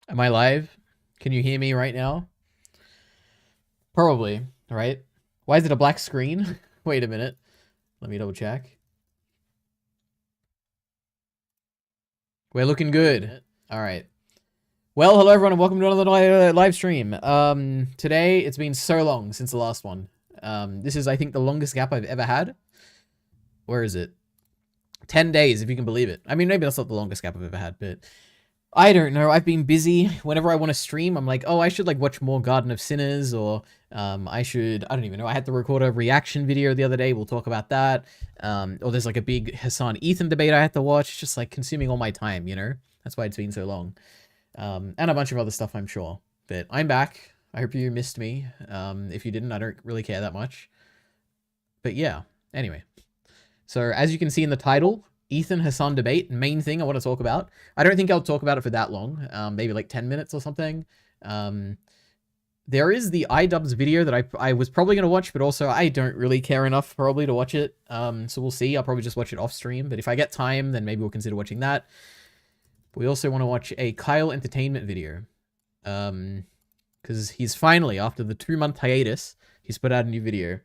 Am I live? Can you hear me right now? Probably, right? Why is it a black screen? Wait a minute. Let me double check. We're looking good. All right. Well, hello everyone and welcome to another live stream. Today it's been so long since the last one. This is I think the longest gap I've ever had. Where is it? 10 days if you can believe it. I mean, maybe that's not the longest gap I've ever had, but I don't know. I've been busy. Whenever I want to stream, I'm like, oh, I should like watch more Garden of Sinners, or I should. I don't even know. I had to record a reaction video the other day. We'll talk about that. Or there's like a big Hasan Ethan debate I had to watch. It's just like consuming all my time. That's why it's been so long. And a bunch of other stuff, I'm sure. But I'm back. I hope you missed me. If you didn't, I don't really care that much. But yeah. Anyway, so as you can see in the title, Ethan Hasan debate, main thing I want to talk about. I don't think I'll talk about it for that long, maybe like 10 minutes or something. There is the iDubbbz video that I was probably going to watch, but also I don't really care enough probably to watch it. So we'll see. I'll probably just watch it off stream, but if I get time, then maybe we'll consider watching that. We also want to watch a Kyle Entertainment video. Because he's finally, after the 2-month hiatus, he's put out a new video,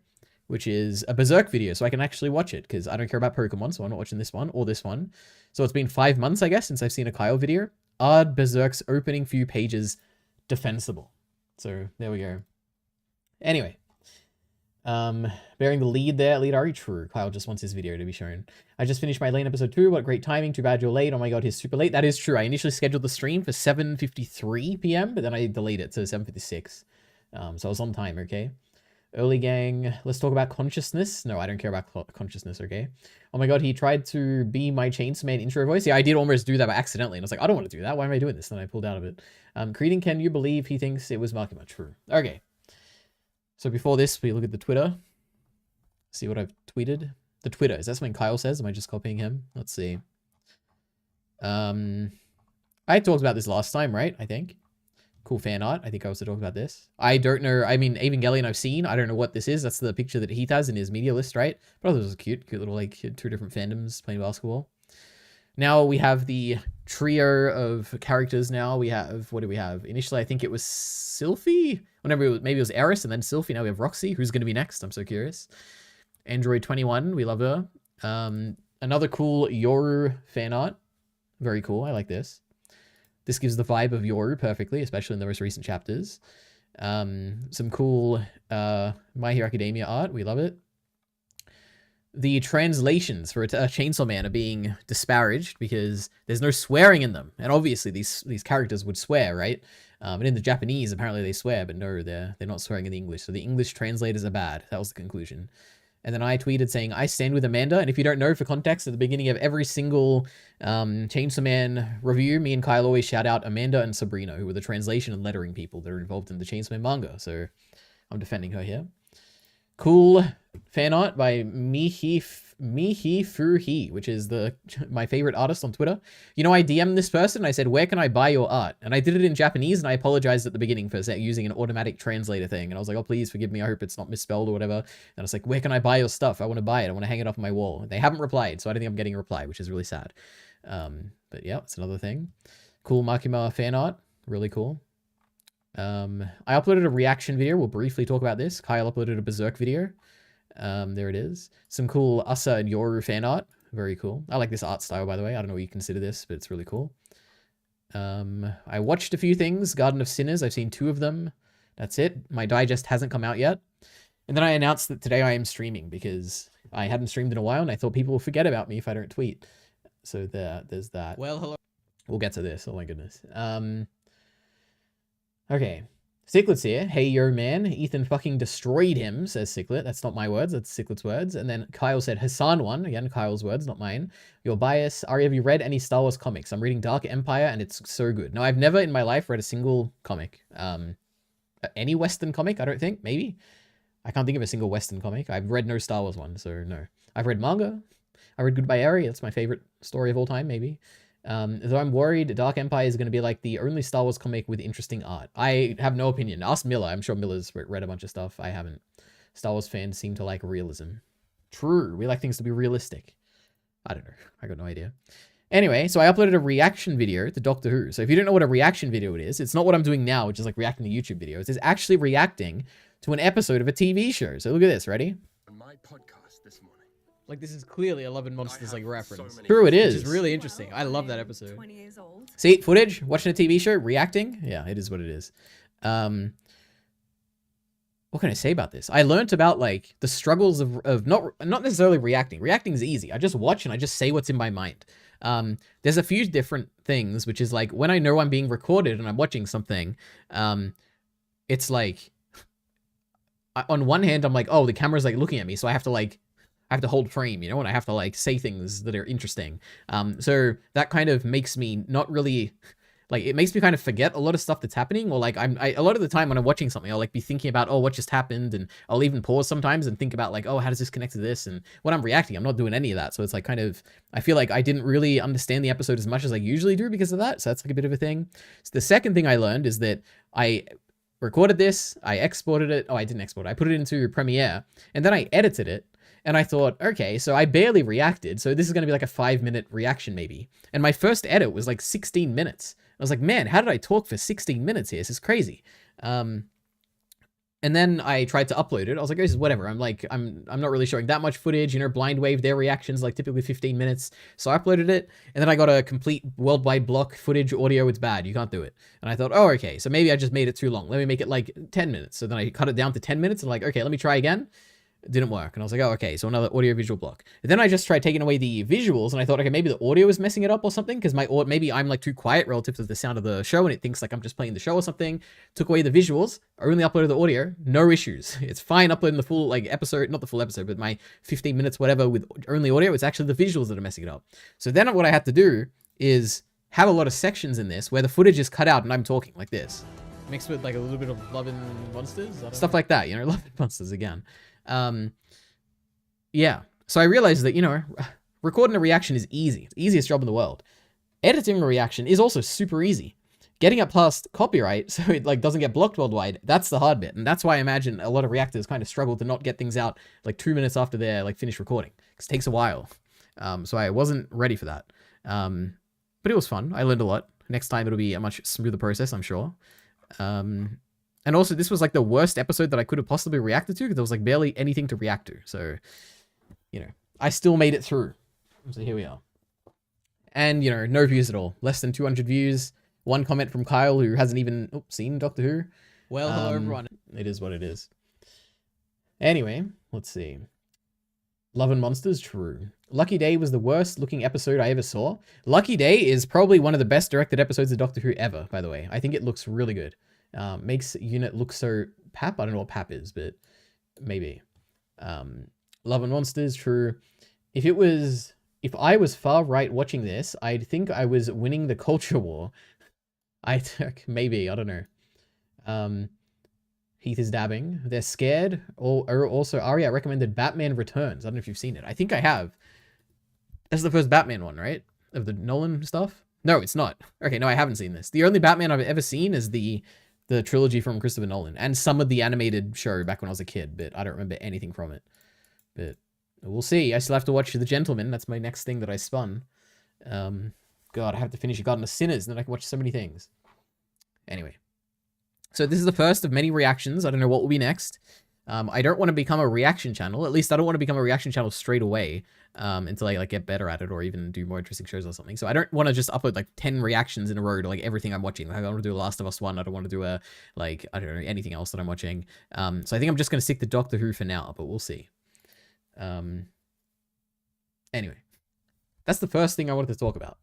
which is a Berserk video, so I can actually watch it, because I don't care about Pokemon, so I'm not watching this one, or this one. So it's been 5 months, I guess, since I've seen a Kyle video. Are Berserk's opening few pages defensible? So, there we go. Anyway. Bearing the lead there, lead Ari, true. Kyle just wants his video to be shown. I just finished my lane episode 2, what great timing, too bad you're late. Oh my god, he's super late. That is true. I initially scheduled the stream for 7:53 p.m., but then I delayed it to 7:56. So I was on time, okay? Early gang, let's talk about consciousness. No, I don't care about consciousness, okay? Oh my god, he tried to be my Chainsaw Man intro voice. Yeah, I did almost do that by accidentally, and I was like, I don't want to do that. Why am I doing this? Then I pulled out of it. Creeding, can you believe he thinks it was Makima? True. Okay. So before this, we look at the Twitter. See what I've tweeted. The Twitter, is that something Kyle says? Am I just copying him? Let's see. I talked about this last time, right? I think. Cool fan art. I think I also talked about this. I don't know. I mean, Evangelion I've seen. I don't know what this is. That's the picture that Heath has in his media list, right? But this was cute. Cute little, like, 2 different fandoms playing basketball. Now we have the trio of characters now. We have, what do we have? Initially, I think it was Sylphie. Whenever maybe it was Eris and then Sylphie. Now we have Roxy. Who's going to be next? I'm so curious. Android 21. We love her. Another cool Yoru fan art. Very cool. I like this. This gives the vibe of Yoru perfectly, especially in the most recent chapters. Some cool My Hero Academia art. We love it. The translations for a Chainsaw Man are being disparaged because there's no swearing in them. And obviously these characters would swear, right? And in the Japanese, apparently they swear, but no, they're not swearing in the English. So the English translators are bad. That was the conclusion. And then I tweeted saying, I stand with Amanda. And if you don't know, for context, at the beginning of every single Chainsaw Man review, me and Kyle always shout out Amanda and Sabrina, who were the translation and lettering people that are involved in the Chainsaw Man manga. So I'm defending her here. Cool fan art by Mihi Fuhi, which is my favorite artist on Twitter. You know, I DM'd this person. I said, where can I buy your art? And I did it in Japanese, and I apologized at the beginning for using an automatic translator thing. And I was like, oh, please forgive me. I hope it's not misspelled or whatever. And I was like, where can I buy your stuff? I want to buy it. I want to hang it off my wall. And they haven't replied, so I don't think I'm getting a reply, which is really sad. But yeah, it's another thing. Cool Makima fan art. Really cool. I uploaded a reaction video. We'll briefly talk about this. Kyle uploaded a Berserk video. There it is. Some cool Asa and Yoru fan art. Very cool. I like this art style, by the way. I don't know what you consider this, but it's really cool. I watched a few things. Garden of Sinners. I've seen 2 of them. That's it. My digest hasn't come out yet. And then I announced that today I am streaming because I hadn't streamed in a while and I thought people will forget about me if I don't tweet. So there's that. Well, hello. We'll get to this. Oh my goodness. Okay. Ciclet's here. Hey, yo, man. Ethan fucking destroyed him, says Ciclet. That's not my words. That's Ciclet's words. And then Kyle said, Hasan won. Again, Kyle's words, not mine. Your bias. Ari, have you read any Star Wars comics? I'm reading Dark Empire, and it's so good. No, I've never in my life read a single comic. Any Western comic, I don't think. Maybe. I can't think of a single Western comic. I've read no Star Wars one, so no. I've read manga. I read Goodbye Ari. That's my favorite story of all time, maybe. Though I'm worried Dark Empire is going to be like the only Star Wars comic with interesting art. I have no opinion. Ask Miller. I'm sure Miller's read a bunch of stuff. I haven't. Star Wars fans seem to like realism. True. We like things to be realistic. I don't know. I got no idea. Anyway, so I uploaded a reaction video to Doctor Who. So if you don't know what a reaction video it is, it's not what I'm doing now, which is like reacting to YouTube videos. It's actually reacting to an episode of a TV show. So look at this. Ready? On my podcast this morning. Like, this is clearly a Love and Monsters like reference. so many True, it questions. is. Which is really interesting. I love that episode. 20 years old. See, footage, watching a TV show, reacting. Yeah, it is what it is. What can I say about this? I learned about like the struggles of not necessarily reacting. Reacting is easy. I just watch and I just say what's in my mind. There's a few different things, which is like when I know I'm being recorded and I'm watching something, it's like, on one hand, I'm like, oh, the camera's like looking at me. So I have to hold frame, you know, and I have to like say things that are interesting. So that kind of makes me not really, like, it makes me kind of forget a lot of stuff that's happening, or like a lot of the time when I'm watching something, I'll like be thinking about, oh, what just happened, and I'll even pause sometimes and think about like, oh, how does this connect to this? And when I'm reacting, I'm not doing any of that. So it's like kind of, I feel like I didn't really understand the episode as much as I usually do because of that. So that's like a bit of a thing. So the second thing I learned is that I recorded this, I exported it. Oh, I didn't export it. I put it into Premiere, and then I edited it. And I thought, okay, so I barely reacted. So this is going to be like a 5-minute reaction maybe. And my first edit was like 16 minutes. I was like, man, how did I talk for 16 minutes here? This is crazy. And then I tried to upload it. I was like, this is whatever. I'm not really showing that much footage. You know, Blind Wave, their reactions like typically 15 minutes. So I uploaded it, and then I got a complete worldwide block footage audio. It's bad. You can't do it. And I thought, oh, okay, so maybe I just made it too long. Let me make it like 10 minutes. So then I cut it down to 10 minutes and like, okay, let me try again. It didn't work. And I was like, oh, okay, so another audio visual block. And then I just tried taking away the visuals, and I thought, okay, maybe the audio is messing it up or something, because maybe I'm like too quiet relative to the sound of the show, and it thinks like I'm just playing the show or something. Took away the visuals. I only uploaded the audio. No issues. It's fine uploading the full like episode, not the full episode, but my 15 minutes, whatever, with only audio. It's actually the visuals that are messing it up. So then what I had to do is have a lot of sections in this where the footage is cut out and I'm talking like this. Mixed with like a little bit of Love and Monsters. Stuff like that, you know, Love and Monsters again. Yeah, so I realized that, you know, recording a reaction is easy. It's the easiest job in the world. Editing a reaction is also super easy. Getting it past copyright so it like doesn't get blocked worldwide, that's the hard bit. And that's why I imagine a lot of reactors kind of struggle to not get things out like 2 minutes after they're like finished recording, because it takes a while. So I wasn't ready for that. But it was fun. I learned a lot. Next time it'll be a much smoother process, I'm sure. And also, this was like the worst episode that I could have possibly reacted to, because there was like barely anything to react to. So, you know, I still made it through. So here we are. And, you know, no views at all. Less than 200 views. One comment from Kyle, who hasn't even seen Doctor Who. Well, hello, everyone. It is what it is. Anyway, let's see. Love and Monsters, true. Lucky Day was the worst looking episode I ever saw. Lucky Day is probably one of the best directed episodes of Doctor Who ever, by the way. I think it looks really good. Makes Unit look so pap. I don't know what pap is, but maybe. Love and Monsters, true. If I was far right watching this, I'd think I was winning the culture war. Maybe, I don't know. Heath is dabbing. They're scared. Also, Aria recommended Batman Returns. I don't know if you've seen it. I think I have. That's the first Batman one, right? Of the Nolan stuff? No, it's not. Okay, no, I haven't seen this. The only Batman I've ever seen is the trilogy from Christopher Nolan, and some of the animated show back when I was a kid, but I don't remember anything from it. But we'll see. I still have to watch The Gentleman. That's my next thing that I spun. God, I have to finish Garden of Sinners, and then I can watch so many things. Anyway. So this is the first of many reactions. I don't know what will be next. I don't want to become a reaction channel. At least I don't want to become a reaction channel straight away until I like get better at it, or even do more interesting shows or something. So I don't want to just upload like 10 reactions in a row to like everything I'm watching. Like, I don't want to do a Last of Us one. I don't want to do a I don't know, anything else that I'm watching. So I think I'm just going to stick to Doctor Who for now, but we'll see. Anyway, that's the first thing I wanted to talk about.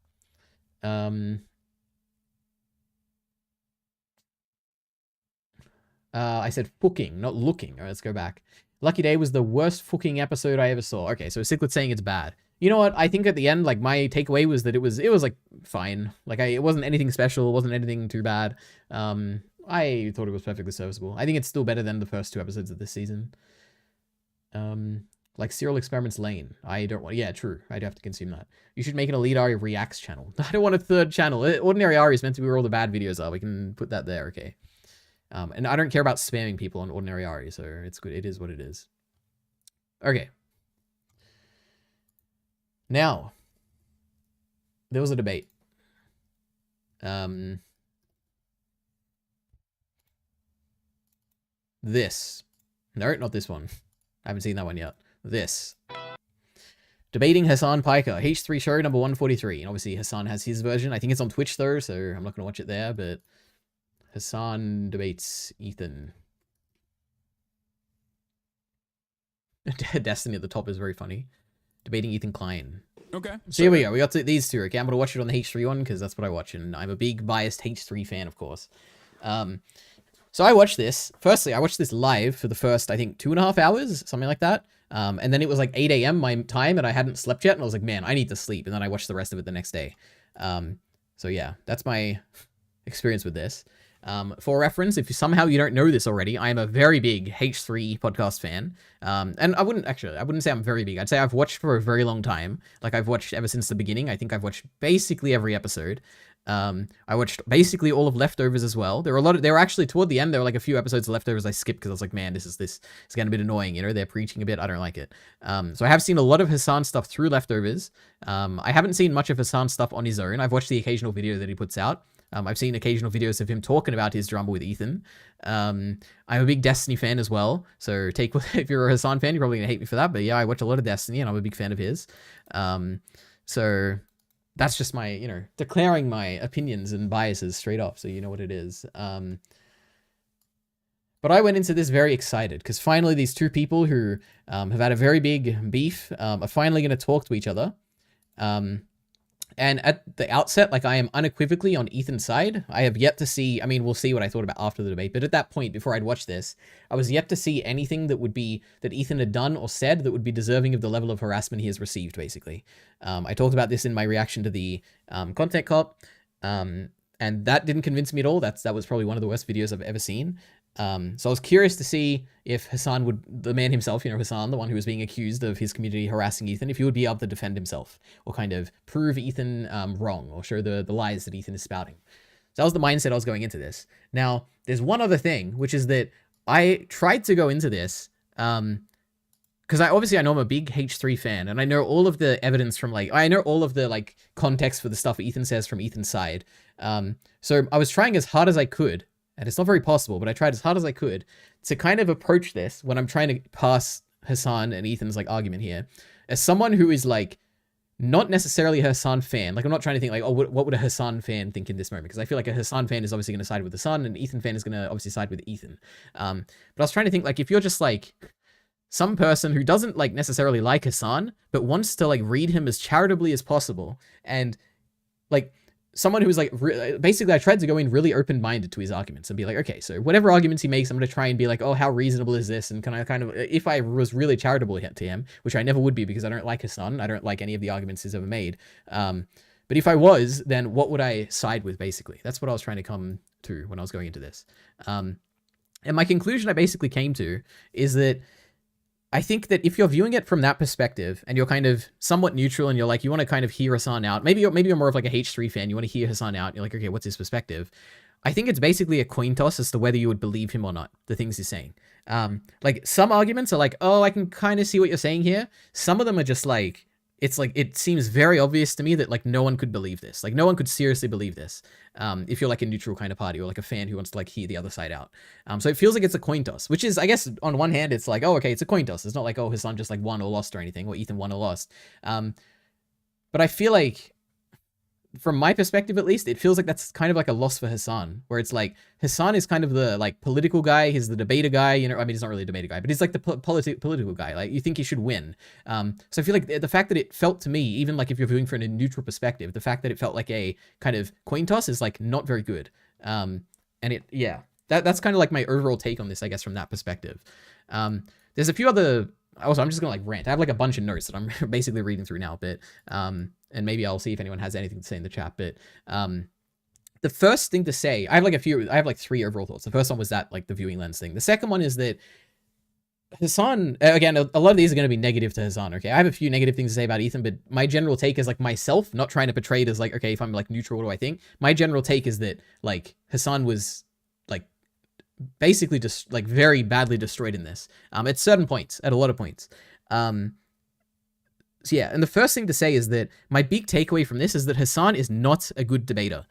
I said fucking, not looking. All right, let's go back. Lucky Day was the worst fucking episode I ever saw. Okay, so Ciclet's saying it's bad. You know what? I think at the end, like, my takeaway was that it was like fine. Like, it wasn't anything special. It wasn't anything too bad. I thought it was perfectly serviceable. I think it's still better than the first 2 episodes of this season. Like Serial Experiments Lane. I don't want... Yeah, true. I'd have to consume that. You should make an Elite Ari Reacts channel. I don't want a 3rd channel. Ordinary Ari is meant to be where all the bad videos are. We can put that there, okay. And I don't care about spamming people on Ordinary Ari, so it's good. It is what it is. Okay. Now, there was a debate. This. No, not this one. I haven't seen that one yet. This. Debating Hasan Piker. H3 show number 143. And obviously Hasan has his version. I think it's on Twitch though, so I'm not going to watch it there, but Hasan debates Ethan. Destiny at the top is very funny. Debating Ethan Klein. Okay. So here we go. We got these two. Okay, I'm going to watch it on the H3 one because that's what I watch. And I'm a big biased H3 fan, of course. So I watched this. Firstly, I watched this live for the first, I think, 2.5 hours, something like that. And then it was like 8 a.m. my time, and I hadn't slept yet. And I was like, man, I need to sleep. And then I watched the rest of it the next day. So yeah, that's my experience with this. For reference, if somehow you don't know this already, I am a very big H3 podcast fan. And I wouldn't say I'm very big. I'd say I've watched for a very long time. Like I've watched ever since the beginning. I think I've watched basically every episode. I watched basically all of Leftovers as well. There were actually toward the end, there were like a few episodes of Leftovers I skipped because I was like, man, it's getting a bit annoying. You know, they're preaching a bit. I don't like it. So I have seen a lot of Hasan stuff through Leftovers. I haven't seen much of Hasan stuff on his own. I've watched the occasional video that he puts out. I've seen occasional videos of him talking about his drama with Ethan. I'm a big Destiny fan as well. So if you're a Hasan fan, you're probably gonna hate me for that. But yeah, I watch a lot of Destiny and I'm a big fan of his. So that's just my, declaring my opinions and biases straight off. So you know what it is. But I went into this very excited because finally these two people who have had a very big beef are finally going to talk to each other. And at the outset, like I am unequivocally on Ethan's side. I have yet to see, I mean, we'll see what I thought about after the debate, but at that point, before I'd watched this, I was yet to see anything that Ethan had done or said that would be deserving of the level of harassment he has received, basically. I talked about this in my reaction to the content cop, and that didn't convince me at all. That was probably one of the worst videos I've ever seen. So I was curious to see if Hasan the man himself, Hasan, the one who was being accused of his community harassing Ethan, if he would be able to defend himself or kind of prove Ethan wrong or show the lies that Ethan is spouting. So that was the mindset I was going into this. Now, there's one other thing, which is that I tried to go into this because I know I'm a big H3 fan and I know all of the evidence from I know all of the context for the stuff Ethan says from Ethan's side. So I was trying as hard as I could. And it's not very possible, but I tried as hard as I could to kind of approach this when I'm trying to pass Hasan and Ethan's argument here as someone who is not necessarily a Hasan fan. I'm not trying to think what would a Hasan fan think in this moment? Because I feel like a Hasan fan is obviously going to side with Hasan and Ethan fan is going to obviously side with Ethan. But I was trying to think if you're just some person who doesn't necessarily like Hasan, but wants to read him as charitably as possible and someone who's basically I tried to go in really open-minded to his arguments and be okay, so whatever arguments he makes, I'm going to try and be oh, how reasonable is this? And can I kind of, if I was really charitable to him, which I never would be because I don't like Hasan, I don't like any of the arguments he's ever made. But if I was, then what would I side with, basically? That's what I was trying to come to when I was going into this. And my conclusion I basically came to is that I think that if you're viewing it from that perspective and you're kind of somewhat neutral and you're you want to kind of hear Hasan out, maybe you're more of a H3 fan, you want to hear Hasan out, and you're okay, what's his perspective? I think it's basically a coin toss as to whether you would believe him or not, the things he's saying. Some arguments are oh, I can kind of see what you're saying here. Some of them are just it seems very obvious to me that no one could believe this. No one could seriously believe this. If you're a neutral kind of party or a fan who wants to hear the other side out. So it feels like it's a coin toss, which is, I guess, on one hand, it's oh, okay, it's a coin toss. It's not oh, Hasan just won or lost or anything, or Ethan won or lost. But I feel from my perspective at least, it feels that's kind of a loss for Hasan, where it's Hasan is kind of the political guy, he's the debater guy, I mean, he's not really a debater guy, but he's the political guy, you think he should win. So I feel the fact that it felt to me, even if you're viewing from a neutral perspective, the fact that it felt a kind of coin toss is not very good. And that's kind of my overall take on this, I guess, from that perspective. There's a few other, also, I'm just gonna rant. I have a bunch of notes that I'm basically reading through now, but and maybe I'll see if anyone has anything to say in the chat. But the first thing to say, I have 3 overall thoughts. The first one was that the viewing lens thing. The second one is that Hasan, again, a lot of these are going to be negative to Hasan. Okay, I have a few negative things to say about Ethan, but my general take is myself, not trying to portray it as okay, if I'm neutral, what do I think? My general take is that Hasan was basically just very badly destroyed in this at certain points, at a lot of points. So yeah, and the first thing to say is that my big takeaway from this is that Hasan is not a good debater.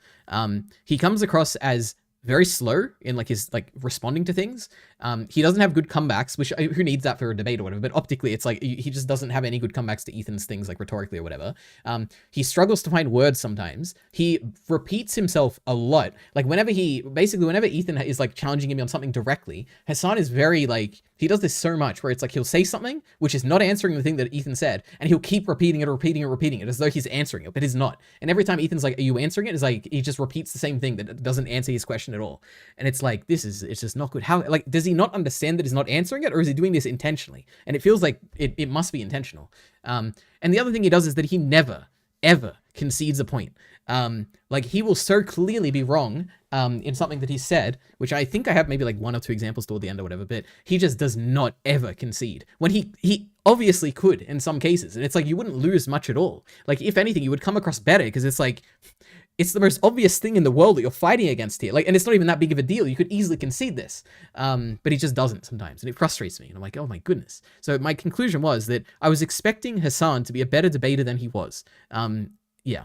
He comes across as very slow in like his like responding to things. He doesn't have good comebacks, which who needs that for a debate or whatever. But optically, it's like he just doesn't have any good comebacks to Ethan's things, like rhetorically or whatever. He struggles to find words sometimes. He repeats himself a lot. Like whenever Ethan is like challenging him on something directly, Hasan is very like, he does this so much where it's like he'll say something which is not answering the thing that Ethan said, and he'll keep repeating it as though he's answering it, but he's not. And every time Ethan's like, "Are you answering it?" It's like he just repeats the same thing that doesn't answer his question at all. And it's like, it's just not good. How, like, does he not understand that he's not answering it, or is he doing this intentionally? And it feels like it must be intentional. And the other thing he does is that he never, ever concedes a point. Like he will so clearly be wrong in something that he said, which I think I have maybe like 1 or 2 examples toward the end or whatever, but he just does not ever concede when he obviously could in some cases. And it's like, you wouldn't lose much at all. Like if anything, you would come across better, because it's like, it's the most obvious thing in the world that you're fighting against here. Like, and it's not even that big of a deal. You could easily concede this. But he just doesn't sometimes. And it frustrates me. And I'm like, oh my goodness. So my conclusion was that I was expecting Hasan to be a better debater than he was. Yeah.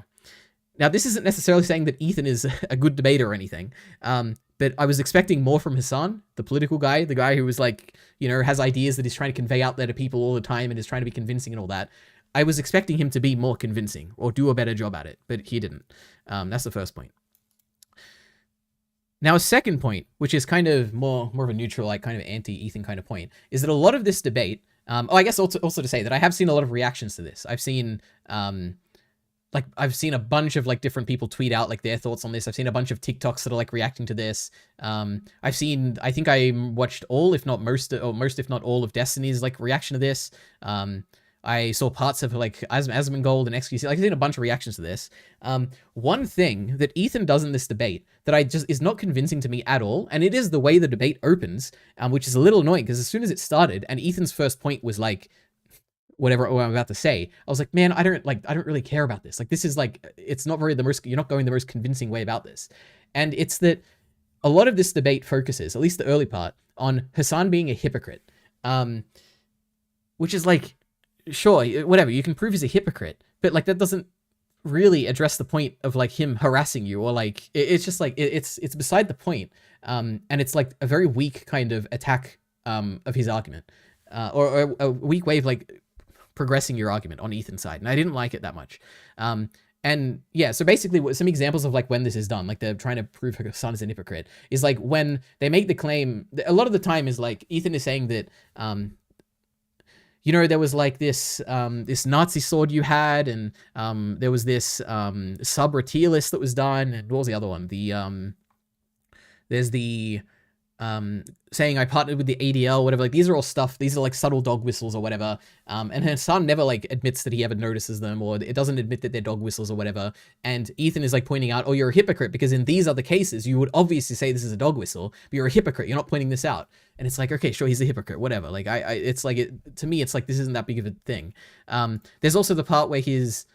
Now, this isn't necessarily saying that Ethan is a good debater or anything. But I was expecting more from Hasan, the political guy, the guy who was like, you know, has ideas that he's trying to convey out there to people all the time and is trying to be convincing and all that. I was expecting him to be more convincing or do a better job at it, but he didn't. That's the first point. Now, a second point, which is kind of more of a neutral, like kind of anti-Ethan kind of point, is that a lot of this debate, I guess also to say that I have seen a lot of reactions to this. I've seen a bunch of like different people tweet out like their thoughts on this. I've seen a bunch of TikToks that are like reacting to this. I think I watched all, if not most, if not all of Destiny's like reaction to this. I saw parts of like Asmongold and XQC. Like I've seen a bunch of reactions to this. One thing that Ethan does in this debate that is not convincing to me at all, and it is the way the debate opens, which is a little annoying, because as soon as it started and Ethan's first point was like, whatever I'm about to say, I was like, man, I don't really care about this. Like, this is like, it's not you're not going the most convincing way about this. And it's that a lot of this debate focuses, at least the early part, on Hasan being a hypocrite. Which is like, sure, whatever, you can prove he's a hypocrite, but like, that doesn't really address the point of like him harassing you, or like, it's just like, it's beside the point. And it's like a very weak kind of attack of his argument, or a weak way of like progressing your argument on Ethan's side. And I didn't like it that much. And yeah, so basically some examples of like when this is done, like they're trying to prove Hasan is a hypocrite, is like when they make the claim, a lot of the time is like Ethan is saying that, you know, there was like this this Nazi sword you had, and there was this sub tier list that was done, and what was the other one? There's the saying I partnered with the ADL, whatever. Like these are all stuff. These are like subtle dog whistles or whatever. And Hasan never like admits that he ever notices them, or it doesn't admit that they're dog whistles or whatever. And Ethan is like pointing out, oh, you're a hypocrite, because in these other cases you would obviously say this is a dog whistle, but you're a hypocrite. You're not pointing this out. And it's like, okay, sure, he's a hypocrite, whatever. Like it's like, to me, it's like, this isn't that big of a thing. There's also the part where he's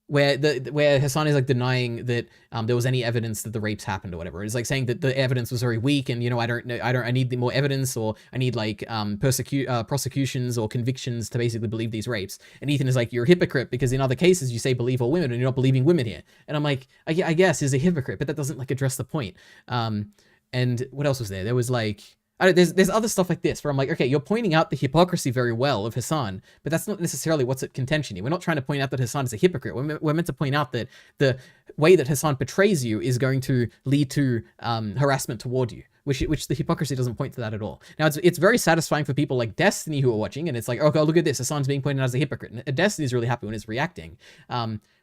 where Hasan is like denying that there was any evidence that the rapes happened or whatever. It's like saying that the evidence was very weak, and you know, I need more evidence, or I need like prosecutions or convictions to basically believe these rapes. And Ethan is like, you're a hypocrite, because in other cases you say believe all women and you're not believing women here. And I'm like, I guess he's a hypocrite, but that doesn't like address the point. And what else was there? There was like, there's other stuff like this where I'm like, okay, you're pointing out the hypocrisy very well of Hasan, but that's not necessarily what's at contention here. We're not trying to point out that Hasan is a hypocrite. We're meant to point out that the way that Hasan portrays you is going to lead to harassment toward you, which the hypocrisy doesn't point to that at all. Now, it's very satisfying for people like Destiny who are watching, and it's like, okay, look at this, Hasan's being pointed out as a hypocrite. And Destiny's really happy when it's reacting.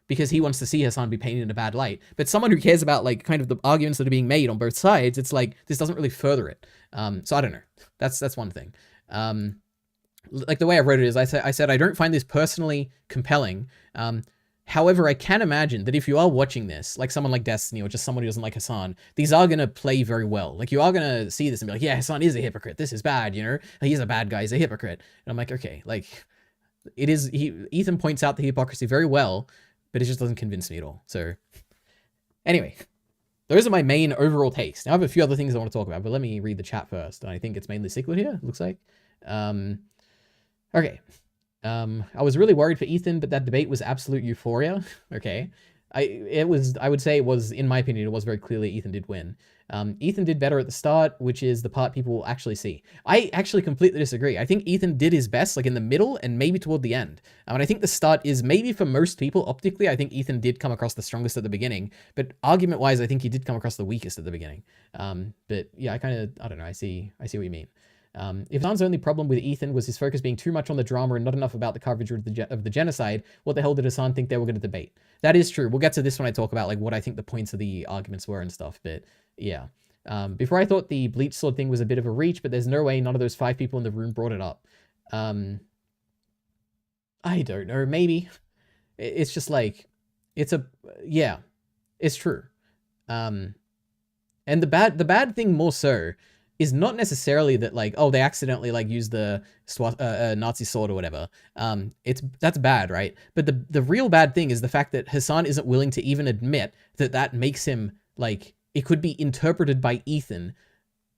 Because he wants to see Hasan be painted in a bad light. But someone who cares about like kind of the arguments that are being made on both sides, it's like, this doesn't really further it. So I don't know. That's one thing. Like the way I wrote it is, I said, I don't find this personally compelling. However, I can imagine that if you are watching this, like someone like Destiny or just someone who doesn't like Hasan, these are going to play very well. Like you are going to see this and be like, yeah, Hasan is a hypocrite. This is bad, you know? He's a bad guy. He's a hypocrite. And I'm like, okay, like it is, Ethan points out the hypocrisy very well, but it just doesn't convince me at all. So anyway, those are my main overall takes. Now I have a few other things I want to talk about, but let me read the chat first. I think it's mainly Cichlid here, it looks like. Okay. I was really worried for Ethan, but that debate was absolute euphoria. Okay. I would say it was, in my opinion, it was very clearly Ethan did win. Ethan did better at the start, which is the part people will actually see. I actually completely disagree. I think Ethan did his best, like in the middle and maybe toward the end. And I think the start is maybe for most people optically, I think Ethan did come across the strongest at the beginning, but argument wise, I think he did come across the weakest at the beginning. But yeah, I don't know. I see what you mean. If Hasan's only problem with Ethan was his focus being too much on the drama and not enough about the coverage of the genocide, what the hell did Hasan think they were going to debate? That is true. We'll get to this when I talk about like what I think the points of the arguments were and stuff. But yeah, before I thought the bleach sword thing was a bit of a reach, but there's no way none of those 5 people in the room brought it up. I don't know. Maybe it's just like yeah, it's true. And the bad thing more so is not necessarily that like, oh, they accidentally like used the Nazi sword or whatever. That's bad, right? But the real bad thing is the fact that Hasan isn't willing to even admit that makes him like, it could be interpreted by Ethan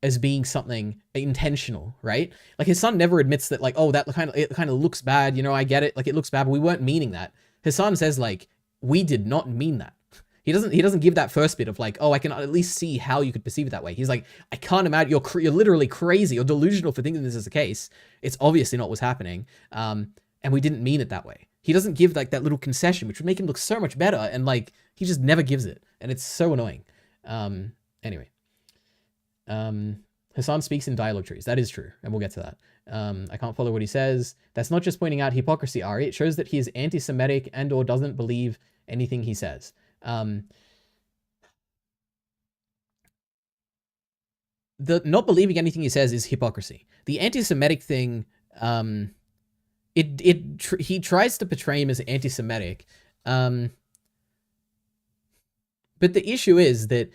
as being something intentional, right? Like Hasan never admits that like, oh, it kind of looks bad. You know, I get it. Like it looks bad, but we weren't meaning that. Hasan says like, we did not mean that. He doesn't give that first bit of like, oh, I can at least see how you could perceive it that way. He's like, I can't imagine, you're literally crazy or delusional for thinking this is the case. It's obviously not what's happening. And we didn't mean it that way. He doesn't give like that little concession, which would make him look so much better. And like, he just never gives it. And it's so annoying. Anyway. Hasan speaks in dialogue trees. That is true. And we'll get to that. I can't follow what he says. That's not just pointing out hypocrisy, Ari. It shows that he is anti-Semitic and or doesn't believe anything he says. The not believing anything he says is hypocrisy. The anti-Semitic thing, he tries to portray him as anti-Semitic, but the issue is that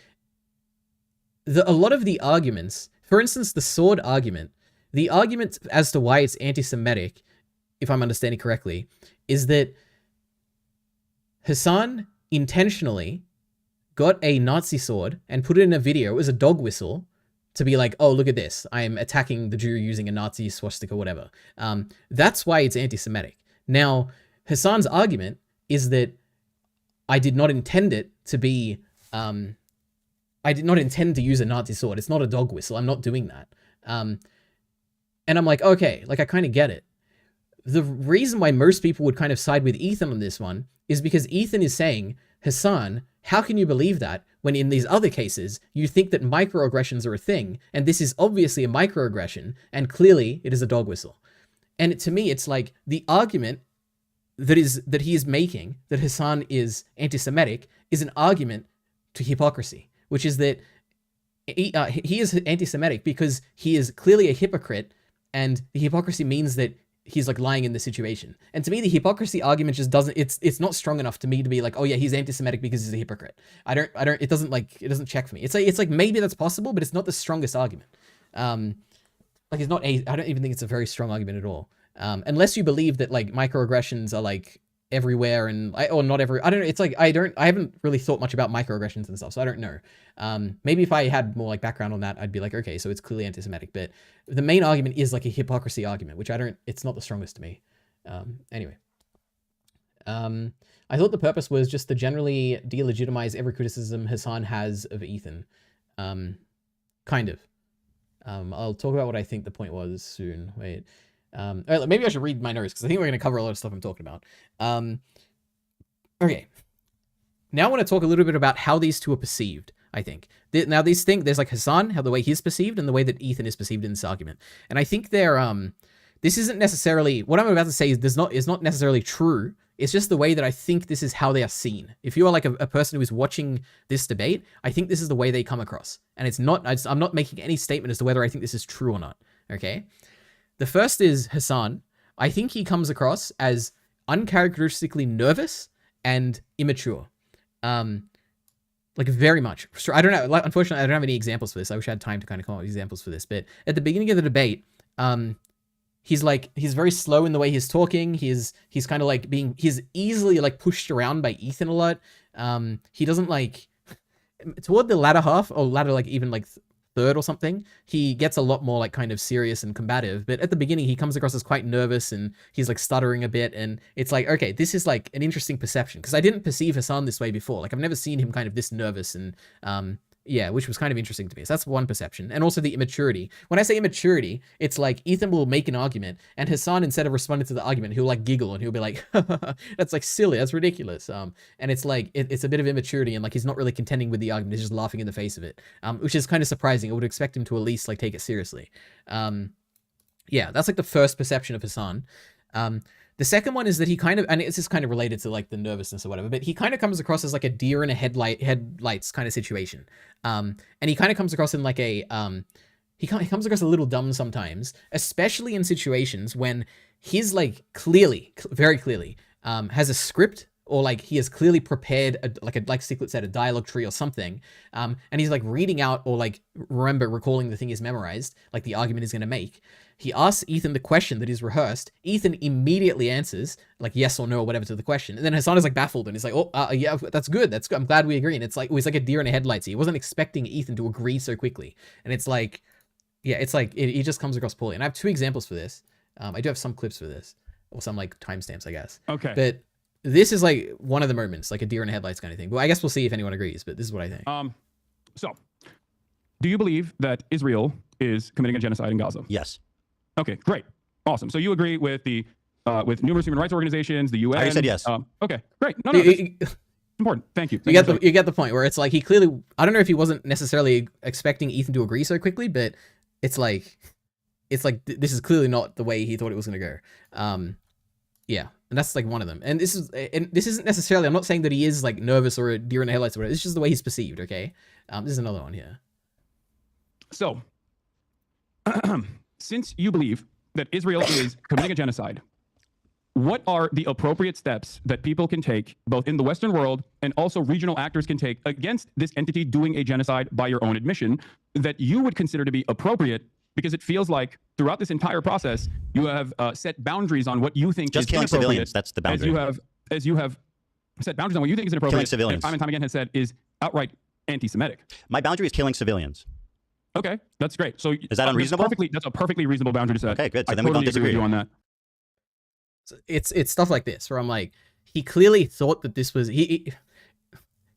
a lot of the arguments, for instance, the sword argument, the argument as to why it's anti-Semitic, if I'm understanding correctly, is that Hasan intentionally got a Nazi sword and put it in a video as a dog whistle to be like, oh, look at this. I'm attacking the Jew using a Nazi swastika or whatever. That's why it's anti-Semitic. Now, Hasan's argument is that I did not intend it to be, I did not intend to use a Nazi sword. It's not a dog whistle. I'm not doing that. And I'm like, okay, like I kind of get it. The reason why most people would kind of side with Ethan on this one is because Ethan is saying, Hasan, how can you believe that when in these other cases, you think that microaggressions are a thing, and this is obviously a microaggression, and clearly it is a dog whistle. And to me, it's like the argument that he is making, that Hasan is anti-Semitic, is an argument to hypocrisy, which is that he is anti-Semitic because he is clearly a hypocrite, and the hypocrisy means that he's like lying in the situation. And to me, the hypocrisy argument just doesn't, it's not strong enough to me to be like, oh yeah, he's anti-Semitic because he's a hypocrite. It doesn't check for me. It's like maybe that's possible, but it's not the strongest argument. Like it's not I don't even think it's a very strong argument at all. Unless you believe that like microaggressions are like everywhere or not every, I don't know. It's like, I haven't really thought much about microaggressions and stuff, so I don't know. Maybe if I had more like background on that, I'd be like, okay, so it's clearly anti-Semitic, but the main argument is like a hypocrisy argument, which it's not the strongest to me. Anyway. I thought the purpose was just to generally delegitimize every criticism Hasan has of Ethan. Kind of. I'll talk about what I think the point was soon. Wait. All right, maybe I should read my notes because I think we're going to cover a lot of stuff I'm talking about. Okay. Now I want to talk a little bit about how these two are perceived, I think. Now these things, there's like Hasan, how the way he's perceived and the way that Ethan is perceived in this argument. And I think this isn't necessarily, what I'm about to say is not necessarily true. It's just the way that I think this is how they are seen. If you are like a person who is watching this debate, I think this is the way they come across. And I'm not making any statement as to whether I think this is true or not. Okay. The first is Hasan. I think he comes across as uncharacteristically nervous and immature. Like very much. I don't know. Like, unfortunately, I don't have any examples for this. I wish I had time to kind of come up with examples for this. But at the beginning of the debate, he's very slow in the way he's talking. He's kind of like he's easily like pushed around by Ethan a lot. He doesn't like, toward the latter half, or latter like even like third or something, he gets a lot more like kind of serious and combative. But at the beginning, he comes across as quite nervous and he's like stuttering a bit. And it's like, okay, this is like an interesting perception because I didn't perceive Hasan this way before. Like I've never seen him kind of this nervous and yeah, which was kind of interesting to me. So that's one perception. And also the immaturity. When I say immaturity, it's like Ethan will make an argument and Hasan, instead of responding to the argument, he'll like giggle and he'll be like, that's like silly, that's ridiculous. And it's like, it's a bit of immaturity and like he's not really contending with the argument, he's just laughing in the face of it, which is kind of surprising. I would expect him to at least like take it seriously. Yeah, that's like the first perception of Hasan. The second one is that he kind of, and it's just kind of related to like the nervousness or whatever, but he kind of comes across as like a deer in a headlights kind of situation. And he kind of comes across in like a, he comes across a little dumb sometimes, especially in situations when he's like very clearly, has a script or like he has clearly prepared like Secret said, a dialogue tree or something. And he's like reading out or like recalling the thing he's memorized, like the argument he's going to make. He asks Ethan the question that he's rehearsed. Ethan immediately answers like yes or no or whatever to the question. And then Hasan is like baffled and he's like, oh, yeah, that's good. That's good. I'm glad we agree. And it's like, it was like a deer in the headlights. He wasn't expecting Ethan to agree so quickly. And it's like, yeah, it's like, it just comes across poorly. And I have 2 examples for this. I do have some clips for this or some like timestamps, I guess. Okay. But this is like one of the moments, like a deer in the headlights kind of thing. Well, I guess we'll see if anyone agrees, but this is what I think. So do you believe that Israel is committing a genocide in Gaza? Yes. Okay, great. Awesome. So you agree with the with numerous human rights organizations, the UN? I already said yes. Okay, great. No, it's important. Thank you. You get the point where it's like he clearly, I don't know if he wasn't necessarily expecting Ethan to agree so quickly, but it's like this is clearly not the way he thought it was going to go. Yeah, and that's like one of them. And this isn't necessarily, I'm not saying that he is like nervous or a deer in the headlights or whatever. It's just the way he's perceived. Okay. This is another one here. So, since you believe that Israel is committing a genocide, what are the appropriate steps that people can take, both in the Western world and also regional actors can take against this entity doing a genocide by your own admission that you would consider to be appropriate? Because it feels like throughout this entire process, you have set boundaries on what you think just is killing inappropriate. Civilians. That's the boundary. As you have set boundaries on what you think is inappropriate. Killing civilians. And time and time again has said is outright anti-Semitic. My boundary is killing civilians. Okay, that's great. So is that unreasonable? That's a perfectly reasonable boundary to set. Okay, good. So I then totally we don't disagree agree with you on that. So it's stuff like this where I'm like, he clearly thought that this was he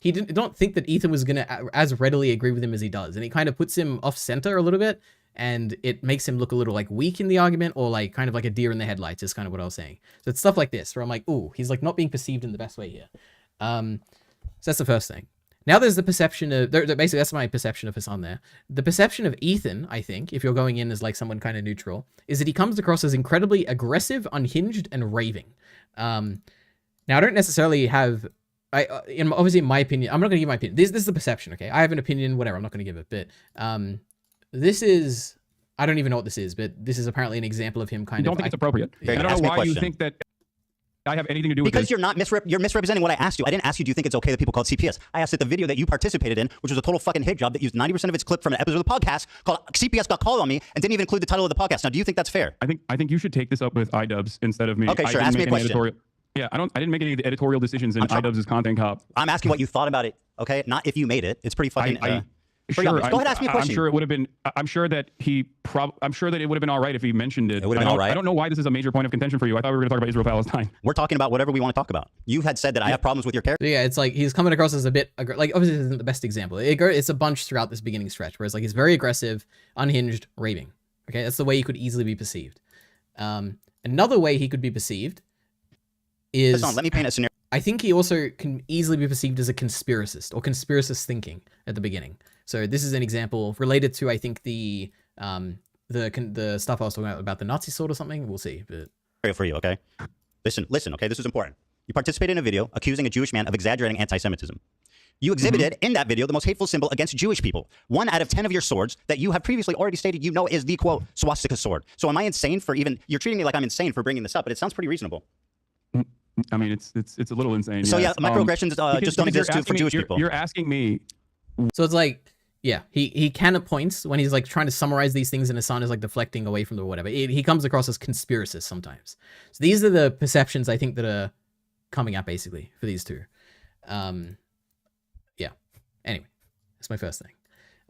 don't think that Ethan was gonna as readily agree with him as he does, and he kind of puts him off center a little bit, and it makes him look a little like weak in the argument or like kind of like a deer in the headlights is kind of what I was saying. So it's stuff like this where I'm like, ooh, he's like not being perceived in the best way here. So that's the first thing. Now there's the perception of, basically that's my perception of Hasan there. The perception of Ethan, I think, if you're going in as like someone kind of neutral, is that he comes across as incredibly aggressive, unhinged, and raving. Now I don't necessarily have, obviously in my opinion, I'm not going to give my opinion. This is the perception, okay? I have an opinion, whatever, I'm not going to give it, but this is, I don't even know what this is, but this is apparently an example of him kind of. I don't think it's appropriate. Yeah. I don't know why you think that I have anything to do with because this. you're misrepresenting what I asked you. I didn't ask you, do you think it's okay that people called CPS? I asked that the video that you participated in, which was a total fucking hit job that used 90% of its clip from an episode of the podcast called CPS Got Called on Me and didn't even include the title of the podcast. Now, do you think that's fair? I think you should take this up with iDubbbz instead of me. Okay, sure. Ask me a question. Yeah, I didn't make any of the editorial decisions in iDubbbz's content cop. I'm asking what you thought about it, okay? Not if you made it. It's pretty fucking... Sure, go ahead, ask me a question. I'm sure it would have been. I'm sure that it would have been all right if he mentioned it. It would have been all right. I don't know why this is a major point of contention for you. I thought we were going to talk about Israel-Palestine. We're talking about whatever we want to talk about. You had said that I have problems with your character. Yeah, it's like he's coming across as a bit like obviously this isn't the best example. It's a bunch throughout this beginning stretch where it's like he's very aggressive, unhinged, raving. Okay, that's the way he could easily be perceived. Another way he could be perceived is. Let me paint a scenario. I think he also can easily be perceived as a conspiracist or conspiracist thinking at the beginning. So this is an example related to, I think, the stuff I was talking about the Nazi sword or something. We'll see. But for you, okay? Listen, okay? This is important. You participated in a video accusing a Jewish man of exaggerating anti-Semitism. You exhibited in that video the most hateful symbol against Jewish people. 1 out of 10 of your swords that you have previously already stated you know is the, quote, swastika sword. So am I insane for even... You're treating me like I'm insane for bringing this up, but it sounds pretty reasonable. I mean, it's a little insane. So yes. yeah, microaggressions just don't exist for Jewish people. You're asking me... So it's like... Yeah, he can at points when he's like trying to summarize these things and Hasan is like deflecting away from the whatever. He comes across as conspiracist sometimes. So these are the perceptions I think that are coming out basically for these two. Yeah. Anyway, that's my first thing.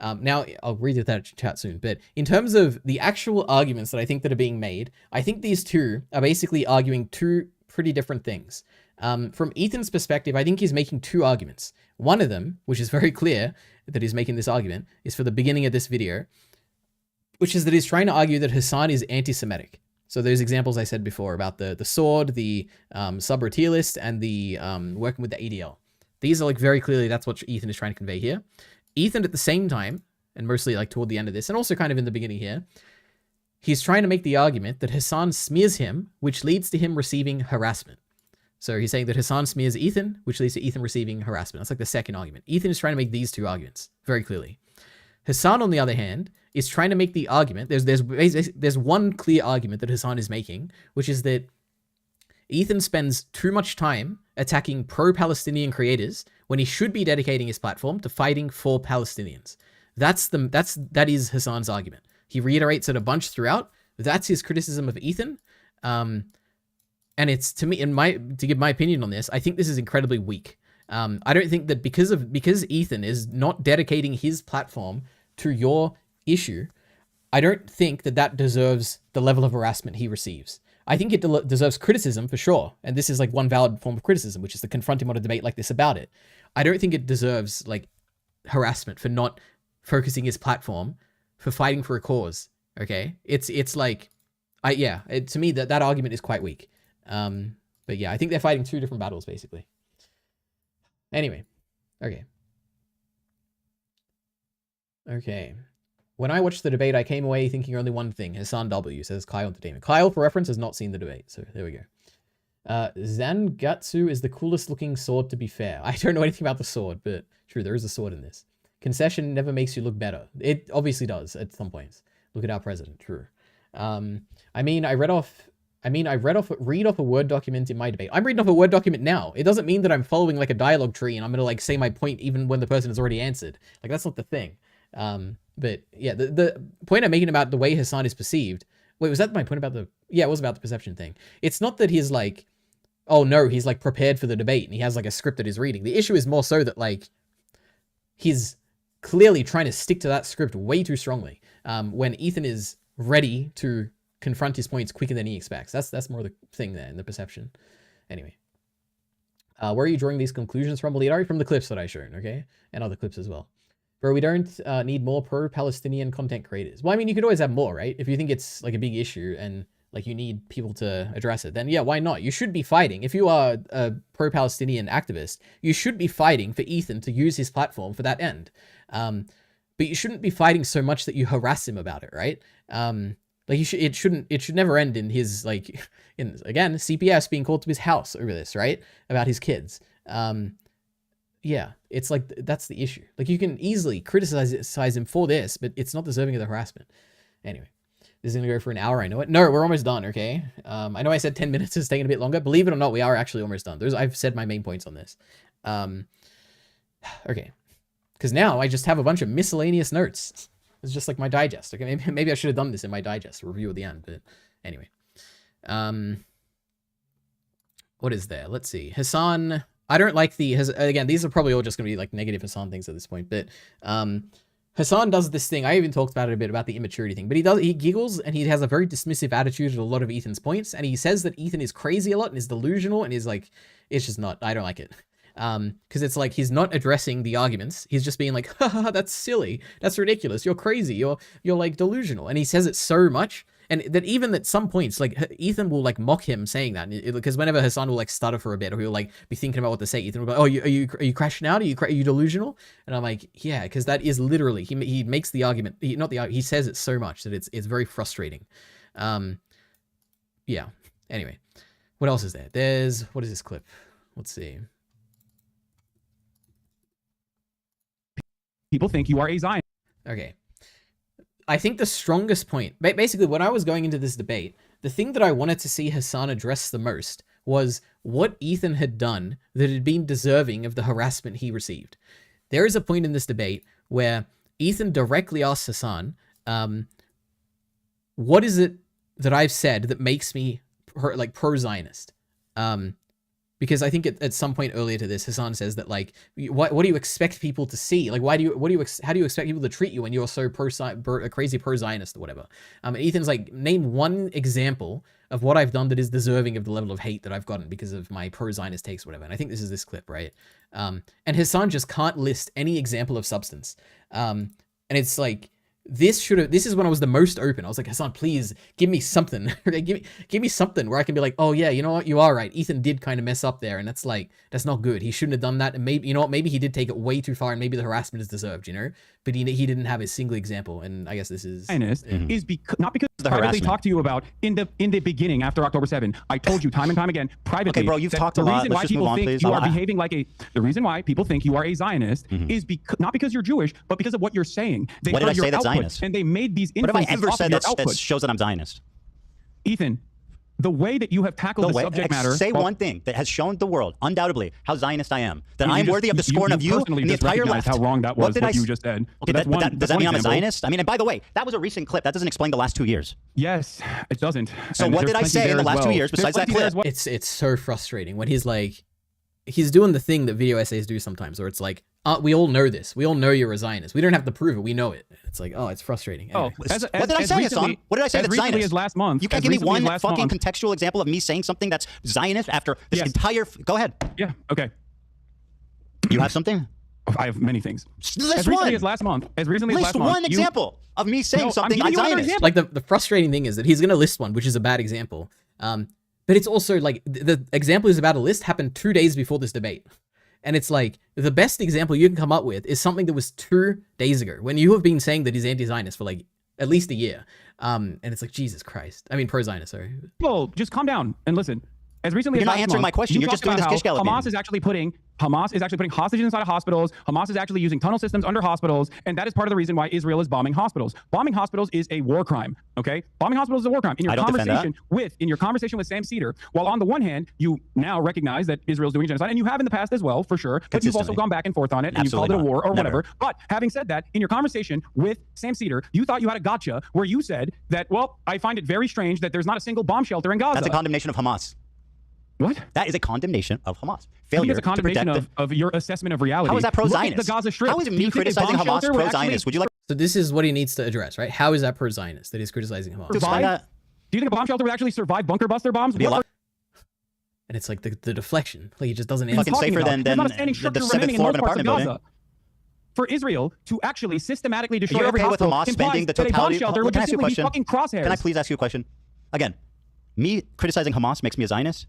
Now, I'll read that chat soon, but in terms of the actual arguments that I think that are being made, I think these two are basically arguing two pretty different things. From Ethan's perspective, I think he's making two arguments. One of them, which is very clear that he's making this argument, is for the beginning of this video, which is that he's trying to argue that Hasan is anti-Semitic. So those examples I said before about the sword, the sub tier list, and the working with the ADL. These are like very clearly, that's what Ethan is trying to convey here. Ethan at the same time, and mostly like toward the end of this, and also kind of in the beginning here, he's trying to make the argument that Hasan smears him, which leads to him receiving harassment. So he's saying that Hasan smears Ethan, which leads to Ethan receiving harassment. That's like the second argument. Ethan is trying to make these two arguments very clearly. Hasan, on the other hand, is trying to make the argument, there's one clear argument that Hasan is making, which is that Ethan spends too much time attacking pro-Palestinian creators when he should be dedicating his platform to fighting for Palestinians. That is Hasan's argument. He reiterates it a bunch throughout. That's his criticism of Ethan. And it's, to me, to give my opinion on this, I think this is incredibly weak. I don't think that because Ethan is not dedicating his platform to your issue, I don't think that deserves the level of harassment he receives. I think it deserves criticism for sure. And this is like one valid form of criticism, which is to confront him on a debate like this about it. I don't think it deserves like harassment for not focusing his platform for fighting for a cause. Okay. It's like, to me that argument is quite weak. But yeah, I think they're fighting two different battles basically. Anyway. Okay. When I watched the debate, I came away thinking only one thing. Hasan W, says Kyle Entertainment. Kyle, for reference, has not seen the debate, so there we go. Zangatsu is the coolest looking sword, to be fair. I don't know anything about the sword, but true, there is a sword in this. Concession never makes you look better. It obviously does at some points. Look at our president, true. I read off a Word document in my debate. I'm reading off a Word document now. It doesn't mean that I'm following like a dialogue tree and I'm going to like say my point even when the person has already answered. Like that's not the thing. But yeah, the point I'm making about the way Hasan is perceived. Wait, was that my point about it was about the perception thing. It's not that he's like, oh no, he's like prepared for the debate and he has like a script that he's reading. The issue is more so that like, he's clearly trying to stick to that script way too strongly. When Ethan is ready to confront his points quicker than he expects. That's more the thing there in the perception. Anyway. Where are you drawing these conclusions from, Leonardo? From the clips that I showed, okay? And other clips as well. Bro, we don't need more pro-Palestinian content creators. Well, I mean, you could always have more, right? If you think it's like a big issue and like you need people to address it, then yeah, why not? You should be fighting. If you are a pro-Palestinian activist, you should be fighting for Ethan to use his platform for that end. But you shouldn't be fighting so much that you harass him about it, right? Like it should never end in his like, again, CPS being called to his house over this, right? About his kids. Yeah, it's like, that's the issue. Like you can easily criticize him for this, but it's not deserving of the harassment. Anyway, this is gonna go for an hour, I know it. No, we're almost done, okay? I know I said 10 minutes is taking a bit longer. Believe it or not, we are actually almost done. I've said my main points on this. Okay. Because now I just have a bunch of miscellaneous notes. It's just like my digest. Okay, maybe I should have done this in my digest review at the end, but anyway. What is there? Let's see. Hasan, I don't like again, these are probably all just going to be like negative Hasan things at this point, but Hasan does this thing. I even talked about it a bit about the immaturity thing, but he giggles and he has a very dismissive attitude to a lot of Ethan's points, and he says that Ethan is crazy a lot and is delusional and is like, it's just not, I don't like it. Because it's like he's not addressing the arguments. He's just being like, haha, that's silly. That's ridiculous. You're crazy. You're like delusional. And he says it so much. And that even at some points, like Ethan will like mock him saying that, because whenever Hasan will like stutter for a bit, or he'll like be thinking about what to say, Ethan will be like, oh, are you crashing out? Are you delusional? And I'm like, yeah, because that is literally, he makes the argument, he says it so much that it's very frustrating. Yeah. Anyway, what else is there? What is this clip? Let's see. People think you are a Zionist. Okay. I think the strongest point, basically when I was going into this debate, the thing that I wanted to see Hasan address the most was what Ethan had done that had been deserving of the harassment he received. There is a point in this debate where Ethan directly asks Hasan, what is it that I've said that makes me like pro-Zionist? Because I think at some point earlier to this, Hasan says that like, what do you expect people to see? Like, how do you expect people to treat you when you're so a crazy pro-Zionist or whatever? And Ethan's like, name one example of what I've done that is deserving of the level of hate that I've gotten because of my pro-Zionist takes or whatever. And I think this is this clip, right? And Hasan just can't list any example of substance. And it's like, this is when I was the most open. I was like, Hasan, please give me something. give me something where I can be like, oh yeah, you know what? You are right. Ethan did kind of mess up there. And that's like, that's not good. He shouldn't have done that. And maybe, you know what? Maybe he did take it way too far and maybe the harassment is deserved, you know? But he didn't have a single example. And I guess this is... Is not because the privately talked to you about in the beginning after October 7. I told you time and time again, privately. Okay, bro, you've talked a lot. Let's just move on, please. The reason why people think you are a Zionist is not because you're Jewish, but because of what you're saying. They what did I say that's output, Zionist? And they made these What have I inferences ever off said of your that shows that I'm Zionist? Ethan, the way that you have tackled the subject matter... Say one thing that has shown the world, undoubtedly, how Zionist I am. That I'm worthy of the scorn of you and the entire left. How wrong that was, what you just said. Okay, does that mean I'm a Zionist? I mean, and by the way, that was a recent clip. That doesn't explain the last 2 years. Yes, it doesn't. So what did I say in the last 2 years besides that clip? It's so frustrating when he's like... He's doing the thing that video essays do sometimes, where it's like, we all know this. We all know you're a Zionist. We don't have to prove it. We know it. It's like, oh, it's frustrating. Anyway. What did I say, Hasan? What did I say that's Zionist? As last month, you can't give me one fucking contextual example of me saying something that's Zionist after this entire... Go ahead. Yeah, okay. You have something? I have many things. List one. As last month. As recently as last month. List one example of me saying something I'm Zionist. Like the frustrating thing is that he's going to list one, which is a bad example. But it's also like the example he's about to list happened 2 days before this debate. And it's like, the best example you can come up with is something that was 2 days ago, when you have been saying that he's anti-Zionist for like at least a year. And it's like, Jesus Christ. I mean, pro-Zionist, sorry. Well, just calm down and listen. As recently You're not answering my question. You're just doing this gish galloping. Hamas is actually putting hostages inside of hospitals. Hamas is actually using tunnel systems under hospitals, and that is part of the reason why Israel is bombing hospitals. Bombing hospitals is a war crime. Okay, bombing hospitals is a war crime. In your conversation with Sam Cedar, while on the one hand you now recognize that Israel's doing genocide, and you have in the past as well, for sure, but you've also gone back and forth on it, and you've called it a war or whatever. But having said that, in your conversation with Sam Cedar, you thought you had a gotcha where you said that, well, I find it very strange that there's not a single bomb shelter in Gaza. That's a condemnation of Hamas. What? That is a condemnation of Hamas. Failure it's a condemnation of your assessment of reality. How is that pro-Zionist? The Gaza Strip. How is it me criticizing Hamas pro-Zionist? Would you like... So this is what he needs to address, right? How is that pro-Zionist that he's criticizing Hamas? Do you think a bomb shelter would actually survive bunker buster bombs? And it's like the deflection. Like he just doesn't answer. Fucking safer than the 7th floor of an apartment building. For Israel to actually systematically destroy You're every okay with hospital Hamas spending the totality... Can I ask you a question? Can I please ask you a question? Again, me criticizing Hamas makes me a Zionist?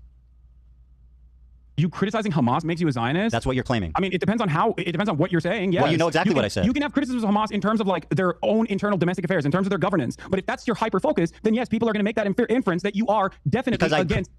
You criticizing Hamas makes you a Zionist? That's what you're claiming. I mean, it depends on what you're saying. Yes. Well, you know exactly what I said. You can have criticisms of Hamas in terms of like their own internal domestic affairs, in terms of their governance. But if that's your hyper focus, then yes, people are going to make that inference that you are definitely against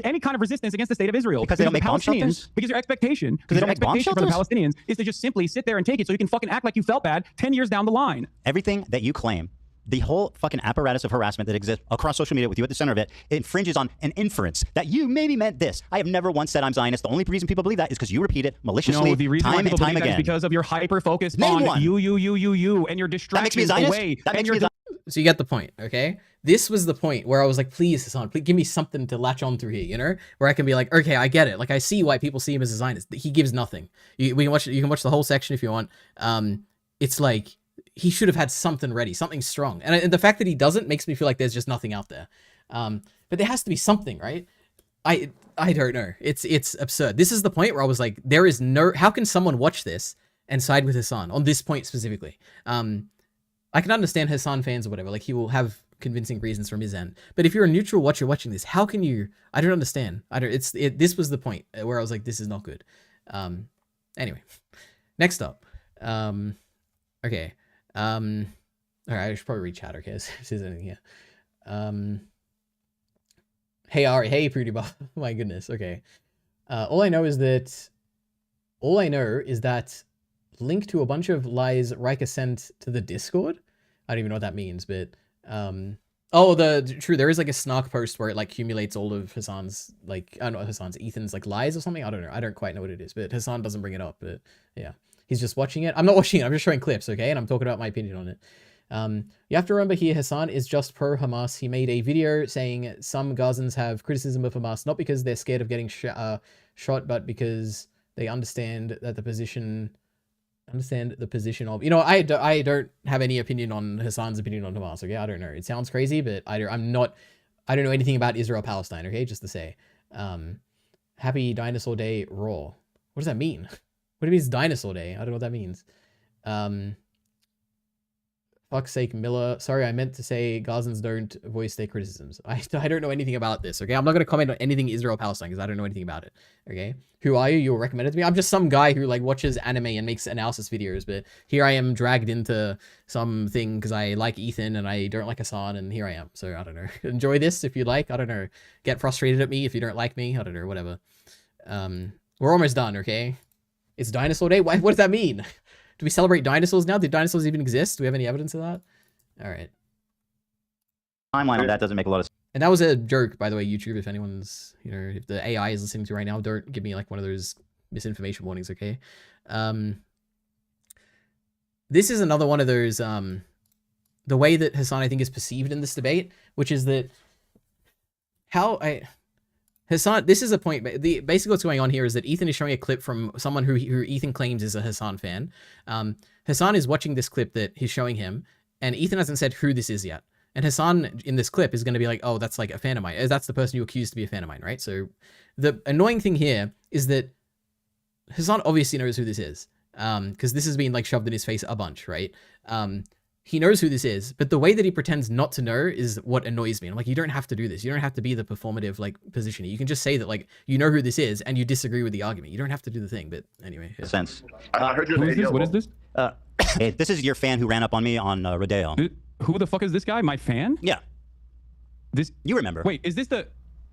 any kind of resistance against the state of Israel. Because they don't make bomb shelters? Because your expectation, for the Palestinians is to just simply sit there and take it so you can fucking act like you felt bad 10 years down the line. Everything that you claim, the whole fucking apparatus of harassment that exists across social media with you at the center of it, infringes on an inference that you maybe meant this. I have never once said I'm Zionist. The only reason people believe that is because you repeat it maliciously time and time again. Is because of your hyper focus on you, and your distraction away. That makes me a Zionist. So you get the point, okay? This was the point where I was like, please, Hasan, please give me something to latch on through here, you know? Where I can be like, okay, I get it. Like, I see why people see him as a Zionist. He gives nothing. You can watch the whole section if you want. It's like, he should have had something ready, something strong. And the fact that he doesn't makes me feel like there's just nothing out there. But there has to be something, right? I don't know. It's absurd. This is the point where I was like, there is no... How can someone watch this and side with Hasan on this point specifically? I can understand Hasan fans or whatever. Like, he will have convincing reasons from his end. But if you're a neutral watcher watching this, how can you... I don't understand. This was the point where I was like, this is not good. Anyway, next up. Okay. All right, I should probably read chat, okay? If there's anything here. Hey, Ari. Hey, Pretty Buff. My goodness. Okay. All I know is that link to a bunch of lies Rika sent to the Discord. I don't even know what that means, but true, there is like a snark post where it like accumulates all of Hasan's Ethan's like lies or something. I don't know. I don't quite know what it is, but Hasan doesn't bring it up. But yeah, he's just watching it. I'm not watching it. I'm just showing clips, okay? And I'm talking about my opinion on it. You have to remember here, Hasan is just pro-Hamas. He made a video saying some Gazans have criticism of Hamas, not because they're scared of getting shot, but because they understand that the position of, you know, I don't have any opinion on Hasan's opinion on Hamas. Okay, I don't know. It sounds crazy, but I don't know anything about Israel Palestine. Okay, just to say, happy Dinosaur Day Raw. What does that mean? What do you mean it's Dinosaur Day? I don't know what that means. Fuck's sake, Miller. Sorry, I meant to say Gazans don't voice their criticisms. I don't know anything about this, okay? I'm not going to comment on anything Israel-Palestine because I don't know anything about it, okay? Who are you? You were recommended to me? I'm just some guy who, like, watches anime and makes analysis videos, but here I am dragged into something because I like Ethan and I don't like Hasan, and here I am. So, I don't know. Enjoy this if you like. I don't know. Get frustrated at me if you don't like me. I don't know. Whatever. We're almost done, okay? It's Dinosaur Day? What does that mean? Do we celebrate dinosaurs now? Did dinosaurs even exist? Do we have any evidence of that? All right. Timeline of that doesn't make a lot of sense. And that was a joke, by the way, YouTube. If anyone's, you know, if the AI is listening to right now, don't give me like one of those misinformation warnings, okay? This is another one of those, the way that Hasan, I think, is perceived in this debate, which is that Hasan, this is a point. Basically, what's going on here is that Ethan is showing a clip from someone who Ethan claims is a Hasan fan. Hasan is watching this clip that he's showing him, and Ethan hasn't said who this is yet. And Hasan in this clip is going to be like, oh, that's like a fan of mine. That's the person you accused to be a fan of mine, right? So the annoying thing here is that Hasan obviously knows who this is, because this has been like shoved in his face a bunch, right? He knows who this is, but the way that he pretends not to know is what annoys me. I'm like, you don't have to do this. You don't have to be the performative like position. You can just say that like you know who this is and you disagree with the argument. You don't have to do the thing. But anyway, yeah. Sense. I heard you Who is this? What is this? Hey, this is your fan who ran up on me on Rodeo. Who the fuck is this guy? My fan? Yeah. This. You remember? Wait, is this the?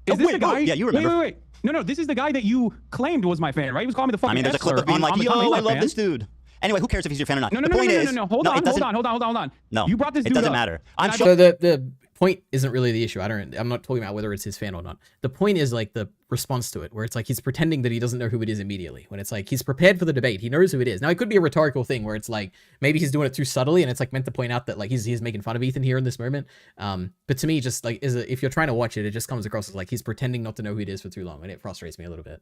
Oh, Is this wait, the guy? yeah, you remember. Wait. No, this is the guy that you claimed was my fan, right? He was calling me the fucking. I mean, there's a clip of being like, yo, I love this dude. Anyway, who cares if he's your fan or not? No. The point is, Hold on. No, You brought this dude It doesn't up. matter. I'm So the point isn't really the issue. I'm not talking about whether it's his fan or not. The point is like the response to it, where it's like he's pretending that he doesn't know who it is immediately. When it's like he's prepared for the debate, he knows who it is. Now it could be a rhetorical thing where it's like maybe he's doing it too subtly, and it's like meant to point out that like he's making fun of Ethan here in this moment. But to me, just like if you're trying to watch it, it just comes across as like he's pretending not to know who it is for too long, and it frustrates me a little bit.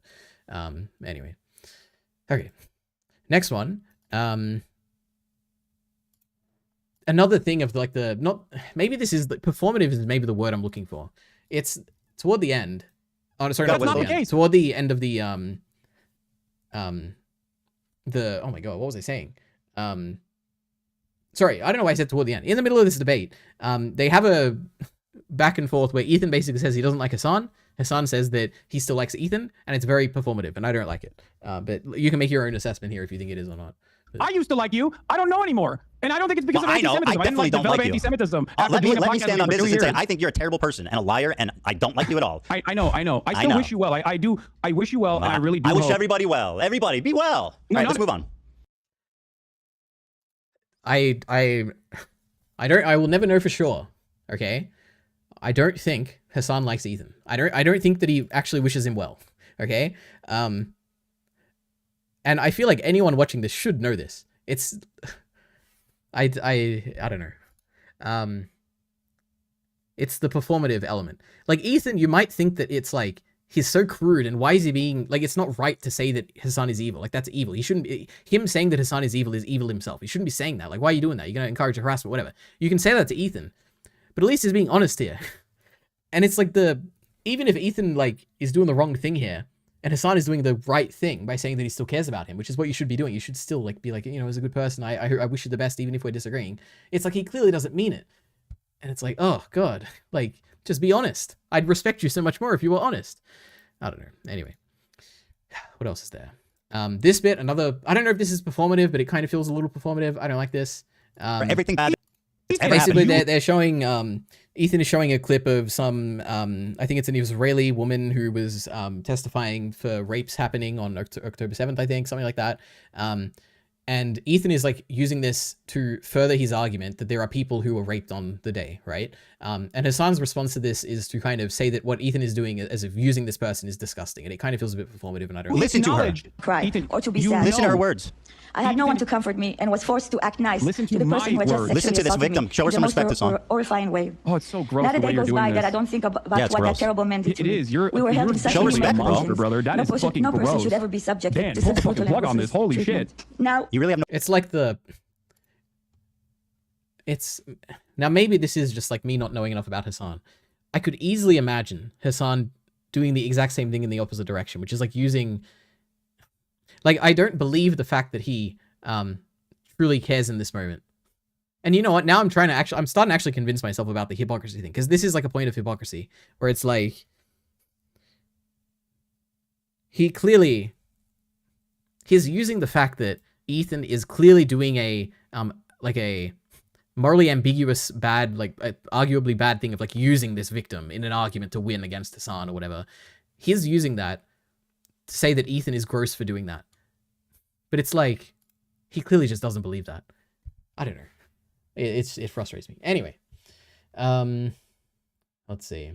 Anyway, okay, next one. Another thing of like maybe this is performative is maybe the word I'm looking for. It's toward the end. Oh, sorry, That's not not the the end. case. Toward the end of the oh my god, what was I saying? Sorry, I don't know why I said toward the end. In the middle of this debate, they have a back and forth where Ethan basically says he doesn't like Hasan. Hasan says that he still likes Ethan, and it's very performative, and I don't like it. But you can make your own assessment here if you think it is or not. I used to like you. I don't know anymore. And I don't think it's because Well, of I know. anti-Semitism. I definitely don't develop like you. anti-Semitism after let me doing a podcast stand on for 2 business and say years. I think you're a terrible person and a liar, and I don't like you at all. I know. I still know. wish you well. I do. I wish you well, and I really do. I wish hope. everybody well. Everybody, be well. No, All right, not- let's move on. I will never know for sure. Okay, I don't think Hasan likes Ethan. I don't think that he actually wishes him well. Okay, and I feel like anyone watching this should know this. It's I don't know. It's the performative element. Like Ethan, you might think that it's like he's so crude, and why is he being like? It's not right to say that Hasan is evil. Like that's evil. He shouldn't be. Him saying that Hasan is evil himself. He shouldn't be saying that. Like why are you doing that? You're gonna encourage harassment, whatever. You can say that to Ethan, but at least he's being honest here. And it's like even if Ethan like is doing the wrong thing here, and Hasan is doing the right thing by saying that he still cares about him, which is what you should be doing. You should still like be like, you know, as a good person, I wish you the best, even if we're disagreeing. It's like he clearly doesn't mean it. And it's like, oh God, like just be honest. I'd respect you so much more if you were honest. I don't know. Anyway, what else is there? This bit, another, I don't know if this is performative, but it kind of feels a little performative. I don't like this. For everything bad. that's ever Basically, happened. they're showing Ethan is showing a clip of some I think it's an Israeli woman who was testifying for rapes happening on October 7th, I think, something like that. And Ethan is like using this to further his argument that there are people who were raped on the day, right? And Hasan's response to this is to kind of say that what Ethan is doing as if using this person is disgusting, and it kind of feels a bit performative, and I don't Listen to her. Cry Ethan, or to be you sad. Listen to her know. words. I had no one to comfort me and was forced to act nice Listen to the person who my had just words. Listen to sexually this assaulted victim. me Show her in some the respect, most Hasan. horrifying way. Oh, it's so gross Not a the way day you're goes doing by this. that I don't think about Yeah, it's what gross. that terrible man did It to me. is. You're We were held in you're such Show essentially a respect, bro. monster, brother. That no is person, fucking no person gross. should ever be subjected Dan, to pull such the fucking brutal plug on this. Holy treatment. shit. Now, You really have no. It's like it's now maybe this is just like me not knowing enough about Hasan. I could easily imagine Hasan doing the exact same thing in the opposite direction, which is like using, like, I don't believe the fact that he truly cares in this moment. And you know what? Now I'm starting to actually convince myself about the hypocrisy thing, because this is like a point of hypocrisy where it's like he's using the fact that Ethan is clearly doing a like a morally ambiguous bad, like arguably bad thing of like using this victim in an argument to win against Hasan or whatever. He's using that to say that Ethan is gross for doing that. But it's like he clearly just doesn't believe that. I don't know. It frustrates me. Anyway, let's see.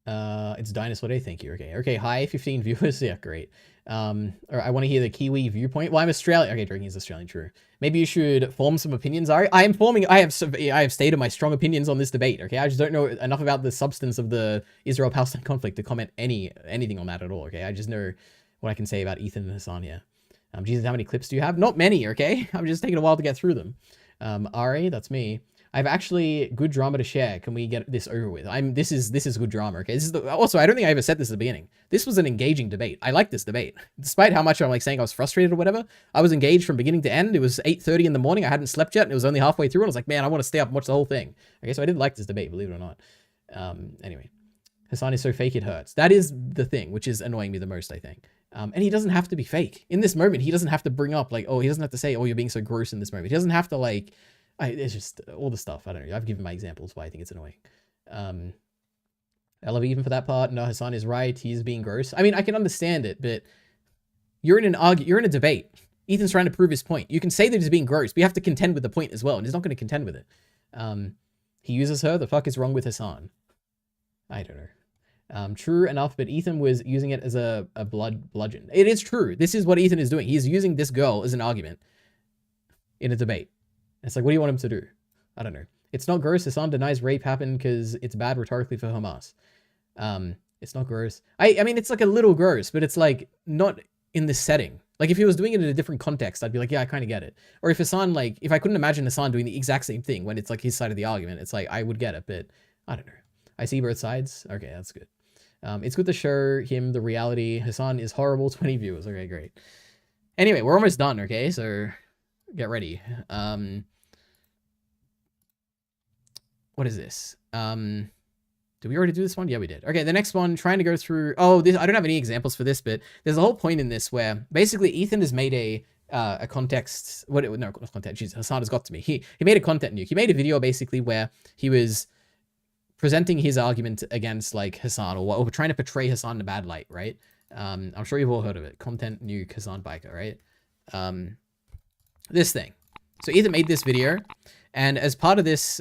It's Dinosaur Day. Thank you. Okay. Hi, 15 viewers. Yeah, great. Or I want to hear the Kiwi viewpoint. Well, I'm Australian. Okay, drinking is Australian. True. Maybe you should form some opinions. I have stated my strong opinions on this debate. Okay, I just don't know enough about the substance of the Israel-Palestine conflict to comment anything on that at all. Okay, I just know what I can say about Ethan and Hasan here. Jesus, how many clips do you have? Not many. Okay, I'm just taking a while to get through them. Ari, that's me. I have actually good drama to share. Can we get this over with? This is good drama. Okay. Also, I don't think I ever said this at the beginning. This was an engaging debate. I like this debate, despite how much I'm like saying I was frustrated or whatever. I was engaged from beginning to end. It was 8:30 in the morning. I hadn't slept yet, and it was only halfway through. And I was like, man, I want to stay up and watch the whole thing. Okay, so I did like this debate, believe it or not. Anyway, Hasan is so fake it hurts. That is the thing, which is annoying me the most, I think. And he doesn't have to be fake in this moment. He doesn't have to bring up like, oh, he doesn't have to say, oh, you're being so gross in this moment. He doesn't have to like. It's just all the stuff. I don't know. I've given my examples why I think it's annoying. I love even for that part. No, Hasan is right. He's being gross. I mean, I can understand it, but you're in a debate. Ethan's trying to prove his point. You can say that he's being gross, but you have to contend with the point as well, and he's not going to contend with it. He uses her. The fuck is wrong with Hasan? I don't know. True enough, but Ethan was using it as a bludgeon. It is true. This is what Ethan is doing. He's using this girl as an argument in a debate. It's like, what do you want him to do? I don't know. It's not gross. Hasan denies rape happened because it's bad rhetorically for Hamas. It's not gross. I mean, it's like a little gross, but it's like not in this setting. Like if he was doing it in a different context, I'd be like, yeah, I kind of get it. Or if Hasan, like, if I couldn't imagine Hasan doing the exact same thing when it's like his side of the argument, it's like, I would get it, but I don't know. I see both sides. Okay, that's good. It's good to show him the reality. Hasan is horrible. 20 viewers. Okay, great. Anyway, we're almost done. Okay, so get ready. What is this? Did we already do this one? Yeah, we did. Okay, the next one, trying to go through... Oh, this, I don't have any examples for this, but there's a whole point in this where basically Ethan has made a context... No, not context. Jeez, Hasan has got to me. He made a content nuke. He made a video basically where he was presenting his argument against like Hasan or trying to portray Hasan in a bad light, right? I'm sure you've all heard of it. Content nuke Hasan Biker, right? This thing. So Ethan made this video, and as part of this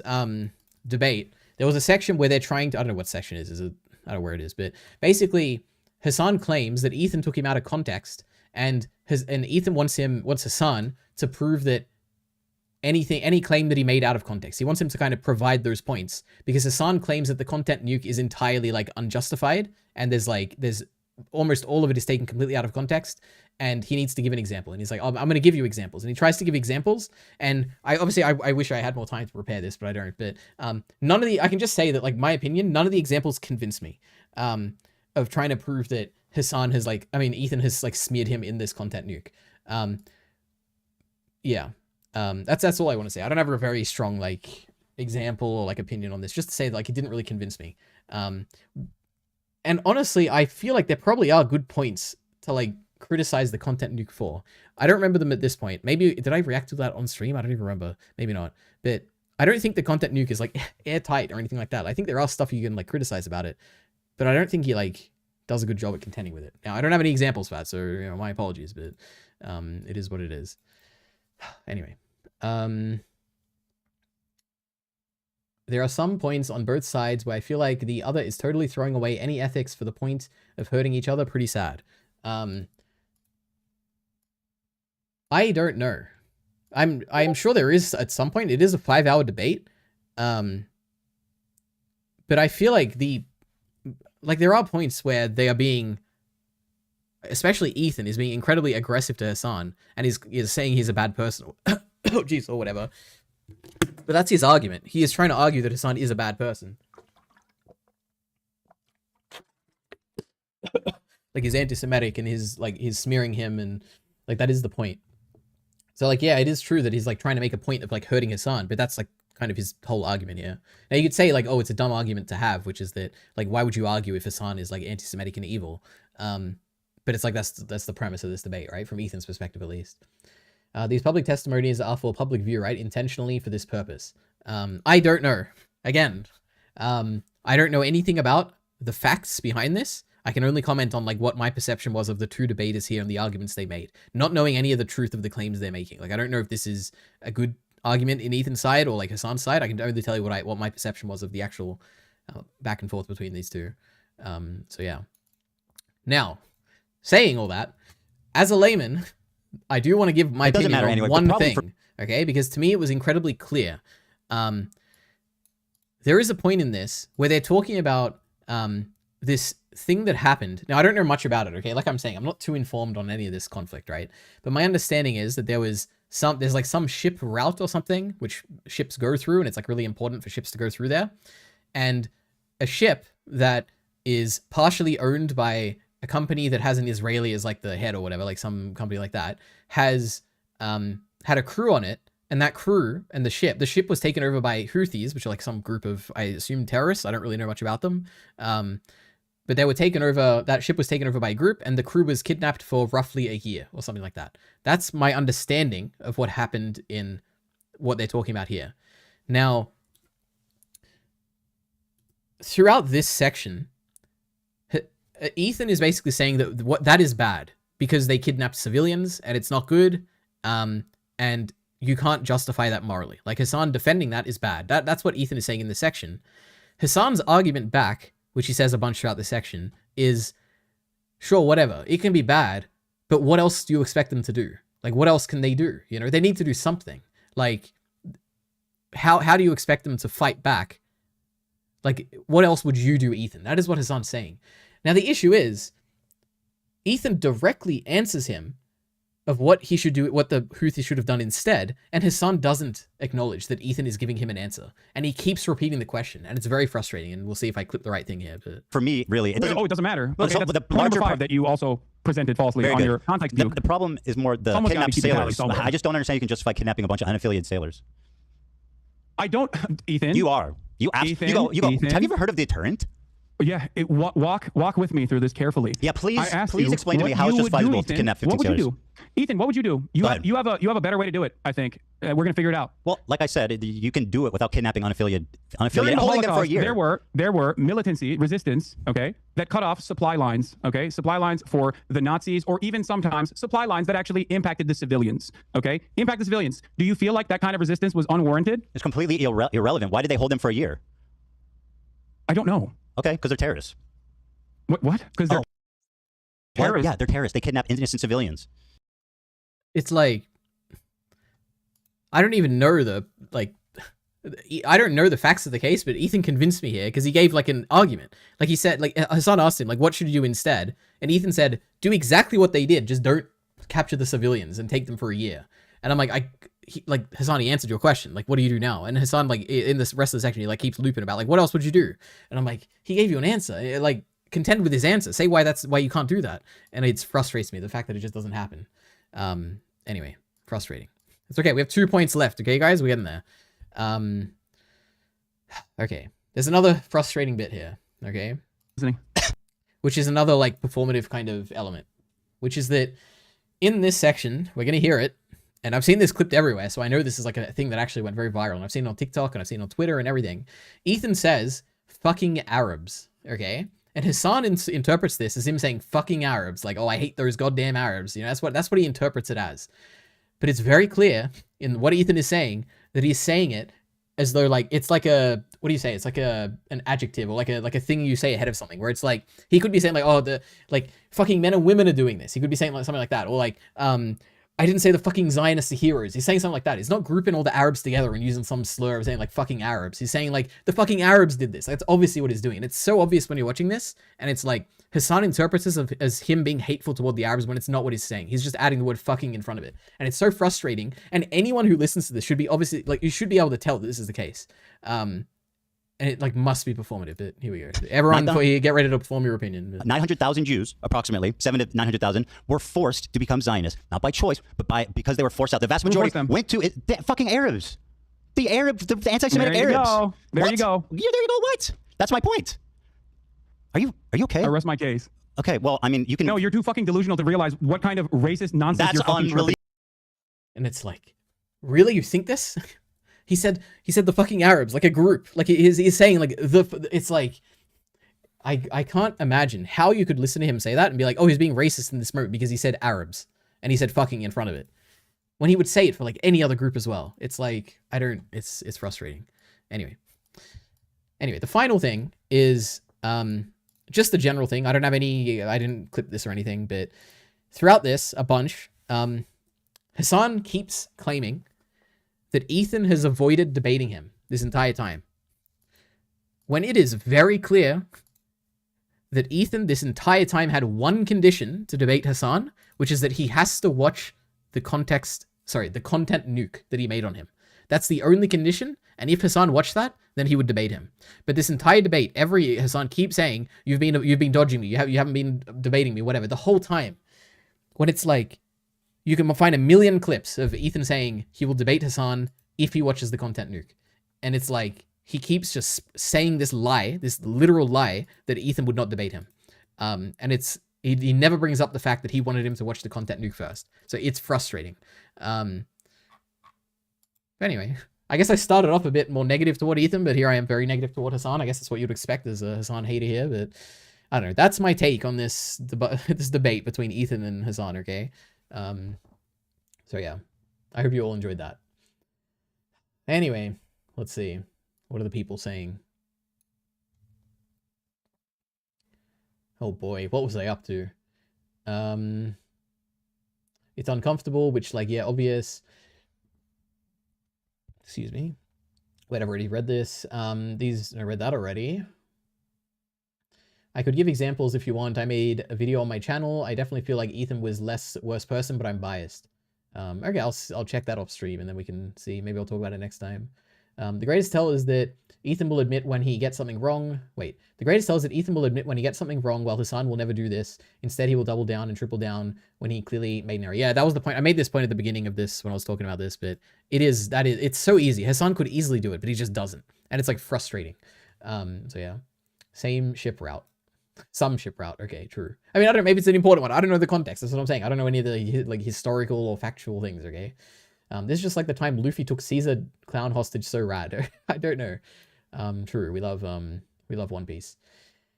debate, there was a section where they're trying to, I don't know what section it is, I don't know where it is, but basically Hasan claims that Ethan took him out of context, and Ethan wants Hasan to prove that any claim that he made out of context. He wants him to kind of provide those points, because Hasan claims that the content nuke is entirely like unjustified, and there's almost all of it is taken completely out of context, and he needs to give an example. And he's like, I'm going to give you examples. And he tries to give examples. And I wish I had more time to prepare this, but I don't. But I can just say that, like, my opinion, none of the examples convince me of trying to prove that Ethan has like smeared him in this content nuke. That's all I want to say. I don't have a very strong like example or like opinion on this, just to say that, like, it didn't really convince me. And honestly, I feel like there probably are good points to like criticize the content nuke for. I don't remember them at this point. Maybe, did I react to that on stream? I don't even remember. Maybe not. But I don't think the content nuke is like airtight or anything like that. I think there are stuff you can like criticize about it, but I don't think you like does a good job at contending with it. Now, I don't have any examples for that, so my apologies, but it is what it is. Anyway, there are some points on both sides where I feel like the other is totally throwing away any ethics for the point of hurting each other. Pretty sad. I don't know. I'm sure there is at some point. It is a 5-hour debate. But I feel like there are points where they are being, especially Ethan is being incredibly aggressive to Hasan and is saying he's a bad person. Oh, jeez, or whatever. But that's his argument. He is trying to argue that Hasan is a bad person. Like, he's anti-Semitic and he's smearing him, and like, that is the point. So like, yeah, it is true that he's like trying to make a point of like hurting Hasan, but that's like kind of his whole argument here. Now you could say like, oh, it's a dumb argument to have, which is that like, why would you argue if Hasan is like anti-Semitic and evil? But it's like, that's the premise of this debate, right? From Ethan's perspective, at least. These public testimonies are for public view, right? Intentionally for this purpose. I don't know. Again, I don't know anything about the facts behind this. I can only comment on like what my perception was of the two debaters here and the arguments they made, not knowing any of the truth of the claims they're making. Like, I don't know if this is a good argument in Ethan's side or like Hasan's side. I can only tell you what my perception was of the actual back and forth between these two. So yeah. Now, saying all that, as a layman, I do want to give my opinion on anyway, one thing, okay? Because to me, it was incredibly clear. There is a point in this where they're talking about this thing that happened. Now, I don't know much about it, okay? Like I'm saying, I'm not too informed on any of this conflict, right? But my understanding is that there's like some ship route or something, which ships go through, and it's like really important for ships to go through there. And a ship that is partially owned by a company that has an Israeli as like the head or whatever, like some company like that, has had a crew on it, and that crew and the ship was taken over by Houthis, which are like some group of, I assume, terrorists. I don't really know much about them. But they were taken over, that ship was taken over by a group, and the crew was kidnapped for roughly a year or something like that. That's my understanding of what happened in what they're talking about here. Now, throughout this section, Ethan is basically saying that that is bad because they kidnapped civilians and it's not good. And you can't justify that morally. Like, Hasan defending that is bad. That's what Ethan is saying in this section. Hasan's argument back, which he says a bunch throughout the section, is, sure, whatever. It can be bad, but what else do you expect them to do? Like, what else can they do? You know, they need to do something. Like, how do you expect them to fight back? Like, what else would you do, Ethan? That is what Hasan's saying. Now, the issue is, Ethan directly answers him of what he should do, what the Houthi should have done instead, and Hasan doesn't acknowledge that Ethan is giving him an answer, and he keeps repeating the question, and it's very frustrating. And we'll see if I clip the right thing here. But for me, really, it doesn't matter. Well, Okay, so that's the point number larger 5 part that you also presented falsely Very on good. your context view. The problem is more the Someone's gotta kidnapped be keeping tally sailors. somewhere. I just don't understand you can justify kidnapping a bunch of unaffiliated sailors. I don't, Ethan. You are. You Ethan, you go. Ethan. Have you ever heard of the deterrent? Yeah, walk with me through this carefully. Yeah, please you explain to me what how it's you would justifiable do, to Ethan. kidnap 15 What would you sailors. do? Ethan, what would you do? You have a better way to do it, I think. We're going to figure it out. Well, like I said, you can do it without kidnapping unaffiliated During and the holding them for a Holocaust, year. there were militancy, resistance, okay, that cut off supply lines, okay, supply lines for the Nazis, or even sometimes supply lines that actually impacted the civilians, okay, impact the civilians. Do you feel like that kind of resistance was unwarranted? It's completely irrelevant. Why did they hold them for a year? I don't know. Okay, because they're terrorists. What? Because they're terrorists. Yeah, they're terrorists. They kidnap innocent civilians. it's like, I don't even know I don't know the facts of the case, but Ethan convinced me here because he gave like an argument. Like he said, like Hasan asked him, like, what should you do instead? And Ethan said, do exactly what they did. Just don't capture the civilians and take them for a year. And I'm like, Hasan, he answered your question. Like, what do you do now? And Hasan, like, in this rest of the section, he like keeps looping about like, what else would you do? And I'm like, he gave you an answer. Like, contend with his answer. Say why you can't do that. And it frustrates me, the fact that it just doesn't happen. Anyway, frustrating. It's okay. We have 2 points left. Okay, guys, we're getting there. Okay, there's another frustrating bit here. Okay, Listening. which is another like performative kind of element, which is that in this section, we're going to hear it. And I've seen this clipped everywhere, so I know this is like a thing that actually went very viral. And I've seen it on TikTok and I've seen it on Twitter and everything. Ethan says, fucking Arabs, okay? And Hasan interprets this as him saying fucking Arabs, like, oh, I hate those goddamn Arabs. You know, that's what he interprets it as. But it's very clear in what Ethan is saying that he's saying it as though like it's like a, what do you say? It's like an adjective or like a thing you say ahead of something, where it's like he could be saying like, oh, the like fucking men and women are doing this. He could be saying like something like that, or like I didn't say the fucking Zionists are heroes. He's saying something like that. He's not grouping all the Arabs together and using some slur of saying like fucking Arabs. He's saying like the fucking Arabs did this. That's obviously what he's doing. And it's so obvious when you're watching this. And it's like Hasan interprets this as him being hateful toward the Arabs when it's not what he's saying. He's just adding the word fucking in front of it. And it's so frustrating. And anyone who listens to this should be obviously like, you should be able to tell that this is the case. And it like must be performative, but here we go. Everyone, get ready to perform your opinion. 900,000 Jews, approximately 700 to 900,000, were forced to become Zionists, not by choice, but because they were forced out. The vast majority went to the fucking Arabs, the anti-Semitic Arabs. There you go. Yeah, there you go. What? That's my point. Are you okay? I rest my case. Okay. Well, I mean, you can. No, you're too fucking delusional to realize what kind of racist nonsense you're fucking unbelievable. And it's like, really, you think this? He said the fucking Arabs, like a group, like he's saying like it's like, I can't imagine how you could listen to him say that and be like, oh, he's being racist in this moment because he said Arabs and he said fucking in front of it, when he would say it for like any other group as well. It's like, it's frustrating. Anyway, the final thing is just the general thing. I didn't clip this or anything, but throughout this a bunch, Hasan keeps claiming that Ethan has avoided debating him this entire time, when it is very clear that Ethan this entire time had one condition to debate Hasan, which is that he has to watch the content nuke that he made on him. That's the only condition, and if Hasan watched that, then he would debate him. But this entire debate, Hasan keeps saying, you've been dodging me, you haven't been debating me, whatever, the whole time. When it's like, you can find a million clips of Ethan saying he will debate Hasan if he watches the content nuke. And it's like, he keeps just saying this lie, this literal lie, that Ethan would not debate him. And he never brings up the fact that he wanted him to watch the content nuke first. So it's frustrating. Anyway, I guess I started off a bit more negative toward Ethan, but here I am very negative toward Hasan. I guess that's what you'd expect as a Hasan hater here, but I don't know. That's my take on this debate between Ethan and Hasan, okay? So yeah, I hope you all enjoyed that. Anyway, let's see. What are the people saying? Oh boy, what was I up to? It's uncomfortable, which like, yeah, obvious. Excuse me. Wait, I've already read this. I read that already. I could give examples if you want. I made a video on my channel. I definitely feel like Ethan was worse person, but I'm biased. Okay, I'll check that off stream and then we can see. Maybe I'll talk about it next time. The greatest tell is that Ethan will admit when he gets something wrong. Wait, the greatest tell is that Ethan will admit when he gets something wrong, while Hasan will never do this. Instead, he will double down and triple down when he clearly made an error. Yeah, that was the point. I made this point at the beginning of this when I was talking about this, but it's so easy. Hasan could easily do it, but he just doesn't. And it's like frustrating. So yeah, same ship route. Some ship route. Okay, true. I mean, I don't know. Maybe it's an important one. I don't know the context. That's what I'm saying. I don't know any of the like historical or factual things. Okay. This is just like the time Luffy took Caesar clown hostage. So rad. I don't know. True. We love One Piece.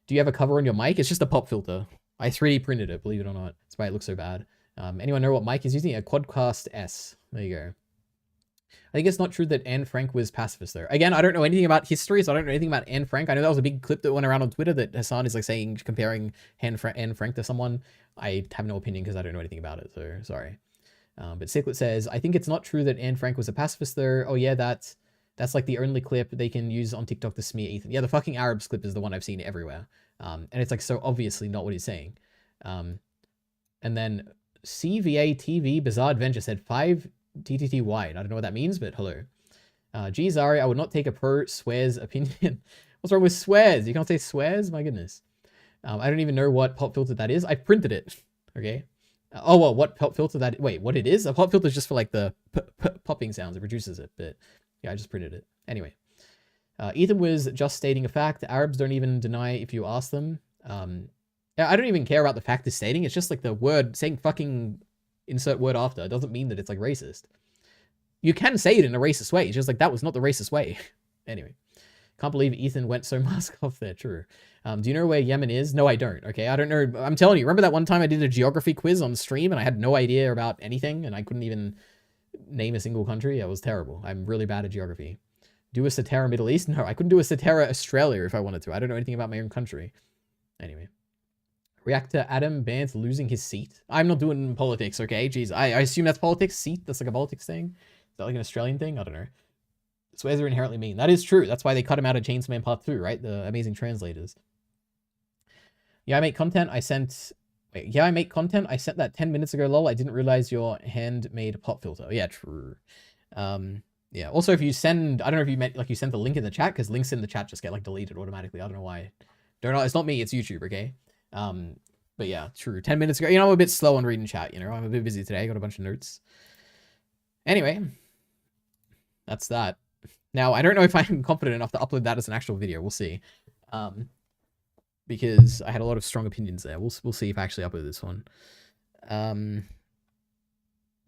Do you have a cover on your mic? It's just a pop filter. I 3D printed it. Believe it or not. That's why it looks so bad. Anyone know what mic is using? A Quadcast S. There you go. I think it's not true that Anne Frank was pacifist though. Again, I don't know anything about history, so I don't know anything about Anne Frank. I know that was a big clip that went around on Twitter that Hasan is like saying, comparing Anne Frank to someone. I have no opinion because I don't know anything about it, so sorry. But Ciclet says, I think it's not true that Anne Frank was a pacifist though. Oh yeah, that's like the only clip they can use on TikTok to smear Ethan. Yeah, the fucking Arabs clip is the one I've seen everywhere. And it's like so obviously not what he's saying. And then CVA TV Bizarre Adventure said 5 TTT wide. I don't know what that means, but hello. G Zari, I would not take a pro swears opinion. What's wrong with swears? You can't say swears? My goodness. I don't even know what pop filter that is. I printed it. Okay. Oh, well, what pop filter that... Wait, what it is? A pop filter is just for like the popping sounds. It produces it, but yeah, I just printed it. Anyway. Ethan was just stating a fact. The Arabs don't even deny if you ask them. I don't even care about the fact is stating. It's just like the word saying fucking insert word after. It doesn't mean that it's like racist. You can say it in a racist way. It's just like that was not the racist way. Anyway. Can't believe Ethan went so mask off there. True. Do you know where Yemen is? No, I don't. Okay, I don't know. I'm telling you, remember that one time I did a geography quiz on stream and I had no idea about anything and I couldn't even name a single country? It was terrible. I'm really bad at geography. Do a Satara Middle East? No, I couldn't do a Satara Australia if I wanted to. I don't know anything about my own country. Anyway. Reactor Adam Bant losing his seat. I'm not doing politics, okay? Jeez, I assume that's politics. Seat? That's like a politics thing? Is that like an Australian thing? I don't know. Swears are inherently mean. That is true. That's why they cut him out of Chainsaw Man Part 2, right? The amazing translators. Yeah, I make content. I sent... Wait, yeah, I make content. I sent that 10 minutes ago, lol. I didn't realize your handmade pop filter. Yeah, true. Yeah, also if you send... I don't know if you meant like you sent the link in the chat, because links in the chat just get like deleted automatically. I don't know why. Don't know. It's not me. It's YouTube, okay? But yeah, true. 10 minutes ago. You know, I'm a bit slow on reading chat, you know? I'm a bit busy today. I got a bunch of notes. Anyway. That's that. Now, I don't know if I'm confident enough to upload that as an actual video. We'll see. Because I had a lot of strong opinions there. We'll see if I actually upload this one.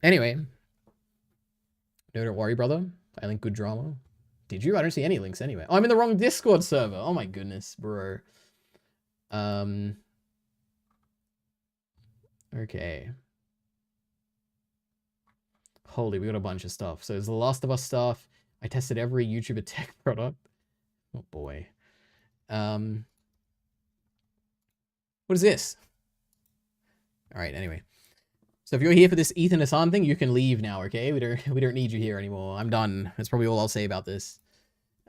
Anyway. No, don't worry, brother. I link good drama. Did you? I don't see any links anyway. Oh, I'm in the wrong Discord server. Oh my goodness, bro. Okay. Holy, we got a bunch of stuff. So there's the Last of Us stuff. I tested every YouTuber tech product. Oh boy. What is this? All right, anyway. So if you're here for this Ethan Hasan thing, you can leave now, okay? We don't need you here anymore. I'm done. That's probably all I'll say about this.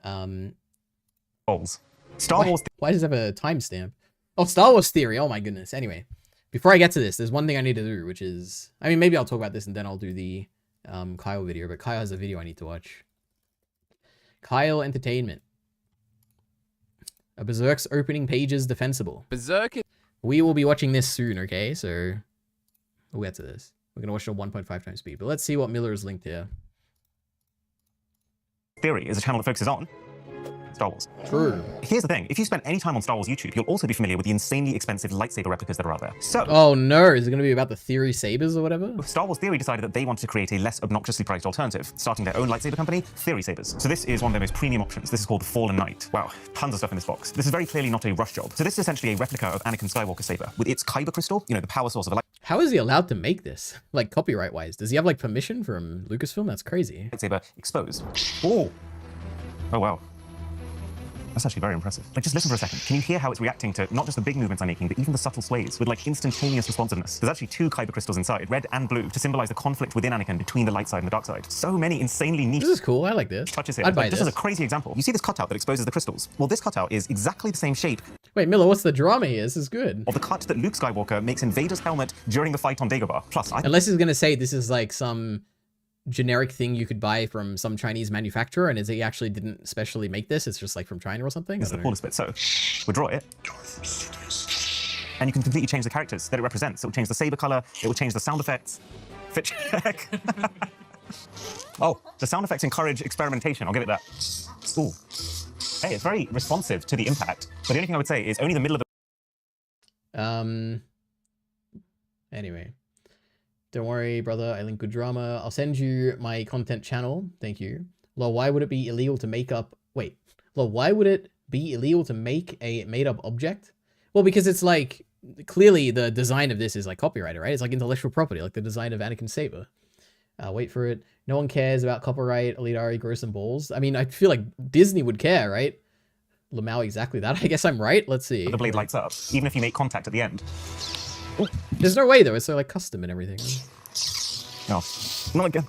Star Wars. Why does it have a timestamp? Oh, Star Wars theory. Oh my goodness. Anyway, before I get to this, there's one thing I need to do, which is, I mean, maybe I'll talk about this and then I'll do the Kyle video, but Kyle has a video I need to watch. Kyle Entertainment. A Berserk's opening page is defensible. Berserk. We will be watching this soon, okay? So we'll get to this. We're going to watch it at 1.5 times speed, but let's see what Miller has linked here. Theory is a channel that focuses on Star Wars. True. Here's the thing. If you spend any time on Star Wars YouTube, you'll also be familiar with the insanely expensive lightsaber replicas that are out there. So, oh no, is it going to be about the Theory sabers or whatever? Star Wars Theory decided that they wanted to create a less obnoxiously priced alternative, starting their own lightsaber company, Theory Sabers. So this is one of their most premium options. This is called the Fallen Knight. Wow, tons of stuff in this box. This is very clearly not a rush job. So this is essentially a replica of Anakin Skywalker's saber with its kyber crystal, you know, the power source of a How is he allowed to make this? Like, copyright-wise? Does he have, like, permission from Lucasfilm? That's crazy. lightsaber exposed. Oh! Oh, wow. That's actually very impressive. Like, just listen for a second. Can you hear how it's reacting to not just the big movements I'm making, but even the subtle sways with, like, instantaneous responsiveness? There's actually 2 kyber crystals inside, red and blue, to symbolize the conflict within Anakin between the light side and the dark side. So many insanely neat This is cool. I like this. touches here. I'd buy Like, this. just as a crazy example, you see this cutout that exposes the crystals. Well, this cutout is exactly the same shape Wait, Miller, what's the drama here? This is good. of the cut that Luke Skywalker makes in Vader's helmet during the fight on Dagobah. Plus, I Unless he's going to say this is, like, some generic thing you could buy from some Chinese manufacturer, and is he actually didn't specially make this? It's just, like, from China or something? this is the coolest bit. So, we'll draw it. And you can completely change the characters that it represents. It will change the saber color. It will change the sound effects. Fit check. Oh, the sound effects encourage experimentation. I'll give it that. Ooh. Hey, it's very responsive to the impact. But the only thing I would say is only the middle of the... Anyway. Don't worry, brother. I link good drama. I'll send you my content channel. Thank you. Lol, why would it be illegal to make up... Wait. Lol, why would it be illegal to make a made-up object? Well, because it's like... Clearly, the design of this is like copyrighted, right? It's like intellectual property, like the design of Anakin's saber. Wait for it. No one cares about copyright. Elitari, grow some balls. I mean, I feel like Disney would care, right? Lamau, exactly that. I guess I'm right. Let's see. The blade lights up, even if you make contact at the end. There's no way, though. It's so, like, custom and everything. No, not again.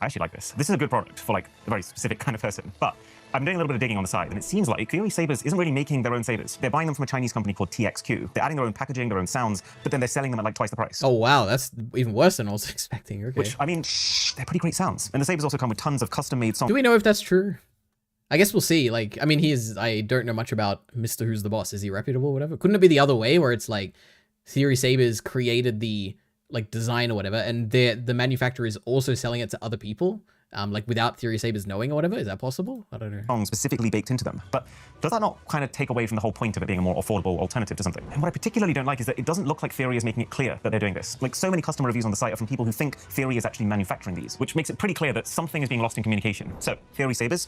I actually like this. This is a good product for, like, a very specific kind of person. But I'm doing a little bit of digging on the side, and it seems like Theory Sabers isn't really making their own sabers. They're buying them from a Chinese company called TXQ. They're adding their own packaging, their own sounds, but then they're selling them at, like, twice the price. Oh, wow. That's even worse than I was expecting. Okay. Which, I mean, they're pretty great sounds. And the sabers also come with tons of custom-made songs. Do we know if that's true? I guess we'll see. Like, I mean, I don't know much about Mr. Who's the Boss. Is he reputable or whatever? Couldn't it be the other way where it's like Theory Sabers created the like design or whatever, and the manufacturer is also selling it to other people, like without Theory Sabers knowing or whatever. Is that possible? I don't know. Specifically baked into them. But does that not kind of take away from the whole point of it being a more affordable alternative to something? And what I particularly don't like is that it doesn't look like Theory is making it clear that they're doing this. Like, so many customer reviews on the site are from people who think Theory is actually manufacturing these, which makes it pretty clear that something is being lost in communication. So, Theory Sabers.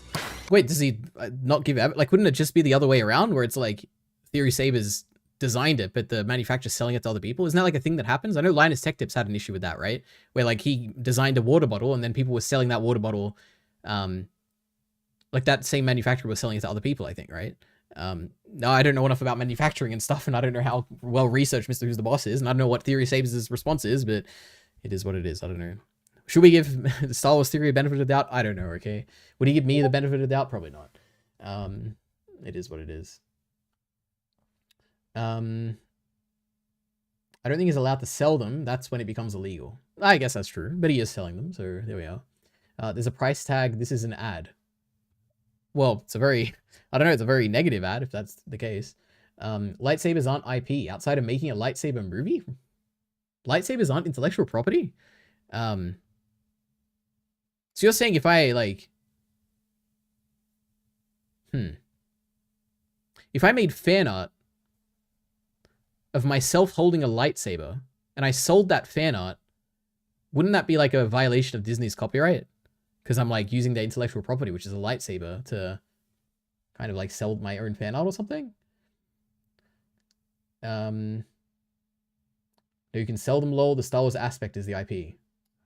Wait, does he not give like? Wouldn't it just be the other way around, where it's like Theory Sabers designed it, but the manufacturer's selling it to other people? Isn't that like a thing that happens? I know Linus Tech Tips had an issue with that, right? Where like he designed a water bottle and then people were selling that water bottle, like that same manufacturer was selling it to other people, I think, right? No, I don't know enough about manufacturing and stuff, and I don't know how well researched Mr. Who's the Boss is, and I don't know what Theory Sabers' response is, but it is what it is. I don't know. Should we give the Star Wars Theory a benefit of the doubt? I don't know, okay? Would he give me the benefit of the doubt? Probably not. It is what it is. I don't think he's allowed to sell them. That's when it becomes illegal. I guess that's true, but he is selling them, so there we are. There's a price tag. This is an ad. Well, it's a very, I don't know, it's a very negative ad if that's the case. Lightsabers aren't IP. Outside of making a lightsaber movie, lightsabers aren't intellectual property. So you're saying if I like, if I made fan art of myself holding a lightsaber and I sold that fan art, wouldn't that be like a violation of Disney's copyright? Because I'm like using their intellectual property, which is a lightsaber, to kind of like sell my own fan art or something. No, you can sell them, lol. The Star Wars aspect is the IP.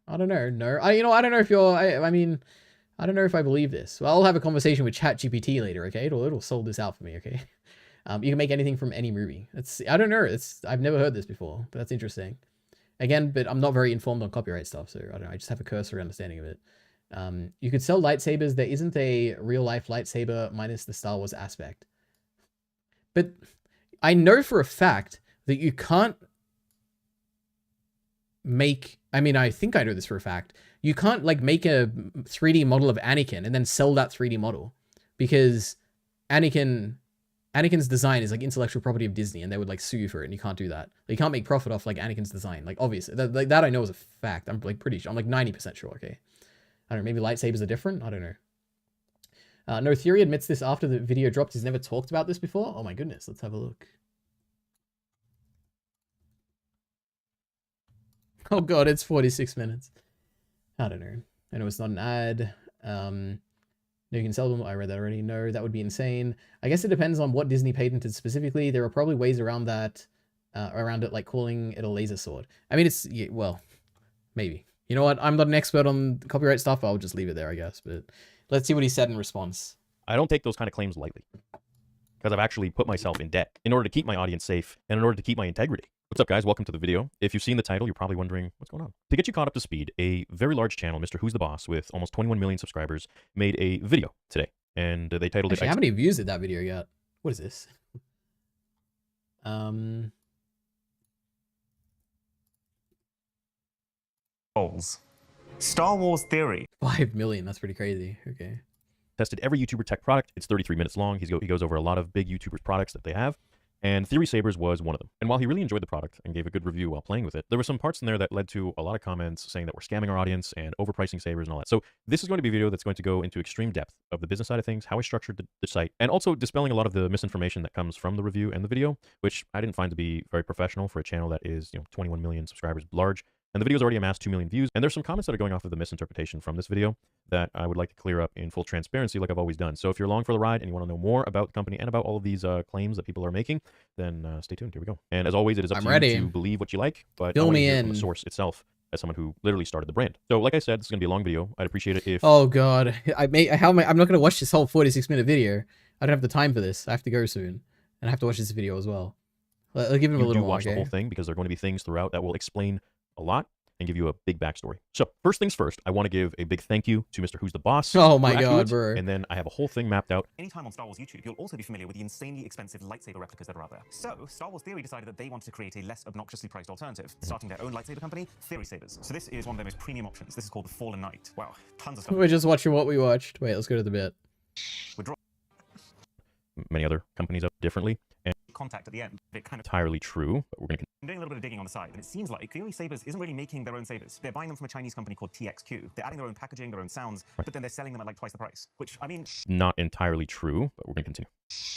I don't know. No, I don't know if you're, I mean, I don't know if I believe this. Well, I'll have a conversation with ChatGPT later, okay? It'll sort this out for me, okay? You can make anything from any movie. I don't know. I've never heard this before, but that's interesting. Again, but I'm not very informed on copyright stuff, so I don't know. I just have a cursory understanding of it. You could sell lightsabers. There isn't a real life lightsaber minus the Star Wars aspect. But I know for a fact that you can't make, I mean, I think I know this for a fact. You can't like make a 3D model of Anakin and then sell that 3D model, because Anakin's design is like intellectual property of Disney, and they would like sue you for it, and you can't do that. Like, you can't make profit off like Anakin's design. Like, obviously, that I know is a fact. I'm like pretty sure. I'm like 90% sure. Okay, I don't know. Maybe lightsabers are different. I don't know. No, Theory admits this after the video dropped. He's never talked about this before. Oh my goodness. Let's have a look. Oh god, it's 46 minutes. I don't know. I know it's not an ad. No, you can sell them. I read that already. No, that would be insane. I guess it depends on what Disney patented specifically. There are probably ways around that, around it, like calling it a laser sword. I mean, it's, yeah, well, maybe. You know what? I'm not an expert on copyright stuff. I'll just leave it there, I guess. But let's see what he said in response. I don't take those kind of claims lightly, because I've actually put myself in debt in order to keep my audience safe and in order to keep my integrity. What's up, guys? Welcome to the video. If you've seen the title, you're probably wondering what's going on. To get you caught up to speed, a very large channel, Mr. Who's the Boss, with almost 21 million subscribers, made a video today, and they titled Actually, it... how many views did that video get? What is this? Star Wars Theory. 5 million. That's pretty crazy. Okay. Tested every YouTuber tech product. It's 33 minutes long. He goes over a lot of big YouTubers' products that they have, and Theory Sabers was one of them. And while he really enjoyed the product and gave a good review while playing with it, there were some parts in there that led to a lot of comments saying that we're scamming our audience and overpricing sabers and all that. So this is going to be a video that's going to go into extreme depth of the business side of things, how I structured the site, and also dispelling a lot of the misinformation that comes from the review and the video, which I didn't find to be very professional for a channel that is, 21 million subscribers large. And the video's already amassed 2 million views. And there's some comments that are going off of the misinterpretation from this video that I would like to clear up in full transparency like I've always done. So if you're along for the ride and you want to know more about the company and about all of these claims that people are making, then stay tuned. Here we go. And as always, it is up to you to believe what you like, but Fill I want to me hear in. from the source itself as someone who literally started the brand. So like I said, this is going to be a long video. I'd appreciate it if... Oh god. I'm not going to watch this whole 46-minute video. I don't have the time for this. I have to go soon. And I have to watch this video as well. I'll give him a little more, watch the whole thing, because there are going to be things throughout that will explain a lot and give you a big backstory. So first things first, I want to give a big thank you to Mr. Who's the Boss. Oh my god, bro. And then I have a whole thing mapped out. Anytime on Star Wars YouTube, you'll also be familiar with the insanely expensive lightsaber replicas that are out there. So, Star Wars Theory decided that they wanted to create a less obnoxiously priced alternative, starting their own lightsaber company, Theory Sabers. So this is one of their most premium options. This is called the Fallen Knight. Wow, tons of stuff. We're just watching what we watched. Wait, let's go to the bit. Many other companies up differently. And contact at the end. It kind of entirely true, but we're going to I'm doing a little bit of digging on the side, and it seems like clearly Sabers isn't really making their own sabers. They're buying them from a Chinese company called TXQ. They're adding their own packaging, their own sounds, but then they're selling them at like twice the price. Which, I mean, not entirely true, but we're going to continue.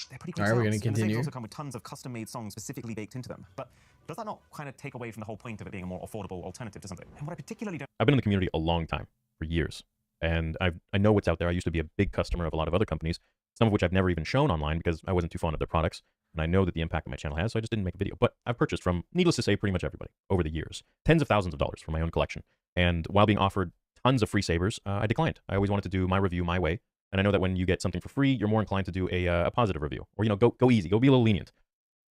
they're pretty great All right, we're sounds. gonna And the sabers continue. also come with tons of custom-made songs specifically baked into them. But does that not kind of take away from the whole point of it being a more affordable alternative to something? And what I particularly don't I've been in the community a long time, for years, and I know what's out there. I used to be a big customer of a lot of other companies, some of which I've never even shown online because I wasn't too fond of their products. And I know that the impact that my channel has, so I just didn't make a video. But I've purchased from, needless to say, pretty much everybody over the years. Tens of thousands of dollars for my own collection. And while being offered tons of free sabers, I declined. I always wanted to do my review my way. And I know that when you get something for free, you're more inclined to do a positive review. Or, go easy, go be a little lenient.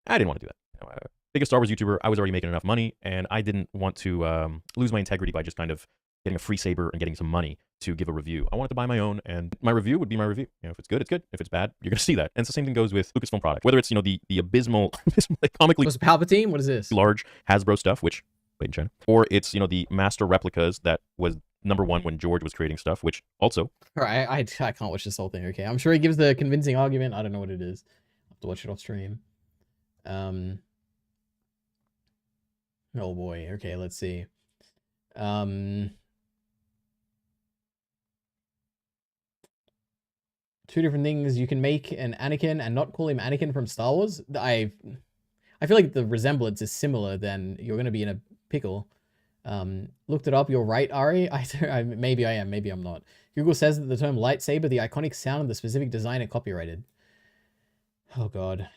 I didn't want to do that. Biggest Star Wars YouTuber, I was already making enough money, and I didn't want to lose my integrity by just kind of getting a free saber and getting some money to give a review. I wanted to buy my own, and my review would be my review. If it's good, it's good. If it's bad, you're going to see that. And it's the same thing goes with Lucasfilm products. Whether it's, the abysmal, like comically What's Palpatine? What is this? large Hasbro stuff, which, made in China, or it's, the master replicas that was #1 when George was creating stuff, which also... All right, I can't watch this whole thing, okay? I'm sure he gives the convincing argument. I don't know what it is. I'll have to watch it off stream. Oh boy, okay, let's see. Two different things. You can make an Anakin and not call him Anakin from Star Wars. I feel like the resemblance is similar. Then you're gonna be in a pickle. Looked it up. You're right, Ari. Maybe I am. Maybe I'm not. Google says that the term lightsaber, the iconic sound, and the specific design are copyrighted. Oh God,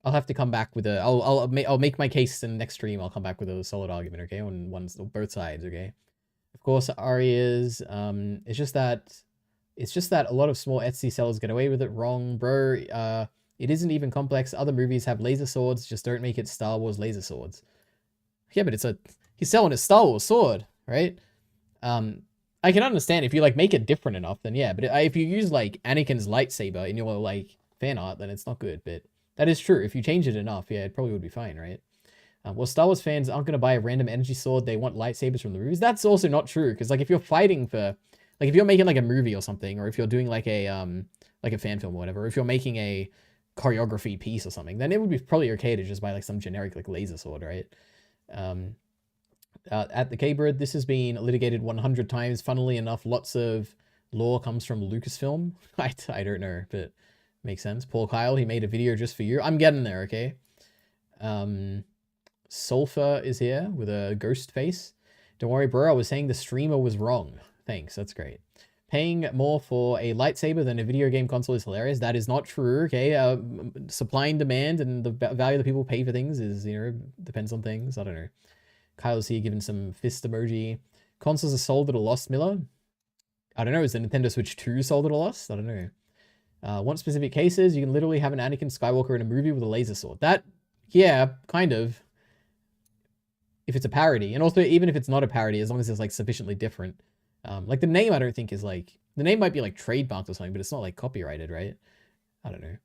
I'll have to come back with a. I'll make my case in the next stream. I'll come back with a solid argument. Okay, on both sides. Okay. Of course, Ari is. It's just that a lot of small Etsy sellers get away with it wrong, bro. It isn't even complex. Other movies have laser swords. Just don't make it Star Wars laser swords. Yeah, but he's selling a Star Wars sword, right? I can understand if you make it different enough, then yeah. But if you use Anakin's lightsaber in your fan art, then it's not good. But that is true. If you change it enough, yeah, it probably would be fine, right? Well, Star Wars fans aren't going to buy a random energy sword. They want lightsabers from the movies. That's also not true. Because if you're fighting for, if you're making a movie or something, or if you're doing a fan film or whatever, or if you're making a choreography piece or something, then it would be probably okay to just buy some generic laser sword, right? At the K-Bird, this has been litigated 100 times. Funnily enough, lots of lore comes from Lucasfilm. I don't know, but makes sense. Paul Kyle, he made a video just for you. I'm getting there, okay? Sulfur is here with a ghost face. Don't worry, bro. I was saying the streamer was wrong. Thanks. That's great. Paying more for a lightsaber than a video game console is hilarious. That is not true. Okay. Supply and demand and the value that people pay for things is, depends on things. I don't know. Kyle's here giving some fist emoji. Consoles are sold at a loss, Miller. I don't know. Is the Nintendo Switch 2 sold at a loss? I don't know. Want specific cases? You can literally have an Anakin Skywalker in a movie with a laser sword. That, yeah, kind of. If it's a parody, and also even if it's not a parody, as long as it's sufficiently different. The name I don't think is the name might be trademarked or something, but it's not copyrighted, right? I don't know.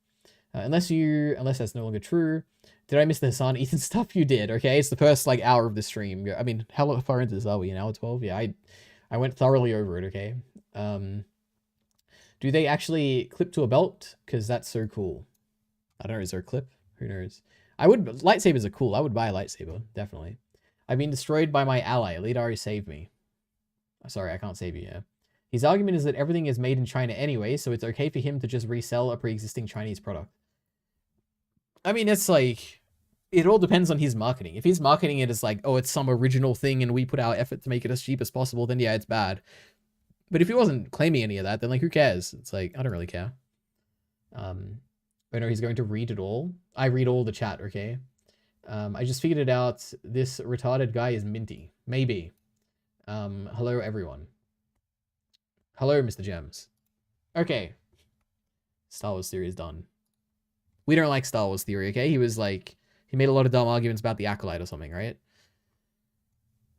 Unless that's no longer true. Did I miss the Hasan Ethan stuff? You did. Okay, it's the first hour of the stream. I mean, how far into this are we? An hour 12? Yeah, I went thoroughly over it. Okay. Do they actually clip to a belt? Because that's so cool. I don't know. Is there a clip? Who knows? Lightsabers are cool. I would buy a lightsaber, definitely. I've been destroyed by my ally. Leadari saved me. Sorry, I can't save you, yeah. His argument is that everything is made in China anyway, so it's okay for him to just resell a pre-existing Chinese product. I mean, it's it all depends on his marketing. If he's marketing it as oh, it's some original thing and we put our effort to make it as cheap as possible, then yeah, it's bad. But if he wasn't claiming any of that, then who cares? It's I don't really care. I know he's going to read it all. I read all the chat, okay? I just figured it out. This retarded guy is Minty. Maybe. Hello, everyone. Hello, Mr. Gems. Okay. Star Wars theory is done. We don't like Star Wars theory, okay? He was he made a lot of dumb arguments about the Acolyte or something, right?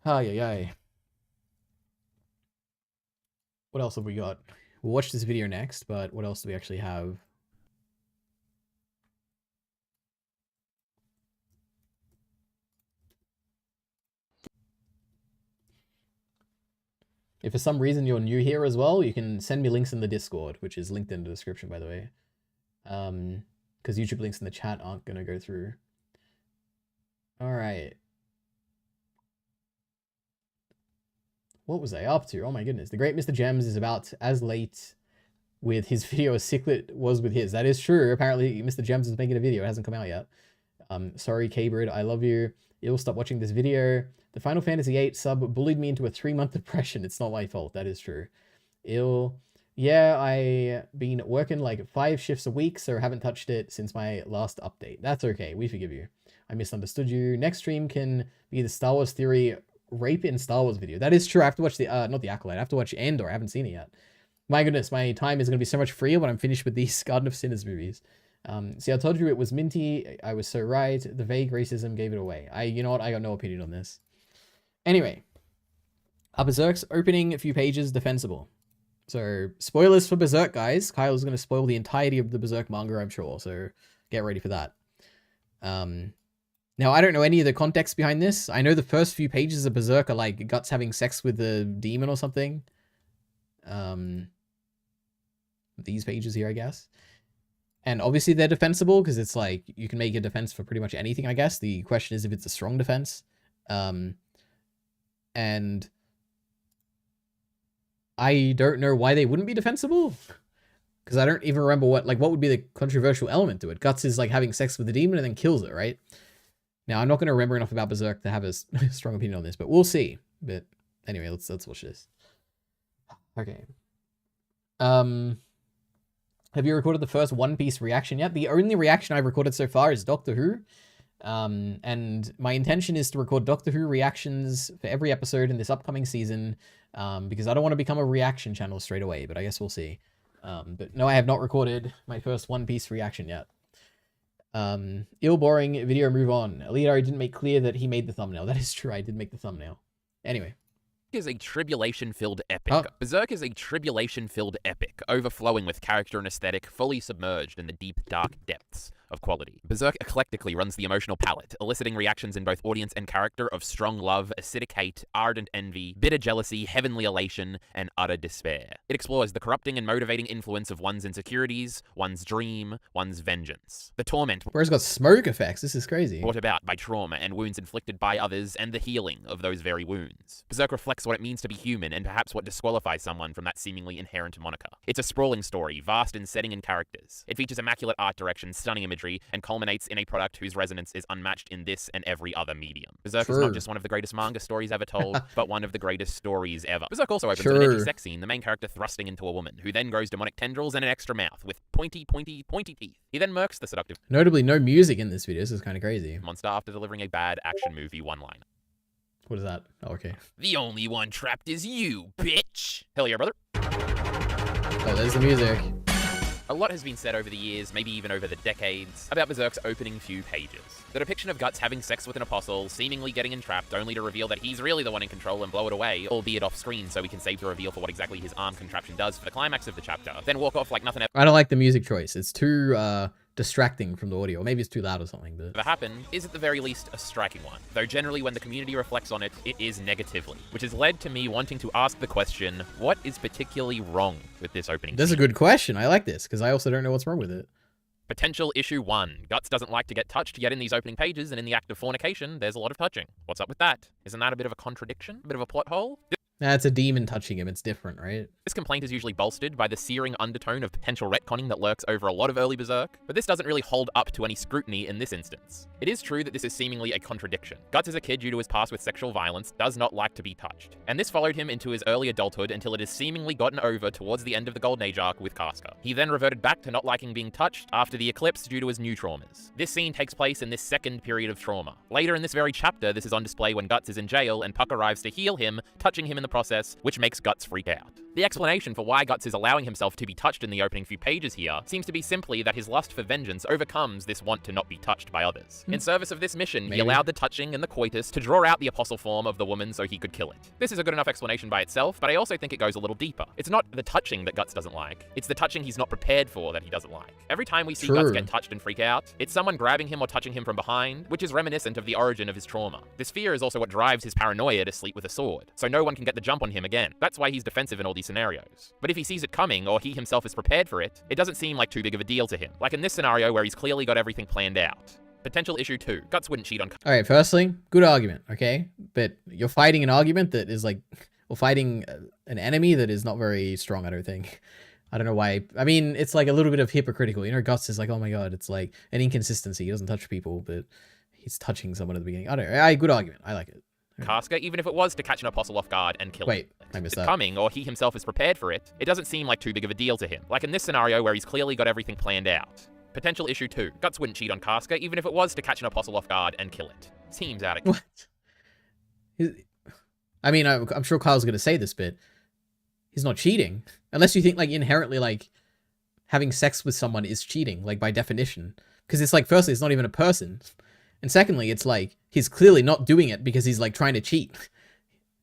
Ay. What else have we got? We'll watch this video next, but what else do we actually have? If for some reason you're new here as well, you can send me links in the Discord, which is linked in the description, by the way. Because YouTube links in the chat aren't going to go through. All right. What was I up to? Oh my goodness. The great Mr. Gems is about as late with his video as Ciclet was with his. That is true. Apparently, Mr. Gems is making a video. It hasn't come out yet. Sorry, K-Bird. I love you. You'll stop watching this video. The Final Fantasy VIII sub bullied me into a 3-month depression. It's not my fault. That is true. Yeah, I been working like 5 shifts a week, so haven't touched it since my last update. That's okay. We forgive you. I misunderstood you. Next stream can be the Star Wars Theory Rape in Star Wars video. That is true. I have to watch the, not the Acolyte. I have to watch Andor. I haven't seen it yet. My goodness, my time is going to be so much freer when I'm finished with these Garden of Sinners movies. See, I told you it was minty. I was so right. The vague racism gave it away. You know what? I got no opinion on this. Anyway. Berserk's opening a few pages defensible. So, spoilers for Berserk, guys. Kyle's going to spoil the entirety of the Berserk manga, I'm sure. So, get ready for that. Now, I don't know any of the context behind this. I know the first few pages of Berserk are like Guts having sex with the demon or something. These pages here, I guess. And obviously they're defensible because it's like you can make a defense for pretty much anything, I guess. The question is if it's a strong defense. And I don't know why they wouldn't be defensible. Because I don't even remember what would be the controversial element to it. Guts is like having sex with the demon and then kills it, right? Now, I'm not going to remember enough about Berserk to have a strong opinion on this, but we'll see. But anyway, let's watch this. Okay. Have you recorded the first One Piece reaction yet? The only reaction I've recorded so far is Doctor Who. And my intention is to record Doctor Who reactions for every episode in this upcoming season, because I don't want to become a reaction channel straight away, but I guess we'll see. But no, I have not recorded my first One Piece reaction yet. Ill boring video, move on. Leonardo didn't make clear that he made the thumbnail. That is true, I did make the thumbnail. Anyway. Is a tribulation-filled epic. Berserk is a tribulation-filled epic, overflowing with character and aesthetic, fully submerged in the deep, dark depths of quality. Berserk eclectically runs the emotional palette, eliciting reactions in both audience and character of strong love, acidic hate, ardent envy, bitter jealousy, heavenly elation, and utter despair. It explores the corrupting and motivating influence of one's insecurities, one's dream, one's vengeance. The torment Where's got smoke effects? This is crazy. Brought about by trauma and wounds inflicted by others, and the healing of those very wounds. Berserk reflects what it means to be human, and perhaps what disqualifies someone from that seemingly inherent moniker. It's a sprawling story, vast in setting and characters. It features immaculate art direction, stunning imagery, and culminates in a product whose resonance is unmatched in this and every other medium. Berserk is not just one of the greatest manga stories ever told, but one of the greatest stories ever. Berserk also opens with an edgy sex scene, the main character thrusting into a woman, who then grows demonic tendrils and an extra mouth with pointy teeth. He then murks the seductive. Notably, no music in this video. This is kind of crazy. Monster after delivering a bad action movie one-liner. What is that? Oh, okay. The only one trapped is you, bitch! Hell yeah, brother. Oh, there's the music. A lot has been said over the years, maybe even over the decades, about Berserk's opening few pages. The depiction of Guts having sex with an apostle, seemingly getting entrapped, only to reveal that he's really the one in control and blow it away, albeit off screen so we can save the reveal for what exactly his arm contraption does for the climax of the chapter, then walk off like nothing I don't like the music choice. It's too distracting from the audio. Maybe it's too loud or something. But ever happened is at the very least a striking one, though generally when the community reflects on it, it is negatively, which has led to me wanting to ask the question, what is particularly wrong with this opening That's scene? a good question. I like this, because I also don't know what's wrong with it. Potential issue 1. Guts doesn't like to get touched, yet in these opening pages and in the act of fornication, there's a lot of touching. What's up with that? Isn't that a bit of a contradiction? A bit of a plot hole? That's a demon touching him. It's different, right? This complaint is usually bolstered by the searing undertone of potential retconning that lurks over a lot of early Berserk, but this doesn't really hold up to any scrutiny in this instance. It is true that this is seemingly a contradiction. Guts as a kid, due to his past with sexual violence, does not like to be touched. And this followed him into his early adulthood until it has seemingly gotten over towards the end of the Golden Age arc with Casca. He then reverted back to not liking being touched after the Eclipse due to his new traumas. This scene takes place in this second period of trauma. Later in this very chapter, this is on display when Guts is in jail and Puck arrives to heal him, touching him in the process, which makes Guts freak out. The explanation for why Guts is allowing himself to be touched in the opening few pages here seems to be simply that his lust for vengeance overcomes this want to not be touched by others. In service of this mission, he allowed the touching and the coitus to draw out the apostle form of the woman so he could kill it. This is a good enough explanation by itself, but I also think it goes a little deeper. It's not the touching that Guts doesn't like, it's the touching he's not prepared for that he doesn't like. Every time we see Guts get touched and freak out, it's someone grabbing him or touching him from behind, which is reminiscent of the origin of his trauma. This fear is also what drives his paranoia to sleep with a sword, so no one can get the jump on him again. That's why he's defensive in all these these scenarios. But if he sees it coming, or he himself is prepared for it, it doesn't seem like too big of a deal to him. Like in this scenario where he's clearly got everything planned out. Potential issue 2. Guts wouldn't cheat on... All right, firstly, good argument, okay? But you're fighting an argument that is like, well, fighting an enemy that is not very strong, I don't think. I don't know why. I mean, it's like a little bit of hypocritical. You know, Guts is like, oh my god, it's like an inconsistency. He doesn't touch people, but he's touching someone at the beginning. I don't know. Good argument. I like it. Casca, even if it was to catch an apostle off guard and kill him. Wait, I missed that. Coming, or he himself is prepared for it, it doesn't seem like too big of a deal to him. Like in this scenario where he's clearly got everything planned out. Potential issue 2. Guts wouldn't cheat on Casca, even if it was to catch an apostle off guard and kill it. Seems out of... What? I mean, I'm sure Kyle's going to say this, but he's not cheating. Unless you think, like, inherently, like, having sex with someone is cheating, like, by definition. Because it's like, firstly, it's not even a person. And secondly, it's like, he's clearly not doing it because he's, like, trying to cheat.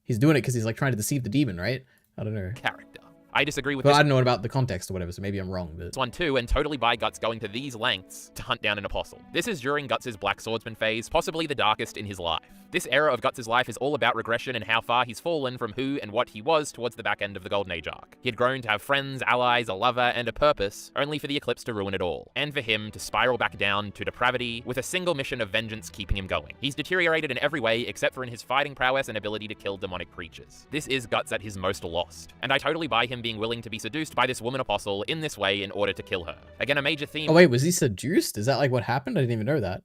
He's doing it because he's, like, trying to deceive the demon, right? I don't know. Character. I disagree with But this. I don't know about the context or whatever, so maybe I'm wrong. But One too, and totally buy Guts going to these lengths to hunt down an apostle. This is during Guts' Black Swordsman phase, possibly the darkest in his life. This era of Guts' life is all about regression and how far he's fallen from who and what he was towards the back end of the Golden Age arc. He had grown to have friends, allies, a lover, and a purpose, only for the eclipse to ruin it all. And for him to spiral back down to depravity, with a single mission of vengeance keeping him going. He's deteriorated in every way except for in his fighting prowess and ability to kill demonic creatures. This is Guts at his most lost. And I totally buy him being willing to be seduced by this woman apostle in this way in order to kill her. Again, a major theme... Oh wait, was he seduced? Is that like what happened? I didn't even know that.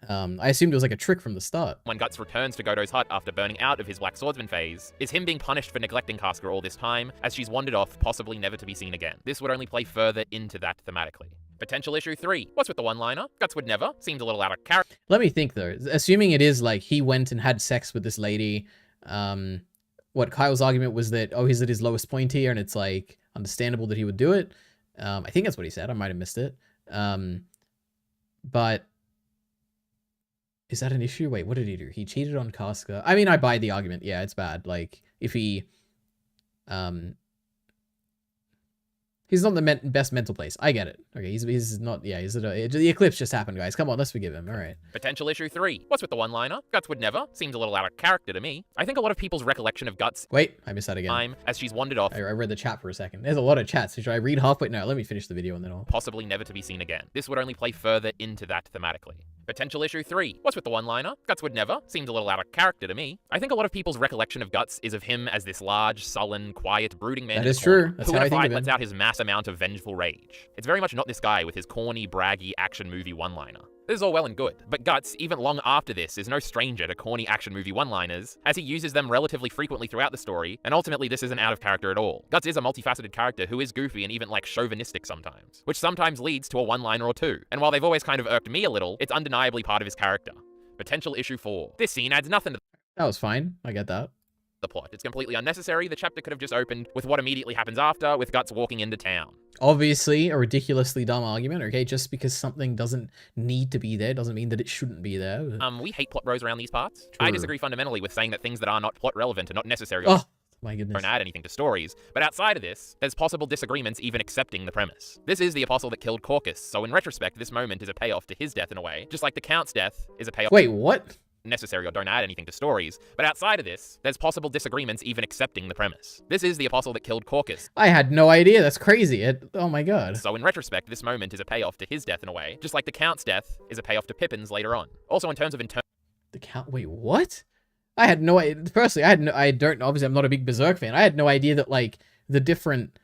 I assumed it was like a trick from the start. When Guts returns to Godo's hut after burning out of his Black Swordsman phase, is him being punished for neglecting Casca all this time, as she's wandered off, possibly never to be seen again. This would only play further into that thematically. Potential issue 3. What's with the one-liner? Guts would never. Seems a little out of character. Let me think though. Assuming it is like he went and had sex with this lady, what Kyle's argument was that, oh, he's at his lowest point here and it's like understandable that he would do it. I think that's what he said. I might have missed it. But is that an issue? Wait, what did he do? He cheated on Casca. I mean, I buy the argument. Yeah, it's bad. Like, if he... He's not in the best mental place. I get it. Okay, he's not... Yeah, the eclipse just happened, guys. Come on, let's forgive him. All right. Potential issue 3. What's with the one-liner? Guts would never. Seems a little out of character to me. I think a lot of people's recollection of Guts... Wait, I missed that again. As she's wandered off... I read the chat for a second. There's a lot of chats. So should I read halfway? No, let me finish the video and then I'll... Possibly never to be seen again. This would only play further into that thematically. Potential issue 3. What's with the one-liner? Guts would never. Seems a little out of character to me. I think a lot of people's recollection of Guts is of him as this large, sullen, quiet, brooding man. That is true. That's who how in I a think fight of him. lets out his mass amount of vengeful rage. It's very much not this guy with his corny, braggy action movie one-liner. This is all well and good, but Guts, even long after this, is no stranger to corny action movie one-liners, as he uses them relatively frequently throughout the story, and ultimately this isn't out of character at all. Guts is a multifaceted character who is goofy and even like chauvinistic sometimes, which sometimes leads to a one-liner or two, and while they've always kind of irked me a little, it's undeniably part of his character. Potential issue 4. This scene adds nothing to That was fine. I get that. the plot. It's completely unnecessary. The chapter could have just opened with what immediately happens after, with Guts walking into town. Obviously, a ridiculously dumb argument, okay? Just because something doesn't need to be there doesn't mean that it shouldn't be there. We hate plot bros around these parts. True. I disagree fundamentally with saying that things that are not plot relevant are not necessary. Oh, my goodness. Don't add anything to stories. But outside of this, there's possible disagreements even accepting the premise. This is the apostle that killed Caucus, so in retrospect, this moment is a payoff to his death in a way, just like the Count's death is a payoff. Wait, what? Necessary or don't add anything to stories, but outside of this, there's possible disagreements even accepting the premise. This is the apostle that killed Caucus. I had no idea. That's crazy. Oh my god. So in retrospect, this moment is a payoff to his death in a way, just like the Count's death is a payoff to Pippin's later on. Also in terms of The Count, wait, what? I had no idea. Personally, obviously I'm not a big Berserk fan. I had no idea that like the different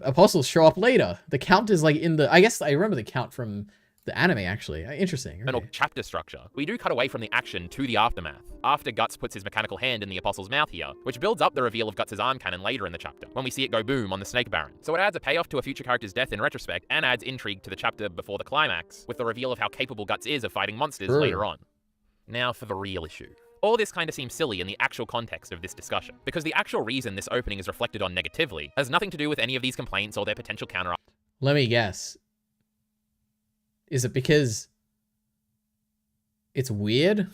apostles show up later. The Count is like I guess I remember the Count from the anime, actually. Interesting. Okay. Chapter structure. We do cut away from the action to the aftermath, after Guts puts his mechanical hand in the Apostle's mouth here, which builds up the reveal of Guts' arm cannon later in the chapter, when we see it go boom on the Snake Baron. So it adds a payoff to a future character's death in retrospect, and adds intrigue to the chapter before the climax, with the reveal of how capable Guts is of fighting monsters later on. Now for the real issue. All this kind of seems silly in the actual context of this discussion, because the actual reason this opening is reflected on negatively has nothing to do with any of these complaints or their potential counter. Let me guess. Is it because it's weird?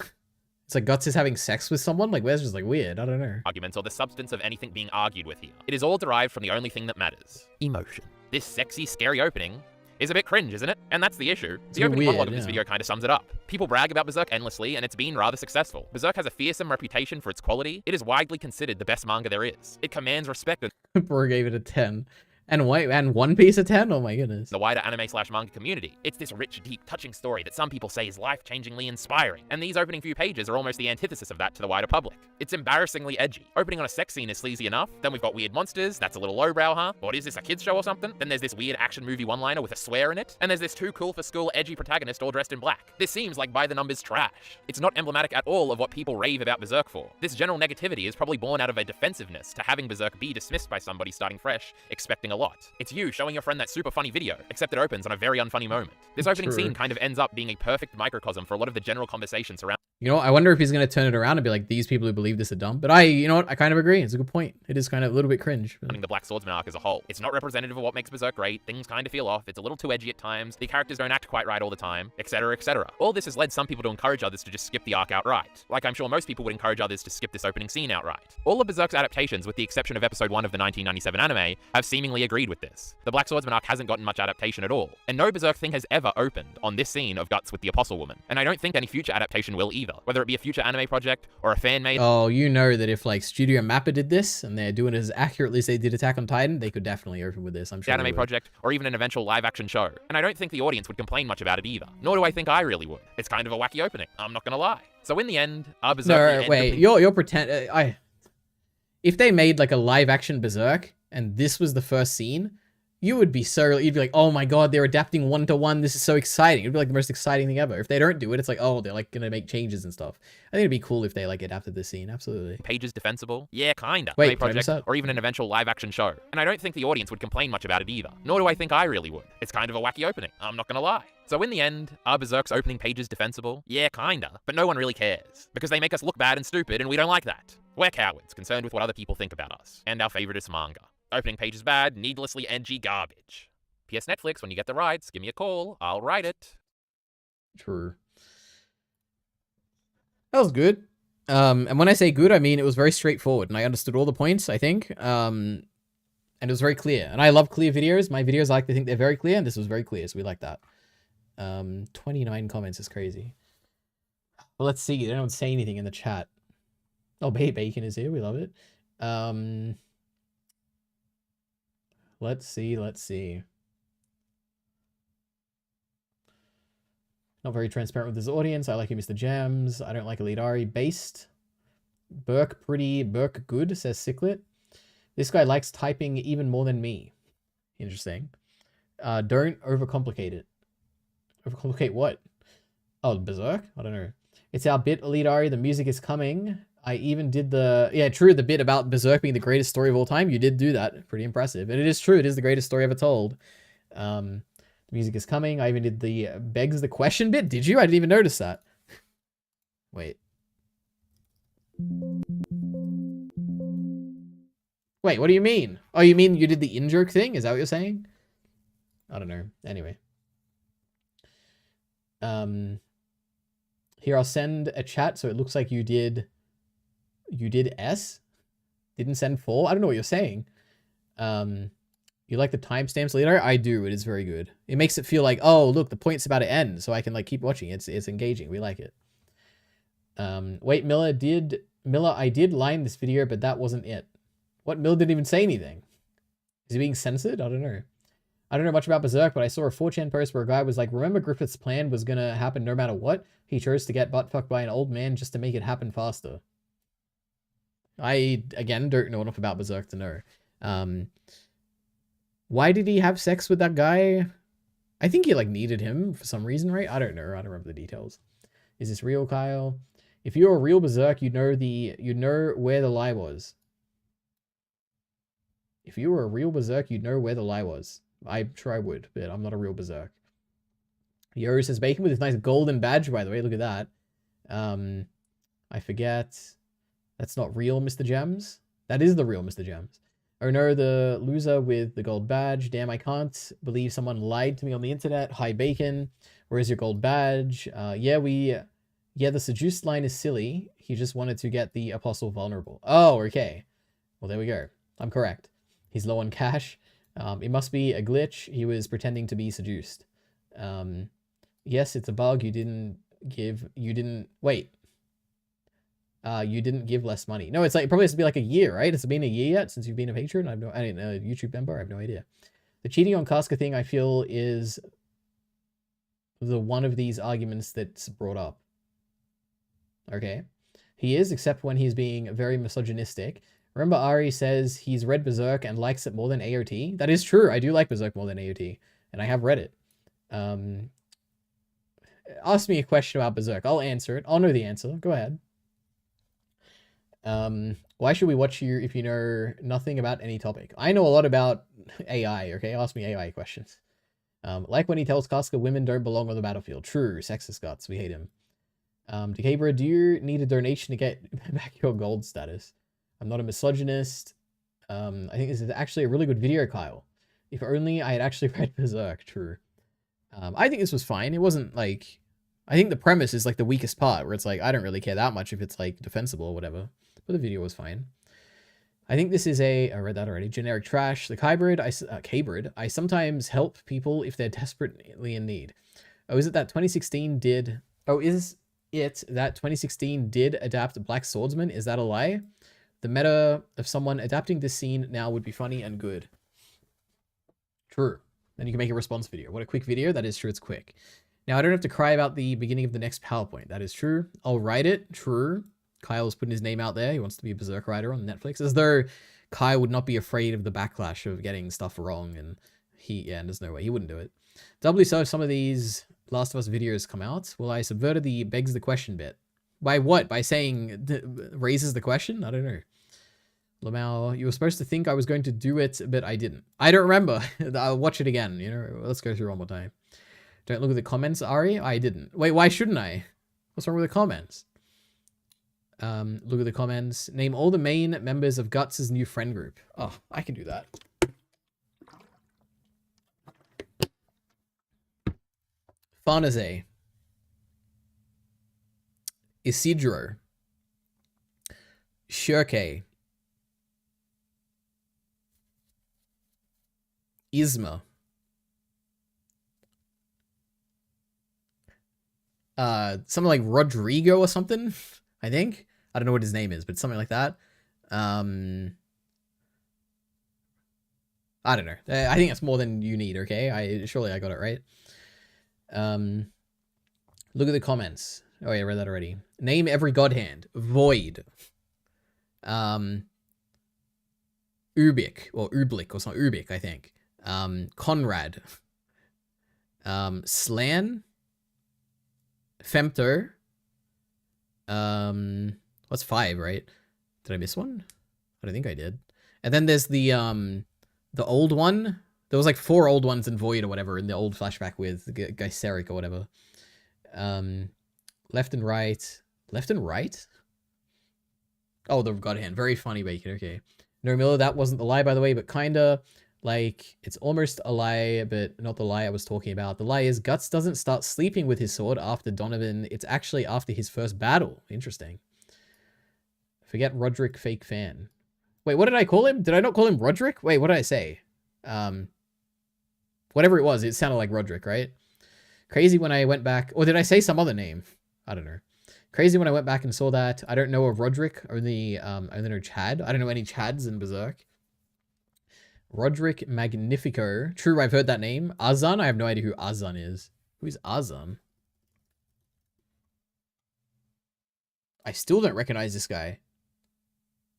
It's like Guts is having sex with someone? Like, where's just like weird? I don't know. Arguments or the substance of anything being argued with here. It is all derived from the only thing that matters. Emotion. This sexy, scary opening is a bit cringe, isn't it? And that's the issue. It's The a bit opening monologue weird, of this yeah. video kind of sums it up. People brag about Berserk endlessly, and it's been rather successful. Berserk has a fearsome reputation for its quality. It is widely considered the best manga there is. It commands respect in Bro gave it a 10. And wait, and One Piece a 10? Oh my goodness. the wider anime/manga community. It's this rich, deep, touching story that some people say is life-changingly inspiring, and these opening few pages are almost the antithesis of that to the wider public. It's embarrassingly edgy. Opening on a sex scene is sleazy enough, then we've got weird monsters, that's a little lowbrow, huh? What is this, a kid's show or something? Then there's this weird action movie one-liner with a swear in it, and there's this too cool for school edgy protagonist all dressed in black. This seems like by-the-numbers trash. It's not emblematic at all of what people rave about Berserk for. This general negativity is probably born out of a defensiveness to having Berserk be dismissed by somebody starting fresh, expecting a lot. It's you showing your friend that super funny video, except it opens on a very unfunny moment. This opening True. scene kind of ends up being a perfect microcosm for a lot of the general conversation surrounding You know, I wonder if he's going to turn it around and be like, these people who believe this are dumb. But you know what? I kind of agree. It's a good point. It is kind of a little bit cringe. the Black Swordsman arc as a whole. It's not representative of what makes Berserk great, things kind of feel off, it's a little too edgy at times, the characters don't act quite right all the time, etc, etc. All this has led some people to encourage others to just skip the arc outright. Like I'm sure most people would encourage others to skip this opening scene outright. All of Berserk's adaptations, with the exception of episode 1 of the 1997 anime, have seemingly agreed with this. The Black Swordsman arc hasn't gotten much adaptation at all, and no Berserk thing has ever opened on this scene of Guts with the Apostle Woman, and I don't think any future adaptation will either, whether it be a future anime project or a fan-made Oh, you know that if like Studio Mappa did this and they're doing it as accurately as they did Attack on Titan, they could definitely open with this. I'm sure. anime project, or even an eventual live-action show, and I don't think the audience would complain much about it either, nor do I think I really would. It's kind of a wacky opening, I'm not gonna lie. So in the end, our Berserk... No, wait, you're pretend. If they made like a live-action Berserk and this was the first scene, you'd be like, oh my god, they're adapting 1-to-1. This is so exciting. It'd be like the most exciting thing ever. If they don't do it, it's like, oh, they're like gonna make changes and stuff. I think it'd be cool if they like adapted this scene. Absolutely. Pages defensible? Yeah, kinda. Wait, Anime project, or even an eventual live-action show. And I don't think the audience would complain much about it either, nor do I think I really would. It's kind of a wacky opening, I'm not gonna lie. So in the end, are Berserk's opening pages defensible? Yeah, kinda. But no one really cares, because they make us look bad and stupid, and we don't like that. We're cowards, concerned with what other people think about us, and our favoritist manga. Opening page is bad, needlessly edgy garbage. P.S. Netflix, when you get the rights, give me a call. I'll write it. True. That was good. And when I say good, I mean it was very straightforward, and I understood all the points, I think. And it was very clear. And I love clear videos. My videos, I like to think they're very clear, and this was very clear, so we like that. 29 comments is crazy. Well, let's see. They don't say anything in the chat. Oh, Bacon is here. We love it. Let's see. Not very transparent with his audience. I like you, Mr. Gems. I don't like Elite Ari. Based. Burke good, says Ciclet. This guy likes typing even more than me. Interesting. Don't overcomplicate it. Overcomplicate what? Oh, Berserk? I don't know. It's our bit, Elite Ari. The music is coming. I even did the bit about Berserk being the greatest story of all time. You did do that. Pretty impressive. And it is true. It is the greatest story ever told. The music is coming. I even did the begs the question bit. Did you? I didn't even notice that. Wait. Wait, what do you mean? Oh, you mean you did the in-joke thing? Is that what you're saying? I don't know. Anyway. Here, I'll send a chat so it looks like you did S? Didn't send full? I don't know what you're saying. You like the timestamps later? I do. It is very good. It makes it feel like, oh, look, the point's about to end, so I can like keep watching. It's engaging. We like it. Wait, Miller, I did line this video, but that wasn't it. What? Miller didn't even say anything. Is he being censored? I don't know. I don't know much about Berserk, but I saw a 4chan post where a guy was like, remember Griffith's plan was gonna happen no matter what? He chose to get butt-fucked by an old man just to make it happen faster. I, again, don't know enough about Berserk to know. Why did he have sex with that guy? I think he, like, needed him for some reason, right? I don't know. I don't remember the details. Is this real, Kyle? If you're a real Berserk, you'd know where the lie was. If you were a real Berserk, you'd know where the lie was. I'm sure I would, but I'm not a real Berserk. Yoru says Bacon with his nice golden badge, by the way. Look at that. I forget. That's not real, Mr. Gems. That is the real Mr. Gems. Oh no, the loser with the gold badge. Damn, I can't believe someone lied to me on the internet. Hi, Bacon. Where's your gold badge? Yeah, the seduced line is silly. He just wanted to get the apostle vulnerable. Oh, okay. Well, there we go. I'm correct. He's low on cash. It must be a glitch. He was pretending to be seduced. Yes, it's a bug. You didn't give less money. No, it's like, it probably has to be like a year, right? Has it been a year yet since you've been a patron? I mean, a YouTube member? I have no idea. The cheating on Casca thing, I feel, is the one of these arguments that's brought up. Okay. He is, except when he's being very misogynistic. Remember Ari says he's read Berserk and likes it more than AOT? That is true. I do like Berserk more than AOT. And I have read it. Ask me a question about Berserk. I'll answer it. I'll know the answer. Go ahead. Why should we watch you if you know nothing about any topic? I know a lot about AI, okay? Ask me AI questions. Like when he tells Casca women don't belong on the battlefield. True, sexist guts. We hate him. Decabra, do you need a donation to get back your gold status? I'm not a misogynist. I think this is actually a really good video, Kyle. If only I had actually read Berserk. True. I think this was fine. It wasn't like... I think the premise is like the weakest part, where it's like, I don't really care that much if it's like defensible or whatever. But the video was fine. I think this is I read that already. Generic trash. The Kybrid, I sometimes help people if they're desperately in need. Oh, is it that 2016 did... Oh, is it that 2016 did adapt Black Swordsman? Is that a lie? The meta of someone adapting this scene now would be funny and good. True. Then you can make a response video. What a quick video. That is true. It's quick. Now, I don't have to cry about the beginning of the next PowerPoint. That is true. I'll write it. True. Kyle's putting his name out there. He wants to be a Berserk writer on Netflix. As though Kyle would not be afraid of the backlash of getting stuff wrong. And and there's no way. He wouldn't do it. Doubly so if some of these Last of Us videos come out. Well, I subverted the begs the question bit. By what? By saying raises the question? I don't know. Lamau, you were supposed to think I was going to do it, but I didn't. I don't remember. I'll watch it again. You know, let's go through one more time. Don't look at the comments, Ari. I didn't. Wait, why shouldn't I? What's wrong with the comments? Look at the comments. Name all the main members of Guts' new friend group. Oh, I can do that. Farnaze. Isidro. Shirke. Isma. Something like Rodrigo or something, I think. I don't know what his name is, but something like that. I don't know. I think that's more than you need, okay? Surely I got it right. Look at the comments. Oh, yeah, I read that already. Name every god hand. Void. Ubik, or Ublik, or something. Ubik, I think. Conrad. Slan. Femto. What's 5, right? Did I miss one? I don't think I did. And then there's the old one. There was like 4 old ones in Void or whatever in the old flashback with Gyseric or whatever. Left and right. Left and right? Oh, the God hand. Very funny, Bacon. Okay. No, Miller, that wasn't the lie, by the way, but kinda. Like, it's almost a lie, but not the lie I was talking about. The lie is Guts doesn't start sleeping with his sword after Donovan. It's actually after his first battle. Interesting. Forget Roderick, fake fan. Wait, what did I call him? Did I not call him Roderick? Wait, what did I say? Whatever it was, it sounded like Roderick, right? Crazy when I went back. Or did I say some other name? I don't know. Crazy when I went back and saw that. I don't know a Roderick, only know Chad. I don't know any Chads in Berserk. Roderick Magnifico. True, I've heard that name. Azan? I have no idea who Azan is. Who is Azan? I still don't recognize this guy.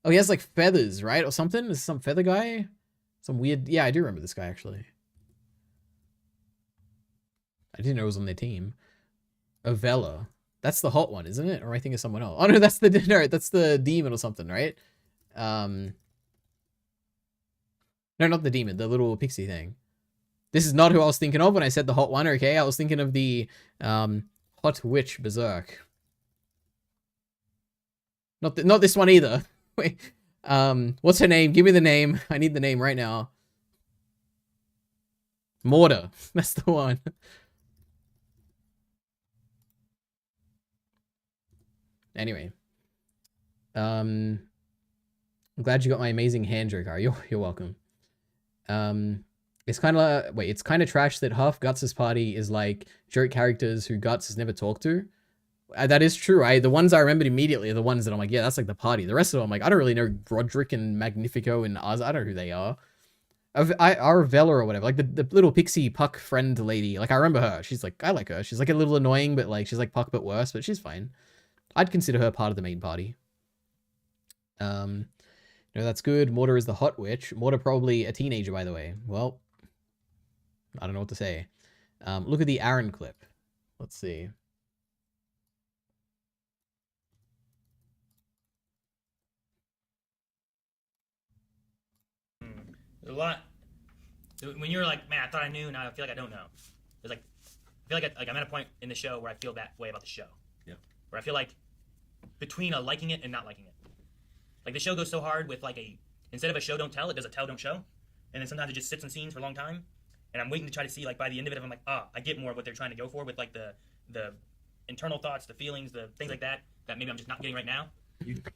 Oh, he has like feathers, right? Or something? Is this some feather guy? Some weird... Yeah, I do remember this guy, actually. I didn't know it was on their team. Ovella. That's the hot one, isn't it? Or I think it's someone else. Oh, no, that's the... No, that's the demon or something, right? No, not the demon, the little pixie thing. This is not who I was thinking of when I said the hot one, okay? I was thinking of the hot witch Berserk. Not this one either. Wait. What's her name? Give me the name. I need the name right now. Mortar. That's the one. Anyway. I'm glad you got my amazing hand joke, are you? You're welcome. It's kind of wait, it's kind of trash that half Guts' party is like joke characters who Guts has never talked to. That is true. The ones I remembered immediately are the ones that I'm like, yeah, that's like the party. The rest of them, I'm like, I don't really know Roderick and Magnifico and Oz. I don't know who they are. Arvella or whatever, like the little pixie Puck friend lady. Like I remember her. She's like, I like her. She's like a little annoying, but like she's like Puck but worse. But she's fine. I'd consider her part of the main party. No, that's good. Mortar is the hot witch. Mortar probably a teenager, by the way. Well, I don't know what to say. Look at the Aaron clip. Let's see. There's a lot. When you're like, man, I thought I knew, now I feel like I don't know. There's like, I feel like I'm at a point in the show where I feel that way about the show. Yeah. Where I feel like between liking it and not liking it. Like the show goes so hard with like instead of a show don't tell, it does a tell don't show. And then sometimes it just sits in scenes for a long time. And I'm waiting to try to see like by the end of it, if I'm like, I get more of what they're trying to go for with like the internal thoughts, the feelings, the things like that maybe I'm just not getting right now.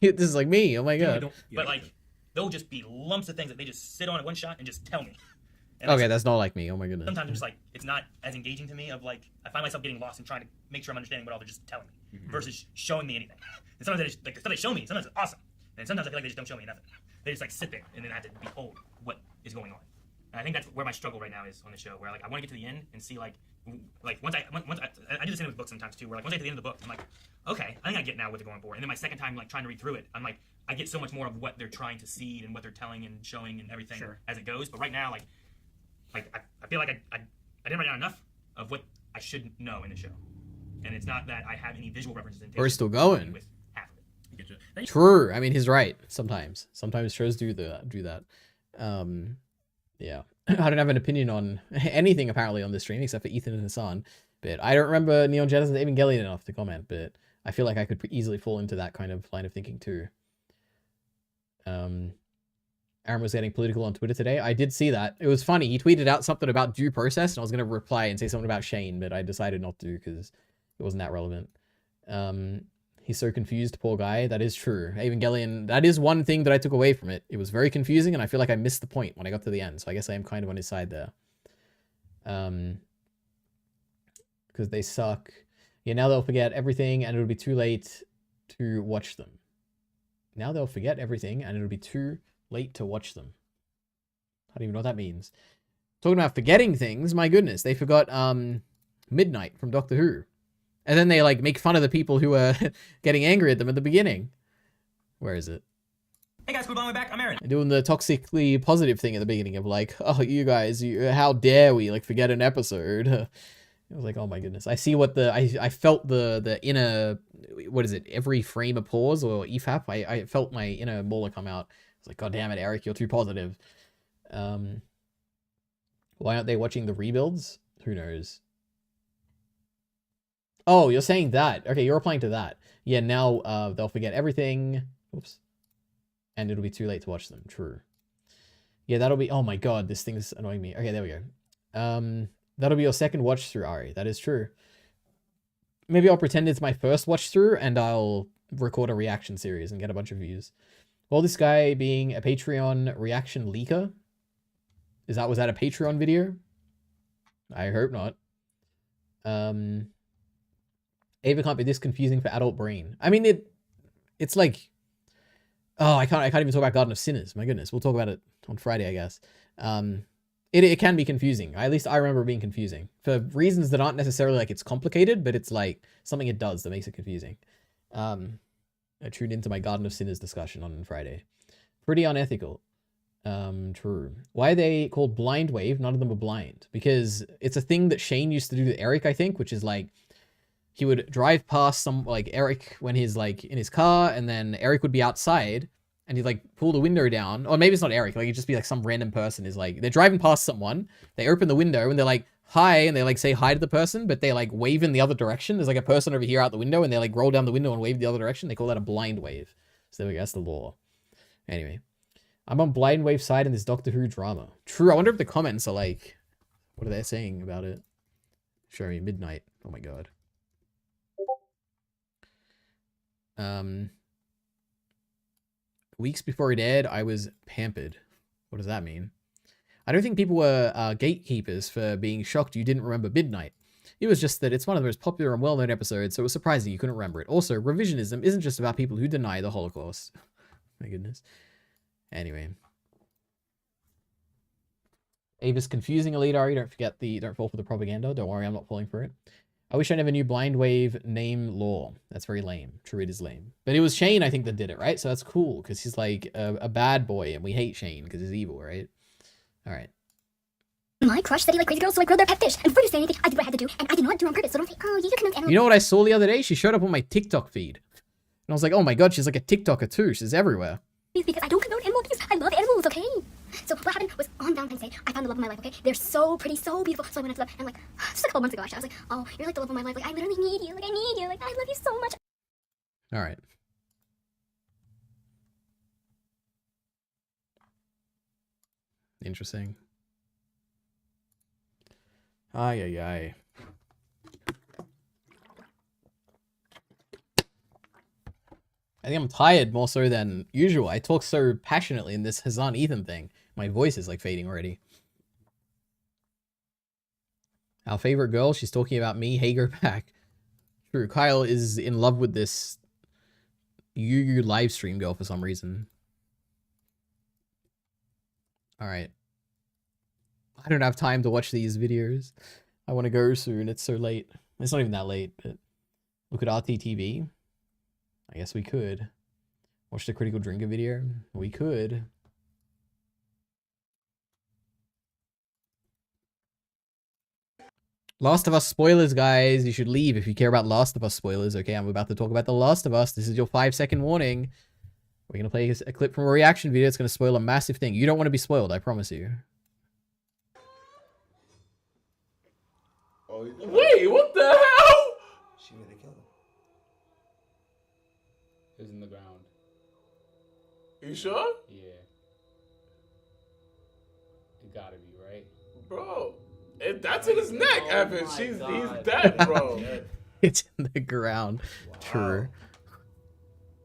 This is like me. Oh my god. But like, there'll just be lumps of things that they just sit on at one shot and just tell me. And Okay, that's not like me. Oh my goodness. sometimes I'm just like, it's not as engaging to me of like, I find myself getting lost and trying to make sure I'm understanding what all they're just telling me versus showing me anything. And sometimes they just, like the stuff they show me, sometimes it's awesome. And sometimes I feel like they just don't show me nothing. They just like sit there and then I have to behold what is going on. And I think that's where my struggle right now is on the show, where like I want to get to the end and see like once I do the same with books sometimes too, where like once I get to the end of the book, I'm like, okay, I think I get now what they're going for. And then my second time like trying to read through it, I'm like, I get so much more of what they're trying to seed and what they're telling and showing and everything as it goes. But right now, like I feel like I didn't write down enough of what I should know in the show. And it's not that I have any visual representation. We're still going. With half of it. True. I mean, he's right. Sometimes shows do that. Yeah. I don't have an opinion on anything apparently on this stream except for Ethan and Hasan. But I don't remember Neon Genesis and Evangelion enough to comment. But I feel like I could easily fall into that kind of line of thinking too. Aaron was getting political on Twitter today. I did see that. It was funny. He tweeted out something about due process, and I was going to reply and say something about Shane, but I decided not to because it wasn't that relevant. He's so confused, poor guy. That is true. Evangelion, that is one thing that I took away from it. It was very confusing, and I feel like I missed the point when I got to the end, so I guess I am kind of on his side there. Because they suck. Yeah, now they'll forget everything, and it'll be too late to watch them. Now they'll forget everything, and it'll be too late to watch them. I don't even know what that means. Talking about forgetting things, my goodness, they forgot Midnight from Doctor Who. And then they like make fun of the people who are getting angry at them at the beginning. Where is it? Hey guys, cool, we're back. I'm Aaron. Doing the toxically positive thing at the beginning of like, oh, you guys, how dare we like forget an episode? It was like, oh my goodness. I see what I felt the inner, what is it? Every frame of pause or EFAP. I felt my inner Mauler come out. It's like, God damn it, Eric, you're too positive. Why aren't they watching the rebuilds? Who knows? Oh, you're saying that. Okay, you're replying to that. Yeah, now they'll forget everything. Oops. And it'll be too late to watch them. True. Yeah, that'll be... Oh my god, this thing is annoying me. Okay, there we go. That'll be your second watch through, Ari. That is true. Maybe I'll pretend it's my first watch through and I'll record a reaction series and get a bunch of views. Well, this guy being a Patreon reaction leaker. Was that a Patreon video? I hope not. Ava can't be this confusing for adult brain. I mean, it's like, oh, I can't even talk about Garden of Sinners. My goodness, we'll talk about it on Friday, I guess. It can be confusing. At least I remember it being confusing for reasons that aren't necessarily like it's complicated, but it's like something it does that makes it confusing. I tuned into my Garden of Sinners discussion on Friday. Pretty unethical. True. Why are they called Blind Wave? None of them are blind. Because it's a thing that Shane used to do to Eric, I think, which is like, he would drive past some, like, Eric when he's, like, in his car, and then Eric would be outside, and he'd, like, pull the window down. Or maybe it's not Eric, like, it'd just be, like, some random person is, like, they're driving past someone, they open the window, and they're, like, hi, and they, like, say hi to the person, but they, like, wave in the other direction. There's, like, a person over here out the window, and they, like, roll down the window and wave the other direction. They call that a blind wave. So there we go, that's the law. Anyway. I'm on Blind Wave side in this Doctor Who drama. True, I wonder if the comments are, like, what are they saying about it? Show me Midnight. Oh my god. Weeks before it aired, I was pampered. What does that mean? I don't think people were gatekeepers for being shocked you didn't remember Midnight. It was just that it's one of the most popular and well-known episodes, so it was surprising you couldn't remember it. Also, revisionism isn't just about people who deny the Holocaust. My goodness. Anyway. Ava's confusing, Elitari. Don't fall for the propaganda. Don't worry, I'm not falling for it. I wish I never knew Blind Wave name lore. That's very lame. True, it is lame. But it was Shane, I think, that did it, right? So that's cool, because he's like a bad boy, and we hate Shane, because he's evil, right? Alright. My crush said he liked crazy girls, so I grilled their pet fish. And before you say anything, I did what I had to do, and I did not do it on purpose, so don't think, oh, you can know. You know what I saw the other day? She showed up on my TikTok feed. And I was like, oh my god, she's like a TikToker too. She's everywhere. Because I don't condone animal abuse. I love animals, okay? So what happened was on Valentine's Day, I found the love of my life, okay? They're so pretty, so beautiful. So I went up to them, and like, just a couple months ago, actually, I was like, oh, you're like the love of my life. Like, I literally need you. Like, I need you. Like, I love you so much. Alright. Interesting. Ay, ay, ay. I think I'm tired more so than usual. I talk so passionately in this Hasan Ethan thing. My voice is like fading already. Our favorite girl, she's talking about me. Hey, go back. True, Kyle is in love with this Yu live stream girl for some reason. Alright. I don't have time to watch these videos. I want to go soon. It's so late. It's not even that late, but look at RTTV. I guess we could. Watch the Critical Drinker video. We could. Last of Us spoilers, guys. You should leave if you care about Last of Us spoilers. Okay, I'm about to talk about The Last of Us. This is your 5-second warning. We're going to play a clip from a reaction video. It's going to spoil a massive thing. You don't want to be spoiled, I promise you. Wait, what the hell? She really killed him. It was in the ground. You sure? Yeah. It gotta be, right? Bro, that's in his neck, Evan. my He's God. dead, bro. It's in the ground. True.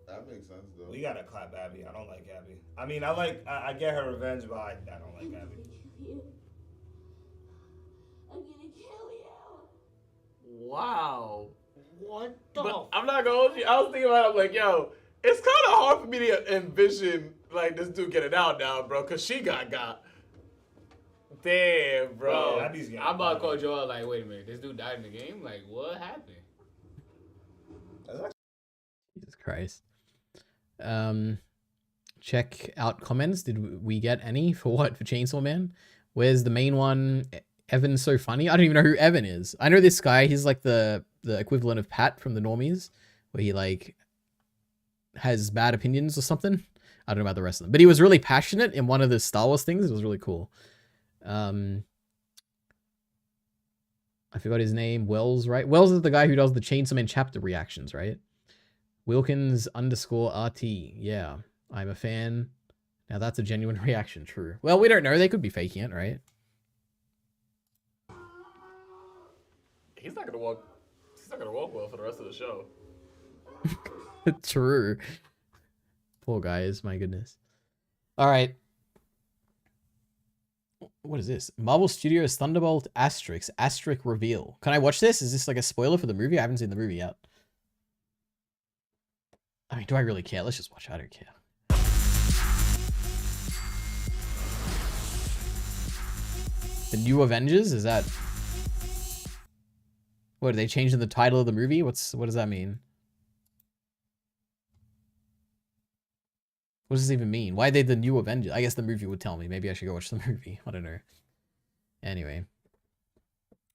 That makes sense, though. We gotta clap Abby. I don't like Abby. I mean, I get her revenge, but I don't like Abby. I'm gonna kill you. Wow. What the But I'm not gonna hold you. I was thinking about it, I'm like, yo, it's kind of hard for me to envision, like, this dude getting out now, bro, because she got. Damn, bro. Abby's getting I'm about to call Joel like, wait a minute, this dude died in the game? Like, what happened? Jesus Christ. Check out comments. Did we get any for what? For Chainsaw Man? Where's the main one? Evan's so funny. I don't even know who Evan is. I know this guy. He's like the equivalent of Pat from the Normies, where he like has bad opinions or something. I don't know about the rest of them, but he was really passionate in one of the Star Wars things. It was really cool. I forgot his name. Wells, right? Wells is the guy who does the Chainsaw Man chapter reactions, right? Wilkins_RT. Yeah, I'm a fan. Now that's a genuine reaction. True. Well, we don't know. They could be faking it, right? He's not gonna walk well for the rest of the show. True. Poor guys, my goodness. All right. What is this? Marvel Studios Thunderbolt asterisk reveal. Can I watch this? Is this like a spoiler for the movie? I haven't seen the movie yet. I mean, do I really care? Let's just watch it. I don't care. The New Avengers? Is that... What, are they changing the title of the movie? What does that mean? What does this even mean? Why are they the New Avengers? I guess the movie would tell me. Maybe I should go watch the movie. I don't know. Anyway.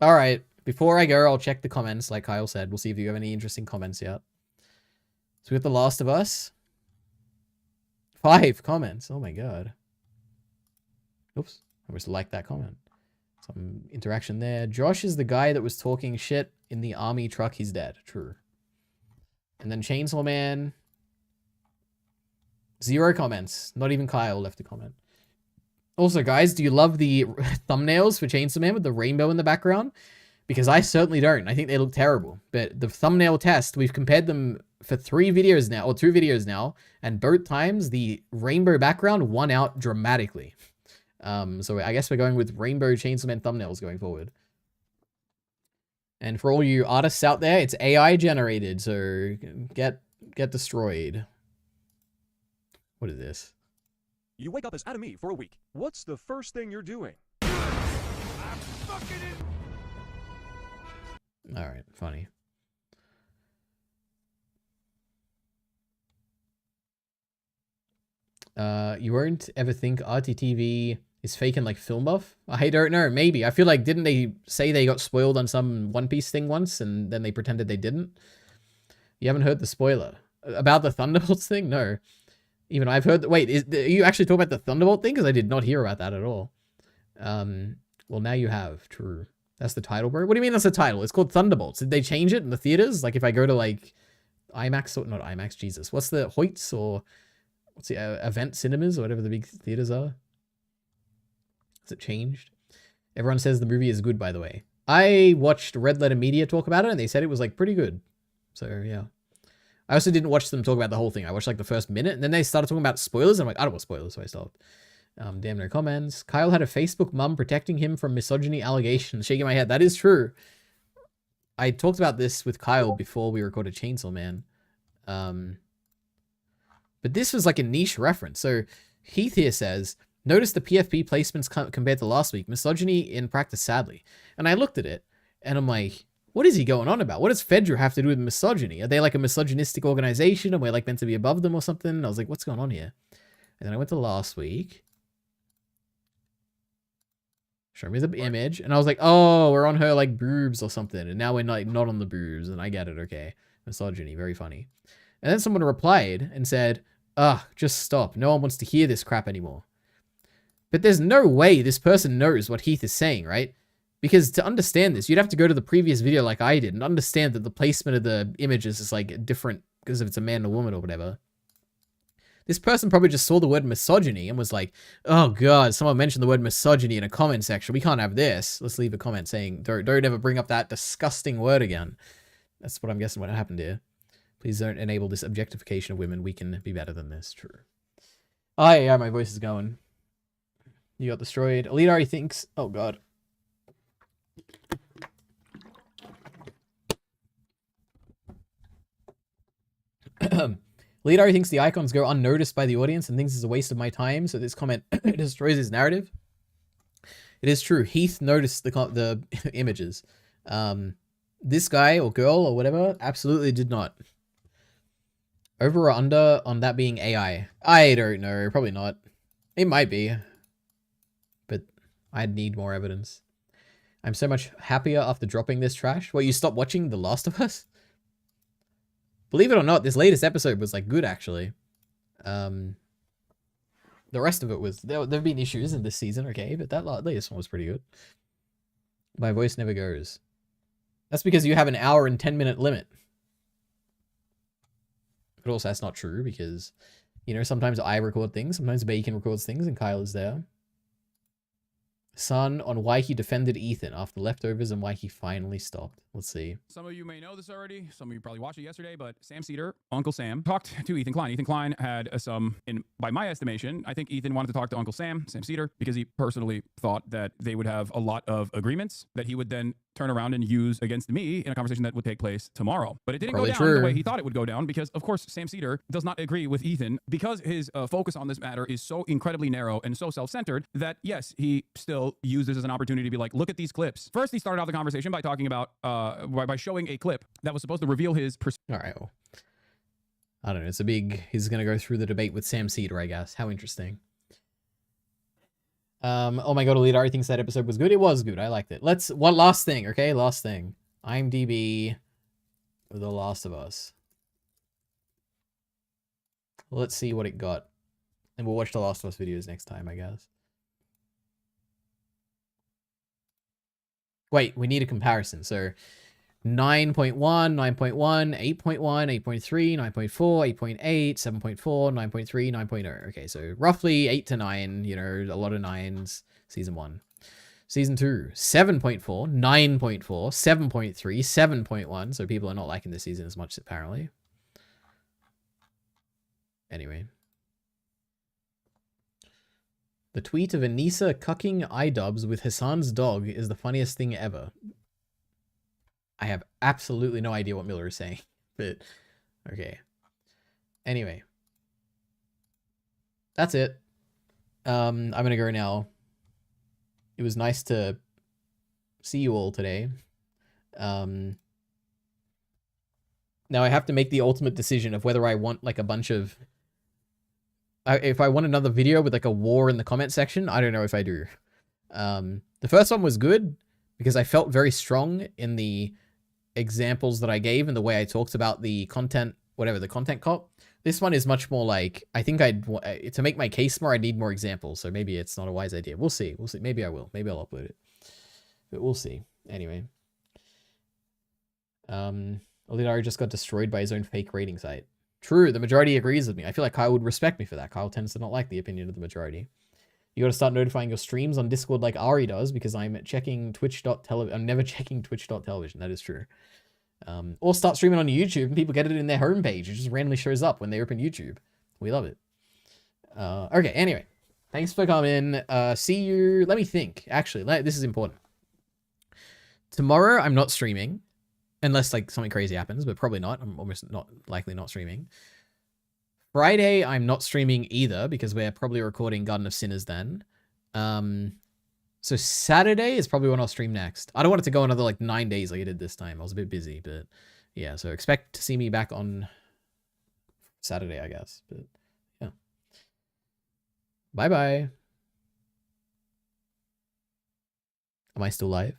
Alright. Before I go, I'll check the comments, like Kyle said. We'll see if you have any interesting comments yet. So we got The Last of Us. 5 comments. Oh my god. Oops. I just like that comment. Some interaction there. Josh is the guy that was talking shit in the army truck. He's dead. True. And then Chainsaw Man. 0 comments. Not even Kyle left a comment. Also, guys, do you love the thumbnails for Chainsaw Man with the rainbow in the background? Because I certainly don't. I think they look terrible. But the thumbnail test, we've compared them for 3 videos now, or 2 videos now, and both times the rainbow background won out dramatically. So I guess we're going with Rainbow Chainsaw Man thumbnails going forward. And for all you artists out there, it's AI generated, so get destroyed. What is this? You wake up as Adam Eve for a week. What's the first thing you're doing? Alright, funny. You won't ever think RTTV is faking like film buff? I don't know, maybe. I feel like, didn't they say they got spoiled on some One Piece thing once and then they pretended they didn't? You haven't heard the spoiler. About the Thunderbolts thing? No. Even I've heard... Wait, are you actually talking about the Thunderbolt thing? Because I did not hear about that at all. Well, now you have. True. That's the title, bro? What do you mean that's the title? It's called Thunderbolts. Did they change it in the theaters? Like if I go to like IMAX or... Not IMAX, Jesus. What's the Hoyts or... What's the event cinemas or whatever the big theaters are? Has it changed? Everyone says the movie is good, by the way. I watched Red Letter Media talk about it and they said it was like pretty good. So yeah. I also didn't watch them talk about the whole thing. I watched like the first minute and then they started talking about spoilers. And I'm like, I don't want spoilers, so I stopped. Damn, no comments. Kyle had a Facebook mum protecting him from misogyny allegations. Shaking my head. That is true. I talked about this with Kyle before we recorded Chainsaw Man. But this was like a niche reference. So Heath here says, notice the PFP placements compared to last week. Misogyny in practice, sadly. And I looked at it and I'm like, what is he going on about? What does Fedra have to do with misogyny? Are they like a misogynistic organization and we're like meant to be above them or something? I was like, what's going on here? And then I went to last week. Show me the image. And I was like, oh, we're on her like boobs or something. And now we're like not on the boobs. And I get it. Okay. Misogyny. Very funny. And then someone replied and said, just stop. No one wants to hear this crap anymore. But there's no way this person knows what Heath is saying, right? Because to understand this, you'd have to go to the previous video like I did and understand that the placement of the images is like different because if it's a man or woman or whatever. This person probably just saw the word misogyny and was like, oh god, someone mentioned the word misogyny in a comment section. We can't have this. Let's leave a comment saying, don't ever bring up that disgusting word again. That's what I'm guessing what happened here. Please don't enable this objectification of women. We can be better than this. True. Oh, yeah, my voice is going. You got destroyed. Elite already thinks... Oh, God. Elite already thinks the icons go unnoticed by the audience and thinks it's a waste of my time, so this comment destroys his narrative. It is true. Heath noticed the images. This guy or girl or whatever absolutely did not. Over or under on that being AI? I don't know. Probably not. It might be. But I'd need more evidence. I'm so much happier after dropping this trash. Well, you stopped watching The Last of Us? Believe it or not, this latest episode was like good actually. The rest of it was... There have been issues in this season, okay? But that latest one was pretty good. My voice never goes. That's because you have an hour and 10-minute limit. But also that's not true because, you know, sometimes I record things, sometimes Bacon records things and Kyle is there. Son on why he defended Ethan after leftovers and why he finally stopped. Let's see. Some of you may know this already. Some of you probably watched it yesterday, but Sam Cedar, Uncle Sam, talked to Ethan Klein. Ethan Klein had by my estimation, I think Ethan wanted to talk to Uncle Sam Cedar, because he personally thought that they would have a lot of agreements that he would then turn around and use against me in a conversation that would take place tomorrow. But it didn't go down the way he thought it would go down because, of course, Sam Cedar does not agree with Ethan because his focus on this matter is so incredibly narrow and so self-centered that, yes, he still used this as an opportunity to be like, look at these clips. First, he started out the conversation by talking about, by showing a clip that was supposed to reveal his... All right, well, I don't know. It's a big... He's going to go through the debate with Sam Cedar, I guess. How interesting. Oh my god, Alita thinks that episode was good. It was good. I liked it. One last thing, okay? Last thing. IMDb The Last of Us. Let's see what it got. And we'll watch The Last of Us videos next time, I guess. Wait, we need a comparison. So 9.1, 9.1, 8.1, 8.3, 9.4, 8.8, 7.4, 9.3, 9.0. Okay, so roughly 8 to 9, you know, a lot of 9s. Season 1. Season 2, 7.4, 9.4, 7.3, 7.1. So people are not liking this season as much, apparently. Anyway. The tweet of Anissa cucking iDubbbz with Hasan's dog is the funniest thing ever. I have absolutely no idea what Miller is saying, but okay. Anyway. That's it. I'm gonna go now. It was nice to see you all today. Now I have to make the ultimate decision of whether I want like a bunch of... if I want another video with like a war in the comment section, I don't know if I do. The first one was good because I felt very strong in the examples that I gave and the way I talked about the content, whatever, the content cop. This one is much more like, I think to make my case more, I need more examples. So maybe it's not a wise idea. We'll see. We'll see. Maybe I will. Maybe I'll upload it. But we'll see. Anyway. Olidari just got destroyed by his own fake rating site. True, the majority agrees with me. I feel like Kyle would respect me for that. Kyle tends to not like the opinion of the majority. You got to start notifying your streams on Discord like Ari does, because I'm checking twitch.tv. I'm never checking twitch.television. That is true. Or start streaming on YouTube and people get it in their homepage. It just randomly shows up when they open YouTube. We love it. Okay, anyway. Thanks for coming. See you. Let me think. Actually, this is important. Tomorrow, I'm not streaming. Unless, like, something crazy happens, but probably not. I'm almost not likely not streaming. Friday, I'm not streaming either, because we're probably recording Garden of Sinners then. So Saturday is probably when I'll stream next. I don't want it to go another, like, 9 days like I did this time. I was a bit busy, but yeah. So expect to see me back on Saturday, I guess. But yeah. Bye-bye. Am I still live?